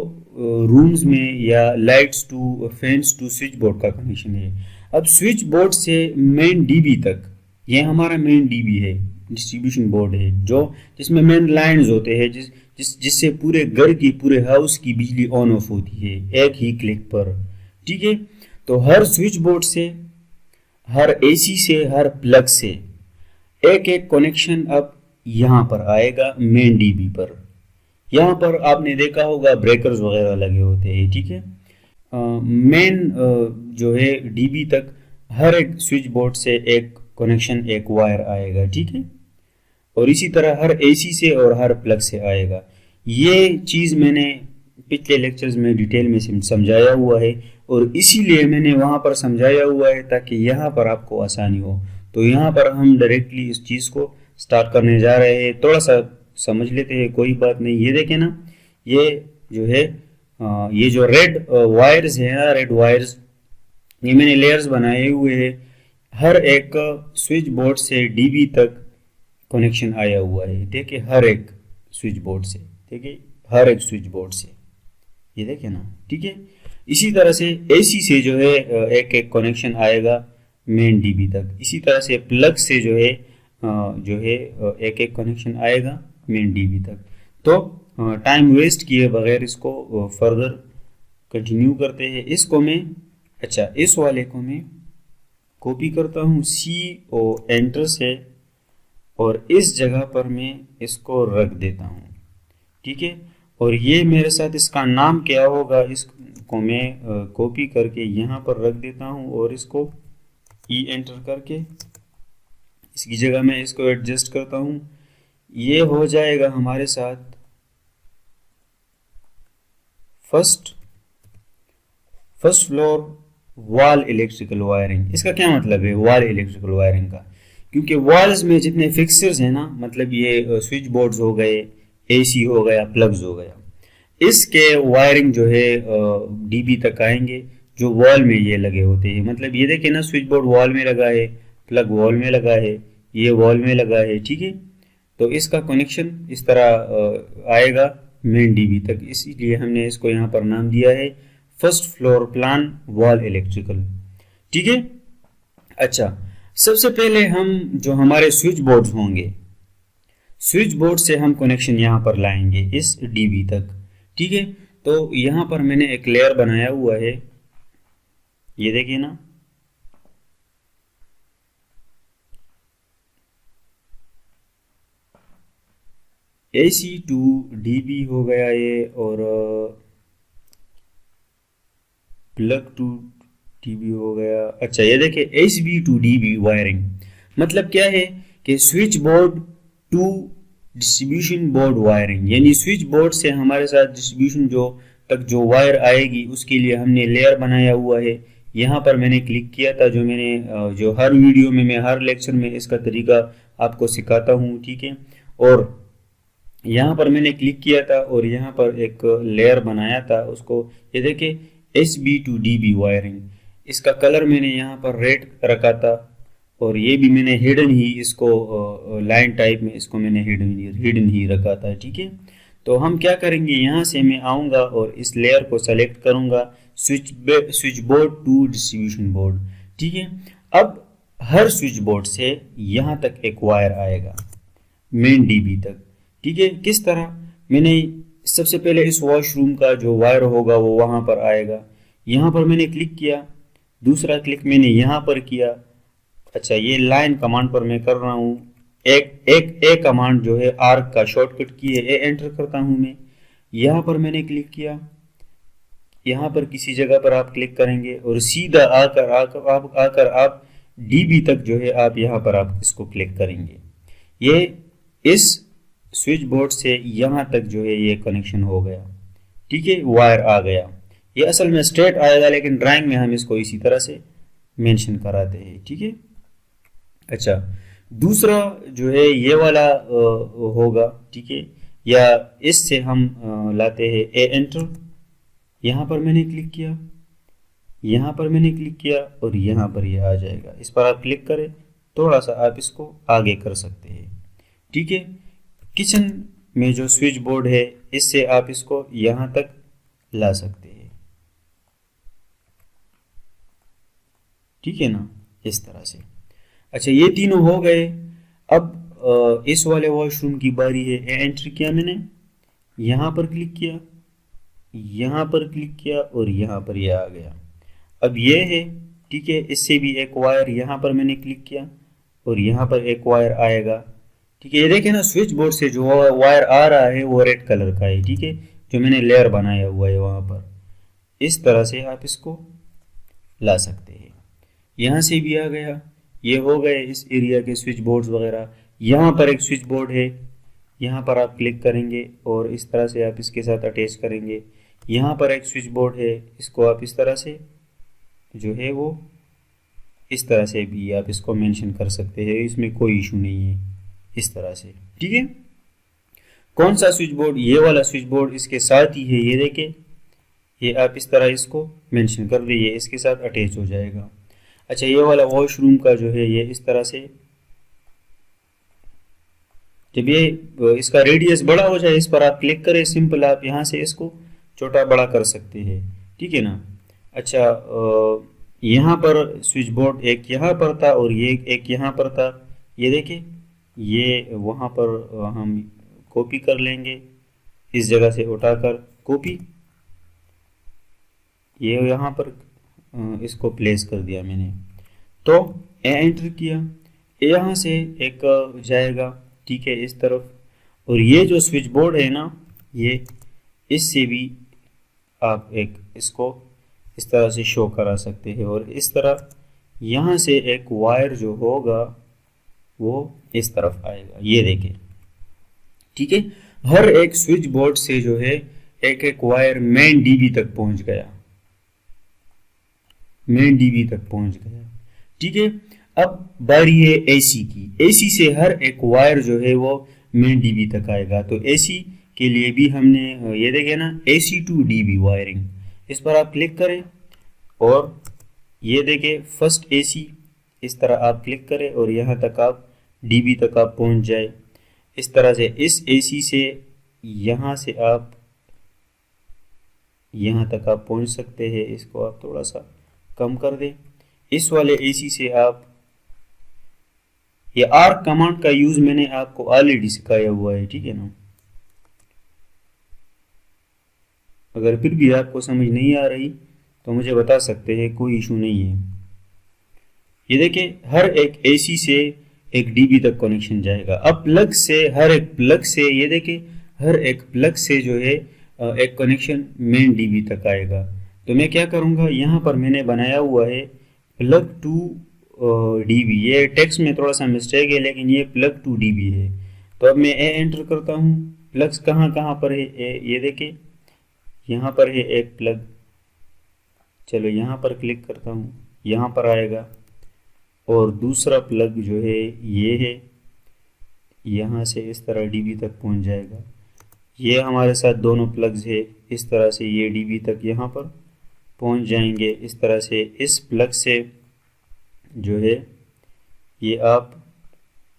रूम्स में या lights to fans to switch board का कनेक्शन है। अब स्विच बोर्ड से मेन डीबी तक, ये हमारा मेन डीबी है, डिस्ट्रीब्यूशन बोर्ड है, जो जिसमें मेन लाइंस होते हैं, जिससे पूरे घर की, पूरे हाउस की बिजली ऑन ऑफ होती है एक ही क्लिक पर। ठीक है, तो हर स्विच बोर्ड से, हर एसी से, हर प्लग से एक एक कनेक्शन अब यहाँ पर आएगा मेन डीबी पर। यहाँ पर आपने देखा होगा ब्रेकर्स वगैरह लगे होते हैं। ठीक है, मेन जो है डीबी तक हर एक स्विच बोर्ड से एक कनेक्शन, एक वायर आएगा। ठीक है, और इसी तरह हर एसी से और हर प्लग से आएगा। ये चीज़ मैंने पिछले लेक्चर्स में डिटेल में समझाया हुआ है, और इसीलिए मैंने वहाँ पर समझाया हुआ है ताकि यहाँ पर आपको आसानी हो। तो यहाँ पर हम डायरेक्टली इस चीज़ को स्टार्ट करने जा रहे हैं। थोड़ा सा समझ लेते हैं, कोई बात नहीं। ये देखें ना, ये जो है ये जो रेड वायर्स है ना, रेड वायर्स, ये मैंने लेयर्स बनाए हुए हैं। हर एक स्विच बोर्ड से डीबी तक कनेक्शन आया हुआ है। देखिए हर एक स्विच बोर्ड से, देखिए हर एक स्विच बोर्ड से, ये देखिए ना, ठीक है। इसी तरह से एसी से जो है एक एक कनेक्शन आएगा मेन डीबी तक। इसी तरह से प्लग से जो है एक एक कनेक्शन आएगा मेन डीबी तक। तो टाइम वेस्ट किए बगैर इसको फर्दर कंटिन्यू करते हैं। इसको मैं, अच्छा इस वाले को मैं कॉपी करता हूँ सी ओ एंटर से, और इस जगह पर मैं इसको रख देता हूँ, ठीक है। और ये मेरे साथ इसका नाम क्या होगा, इसको मैं कॉपी करके यहाँ पर रख देता हूँ, और इसको ई एंटर करके इसकी जगह मैं इसको एडजस्ट करता हूँ। ये हो जाएगा हमारे साथ first floor wall electrical wiring. इसका क्या मतलब है वॉल इलेक्ट्रिकल वायरिंग का? क्योंकि वॉल्स में जितने फिक्सर्स हैं ना, मतलब ये स्विच बोर्ड्स हो गए, एसी हो गया, प्लग्स हो गया, इसके वायरिंग जो है डीबी तक आएंगे जो वॉल में ये लगे होते हैं। मतलब ये देखिए ना, स्विच बोर्ड वॉल में लगा है, प्लग वॉल में लगा है, ये वॉल में लगा है, ठीक है। तो इसका कनेक्शन इस तरह आएगा मेन डीबी तक, इसीलिए हमने इसको यहाँ पर नाम दिया है first floor plan wall electrical, ठीक है। अच्छा, सबसे पहले हम जो हमारे स्विच बोर्ड्स होंगे, स्विच बोर्ड से हम कनेक्शन यहाँ पर लाएंगे इस डीबी तक, ठीक है। तो यहाँ पर मैंने एक लेयर बनाया हुआ है, ये देखिए ना, AC टू DB हो गया ये, और प्लग टू DB हो गया। अच्छा ये देखिए HB टू DB वायरिंग, मतलब क्या है कि switch board to distribution board wiring, यानी स्विच बोर्ड से हमारे साथ डिस्ट्रीब्यूशन जो तक जो वायर आएगी उसके लिए हमने लेयर बनाया हुआ है। यहाँ पर मैंने क्लिक किया था, जो मैंने जो हर वीडियो में, मैं हर लेक्चर में इसका तरीका आपको सिखाता हूँ, ठीक है। और यहाँ पर मैंने क्लिक किया था और यहाँ पर एक लेयर बनाया था उसको, ये देखिए HB टू DB वायरिंग। इसका कलर मैंने यहाँ पर रेड रखा था, और ये भी मैंने हिडन ही इसको लाइन टाइप में इसको मैंने हिडन ही रखा था, ठीक है। तो हम क्या करेंगे, यहाँ से मैं आऊँगा और इस लेयर को सेलेक्ट करूँगा, switch board to distribution board, ठीक है। अब हर स्विच बोर्ड से यहाँ तक एक वायर आएगा मेन डीबी तक, ठीक है। किस तरह, मैंने सबसे पहले इस वॉशरूम का जो वायर होगा वो वहाँ पर आएगा, यहाँ पर मैंने क्लिक किया, दूसरा क्लिक मैंने यहाँ पर किया। अच्छा, ये लाइन कमांड पर मैं कर रहा हूँ, ए कमांड जो है आर्क का शॉर्टकट की है, ए एंटर करता हूँ मैं। यहाँ पर मैंने क्लिक किया, यहाँ पर किसी जगह पर आप क्लिक करेंगे और सीधा आकर आप डीबी तक जो है आप यहाँ पर आप इसको क्लिक करेंगे। ये इस स्विच बोर्ड से यहाँ तक जो है ये कनेक्शन हो गया, ठीक है, वायर आ गया। ये असल में स्ट्रेट आएगा, लेकिन ड्राइंग में हम इसको इसी तरह से मेंशन कराते हैं, ठीक है। अच्छा, दूसरा जो है ये वाला होगा, ठीक है, या इससे हम लाते हैं ए एंटर। यहाँ पर मैंने क्लिक किया, यहाँ पर मैंने क्लिक किया, और यहाँ पर ये आ जाएगा। इस पर आप क्लिक करें, थोड़ा सा आप इसको आगे कर सकते हैं, ठीक है। किचन में जो स्विच बोर्ड है, इससे आप इसको यहाँ तक ला सकते हैं, ठीक है ना, इस तरह से। अच्छा, ये तीनों हो गए। अब इस वाले वॉशरूम की बारी है। एंट्री किया मैंने, यहाँ पर क्लिक किया, यहाँ पर क्लिक किया, और यहाँ पर ये आ गया। अब ये है, ठीक है, इससे भी एक वायर यहाँ पर मैंने क्लिक किया और यहाँ पर एक वायर आएगा, ठीक है। ये देखिए ना, स्विच बोर्ड से जो वायर आ रहा है वो रेड कलर का है, ठीक है, जो मैंने लेयर बनाया हुआ है वहाँ पर। इस तरह से आप इसको ला सकते हैं। यहाँ से भी आ गया, ये हो गए इस एरिया के स्विच बोर्ड्स वगैरह। यहाँ पर एक स्विच बोर्ड है, यहाँ पर आप क्लिक करेंगे और इस तरह से आप इसके साथ अटैच करेंगे। यहाँ पर एक स्विच बोर्ड है, इसको आप इस तरह से जो है वो इस तरह से भी आप इसको मेंशन कर सकते हैं, इसमें कोई इशू नहीं है। इस तरह से, ठीक है। कौन सा स्विच बोर्ड? ये वाला स्विच बोर्ड इसके साथ ही है, ये देखें, ये आप इस तरह इसको मेंशन कर दीजिए, इसके साथ अटैच हो जाएगा। अच्छा, ये वाला वॉशरूम का जो है ये इस तरह से, जब ये इसका रेडियस बड़ा हो जाए इस पर आप क्लिक करें, सिंपल आप यहाँ से इसको छोटा बड़ा कर सकते हैं, ठीक है ना। अच्छा, यहाँ पर स्विच बोर्ड एक यहाँ पर था और ये एक यहाँ पर था, ये देखिए, ये वहाँ पर हम कॉपी कर लेंगे, इस जगह से उठाकर कॉपी, ये यहाँ पर इसको प्लेस कर दिया मैंने, तो ए एंटर किया, यहाँ से एक जाएगा, ठीक है, इस तरफ। और ये जो स्विच बोर्ड है ना, ये इससे भी आप एक इसको इस तरह से शो करा सकते हैं, और इस तरह यहाँ से एक वायर जो होगा वो इस तरफ आएगा, ये देखें, ठीक है। हर एक स्विच बोर्ड से जो है एक एक वायर मेन डीबी तक पहुंच गया, मेन डीबी तक पहुंच गया, ठीक है। अब बारी है एसी की, एसी से हर एक वायर जो है वो मेन डीबी तक आएगा। तो एसी के लिए भी हमने ये देखे ना, एसी टू डीबी वायरिंग, इस पर आप क्लिक करें और ये देखें फर्स्ट एसी, इस तरह आप क्लिक करें और यहाँ तक आप डीबी तक आप पहुँच जाए। इस तरह से इस एसी से यहाँ से आप यहाँ तक आप पहुँच सकते हैं, इसको आप थोड़ा सा कम कर दें। इस वाले एसी से आप, ये आर्क कमांड का यूज मैंने आपको ऑलरेडी सिखाया हुआ है, ठीक है ना। अगर फिर भी आपको समझ नहीं आ रही तो मुझे बता सकते हैं, कोई इशू नहीं है। ये देखिए, हर एक एसी से एक डीबी तक कनेक्शन जाएगा। अब प्लग से, हर एक प्लग से, ये देखिए, हर एक प्लग से जो है एक कनेक्शन मेन डीबी तक आएगा। तो मैं क्या करूँगा, यहाँ पर मैंने बनाया हुआ है प्लग टू डीबी, ये टेक्स्ट में थोड़ा सा मिस्टेक है लेकिन ये प्लग टू डीबी है। तो अब मैं ए एंटर करता हूँ, प्लग्स कहाँ कहाँ पर है, ये देखिए यहाँ पर है एक प्लग, चलो यहाँ पर क्लिक करता हूँ, यहाँ पर आएगा। और दूसरा प्लग जो है ये है, यहाँ से इस तरह डीबी तक पहुँच जाएगा। ये हमारे साथ दोनों प्लग्स है, इस तरह से ये डीबी तक यहाँ पर पहुँच जाएंगे। इस तरह से इस प्लग से जो है ये आप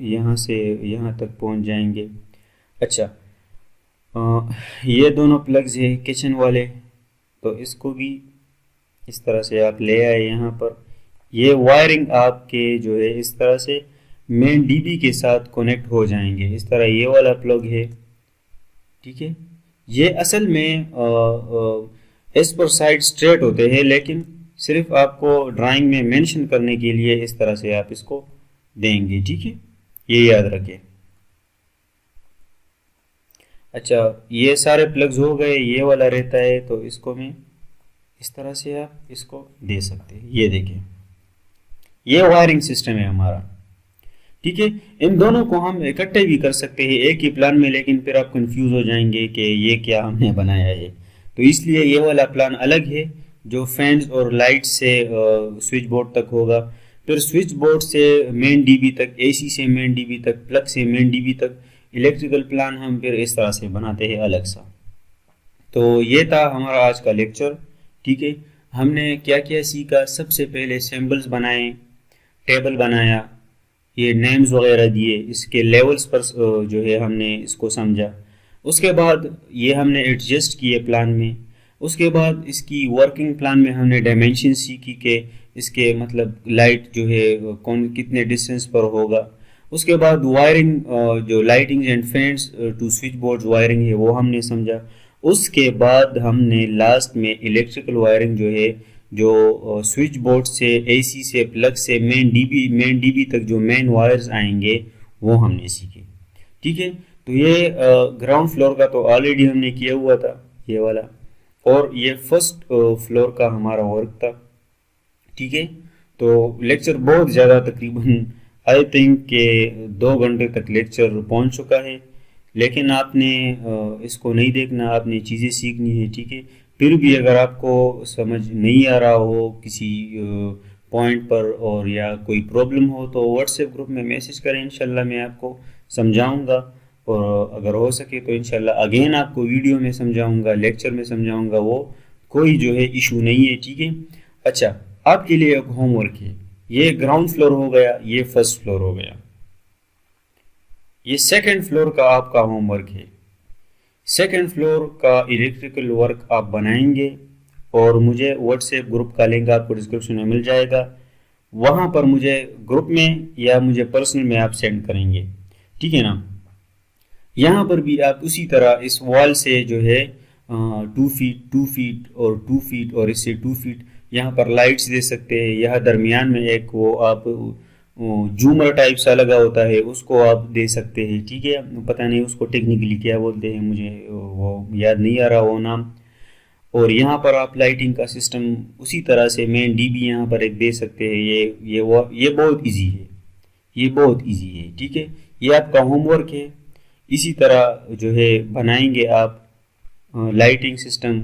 यहाँ से यहाँ तक पहुँच जाएंगे। अच्छा, ये दोनों प्लग्स है किचन वाले, तो इसको भी इस तरह से आप ले आए यहाँ पर। ये वायरिंग आपके जो है इस तरह से मेन डीबी के साथ कनेक्ट हो जाएंगे। इस तरह ये वाला प्लग है, ठीक है। ये असल में इस पर साइड स्ट्रेट होते हैं, लेकिन सिर्फ आपको ड्राइंग में मेंशन करने के लिए इस तरह से आप इसको देंगे, ठीक है, ये याद रखें। अच्छा, ये सारे प्लग्स हो गए, ये वाला रहता है, तो इसको मैं इस तरह से आप इसको दे सकते हैं। ये देखिए, ये वायरिंग सिस्टम है हमारा, ठीक है। इन दोनों को हम इकट्ठे भी कर सकते हैं एक ही प्लान में, लेकिन फिर आप कंफ्यूज हो जाएंगे कि ये क्या हमने बनाया है। तो इसलिए ये वाला प्लान अलग है जो फैंस और लाइट से स्विच बोर्ड तक होगा। फिर स्विच बोर्ड से मेन डीबी तक, एसी से मेन डीबी तक, प्लग से मेन डीबी तक इलेक्ट्रिकल प्लान हम फिर इस तरह से बनाते हैं अलग सा। तो ये था हमारा आज का लेक्चर, ठीक है। हमने क्या क्या सीखा, सबसे पहले सिंबल्स बनाए, टेबल बनाया, ये नेम्स वगैरह दिए, इसके लेवल्स पर जो है हमने इसको समझा। उसके बाद ये हमने एडजस्ट किए प्लान में। उसके बाद इसकी वर्किंग प्लान में हमने डायमेंशन सीखी कि इसके मतलब लाइट जो है कौन कितने डिस्टेंस पर होगा। उसके बाद वायरिंग, जो lighting and fans to switch board wiring है वो हमने समझा। उसके बाद हमने लास्ट में इलेक्ट्रिकल वायरिंग जो है, जो स्विच बोर्ड से, एसी से, प्लग से मेन डीबी तक जो मेन वायर्स आएंगे वो हमने सीखे, ठीक है। तो ये ग्राउंड फ्लोर का तो ऑलरेडी हमने किया हुआ था ये वाला, और ये फर्स्ट फ्लोर का हमारा वर्क था, ठीक है। तो लेक्चर बहुत ज़्यादा, तकरीबन आई थिंक के 2 घंटे तक लेक्चर पहुंच चुका है, लेकिन आपने इसको नहीं देखना, आपने चीज़ें सीखनी है, ठीक है। फिर भी अगर आपको समझ नहीं आ रहा हो, किसी पॉइंट पर और या कोई प्रॉब्लम हो तो व्हाट्सएप ग्रुप में मैसेज करें, इंशाल्लाह मैं आपको समझाऊंगा। और अगर हो सके तो इंशाल्लाह अगेन आपको वीडियो में समझाऊंगा, लेक्चर में समझाऊंगा, वो कोई जो है इशू नहीं है, ठीक है। अच्छा, आपके लिए एक होमवर्क है, ये ग्राउंड फ्लोर हो गया, ये फर्स्ट फ्लोर हो गया, ये सेकंड फ्लोर का आपका होमवर्क है। सेकंड फ्लोर का इलेक्ट्रिकल वर्क आप बनाएंगे और मुझे व्हाट्सएप ग्रुप का लिंक आपको डिस्क्रिप्शन में मिल जाएगा, वहाँ पर मुझे ग्रुप में या मुझे पर्सनल में आप सेंड करेंगे, ठीक है ना। यहाँ पर भी आप उसी तरह इस वॉल से जो है 2 फीट 2 फीट और 2 फीट और इससे 2 फीट यहाँ पर लाइट्स दे सकते हैं। यहाँ दरमियान में एक वो आप झूमर टाइप सा लगा होता है, उसको आप दे सकते हैं, ठीक है। पता नहीं उसको टेक्निकली क्या बोलते हैं, मुझे वो याद नहीं आ रहा वो नाम। और यहाँ पर आप लाइटिंग का सिस्टम उसी तरह से मेन डीबी यहाँ पर एक दे सकते हैं। ये बहुत इजी है, ये बहुत इजी है, ठीक है। ये आपका होमवर्क है। इसी तरह जो है बनाएंगे आप lighting system,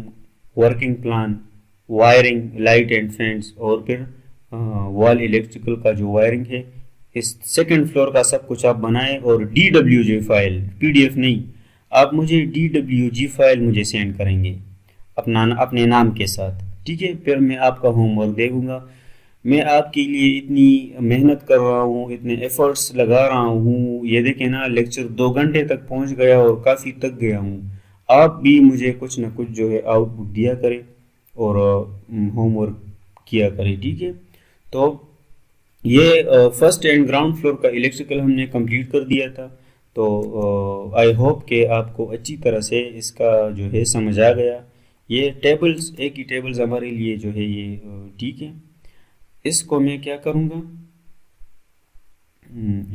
working plan, wiring, light and fans, और फिर वॉल इलेक्ट्रिकल का जो वायरिंग है, इस सेकंड फ्लोर का सब कुछ आप बनाएं। और DWG फाइल, PDF नहीं, आप मुझे DWG फाइल मुझे सेंड करेंगे अपने नाम के साथ, ठीक है। फिर मैं आपका होमवर्क देखूंगा। मैं आपके लिए इतनी मेहनत कर रहा हूँ, इतने एफर्ट्स लगा रहा हूँ, ये देखें ना, लेक्चर 2 घंटे तक पहुँच गया और काफ़ी थक गया हूँ। आप भी मुझे कुछ ना कुछ जो है आउटपुट दिया करें और होमवर्क किया करें, ठीक है। तो ये फर्स्ट एंड ग्राउंड फ्लोर का इलेक्ट्रिकल हमने कंप्लीट कर दिया था। तो आई होप कि आपको अच्छी तरह से इसका जो है समझ आ गया। ये टेबल्स, एक ही टेबल्स हमारे लिए जो है ये ठीक है। इसको मैं क्या करूँगा,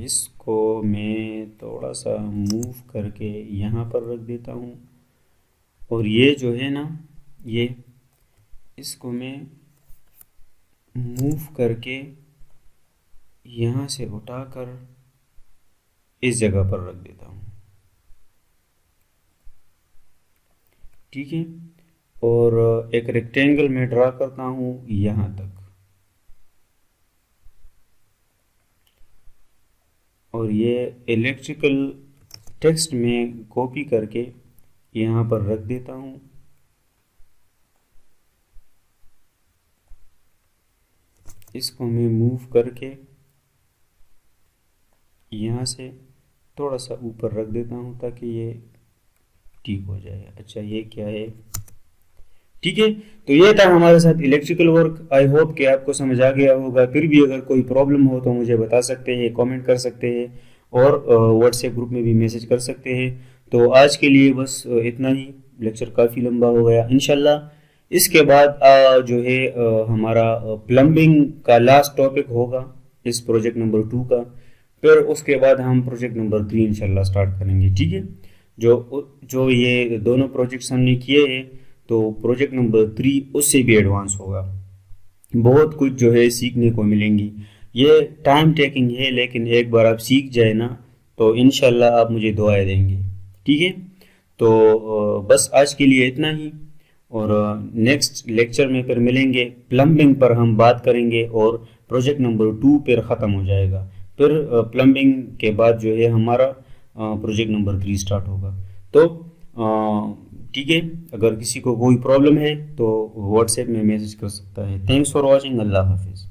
इसको मैं थोड़ा सा मूव करके यहाँ पर रख देता हूँ। और ये जो है ना, ये इसको मैं मूव करके यहाँ से उठाकर इस जगह पर रख देता हूँ, ठीक है। और एक रेक्टेंगल में ड्रा करता हूँ यहाँ तक, और ये इलेक्ट्रिकल टेक्स्ट में कॉपी करके यहाँ पर रख देता हूँ। इसको मैं मूव करके यहाँ से थोड़ा सा ऊपर रख देता हूँ ताकि ये ठीक हो जाए। अच्छा, ये क्या है, ठीक है। तो ये था हमारे साथ इलेक्ट्रिकल वर्क। आई होप कि आपको समझ आ गया होगा। फिर भी अगर कोई प्रॉब्लम हो तो मुझे बता सकते हैं, कमेंट कर सकते हैं, और व्हाट्सएप ग्रुप में भी मैसेज कर सकते हैं। तो आज के लिए बस इतना ही, लेक्चर काफ़ी लंबा हो गया। इंशाल्लाह इसके बाद जो है हमारा प्लम्बिंग का लास्ट टॉपिक होगा इस प्रोजेक्ट नंबर 2 का। फिर उसके बाद हम प्रोजेक्ट नंबर 3 इंशाल्लाह स्टार्ट करेंगे, ठीक है। जो ये दोनों प्रोजेक्ट्स हमने किए हैं, तो प्रोजेक्ट नंबर 3 उससे भी एडवांस होगा। बहुत कुछ जो है सीखने को मिलेंगी। ये टाइम टेकिंग है, लेकिन एक बार आप सीख जाए ना तो इंशाल्लाह आप मुझे दुआएं देंगे, ठीक है। तो बस आज के लिए इतना ही, और नेक्स्ट लेक्चर में फिर मिलेंगे। प्लम्बिंग पर हम बात करेंगे और प्रोजेक्ट नंबर 2 फिर ख़त्म हो जाएगा। फिर प्लम्बिंग के बाद जो है हमारा प्रोजेक्ट नंबर 3 स्टार्ट होगा। तो ठीक है, अगर किसी को कोई प्रॉब्लम है तो व्हाट्सएप में मैसेज कर सकता है। Thanks for watching. अल्लाह हाफिज़।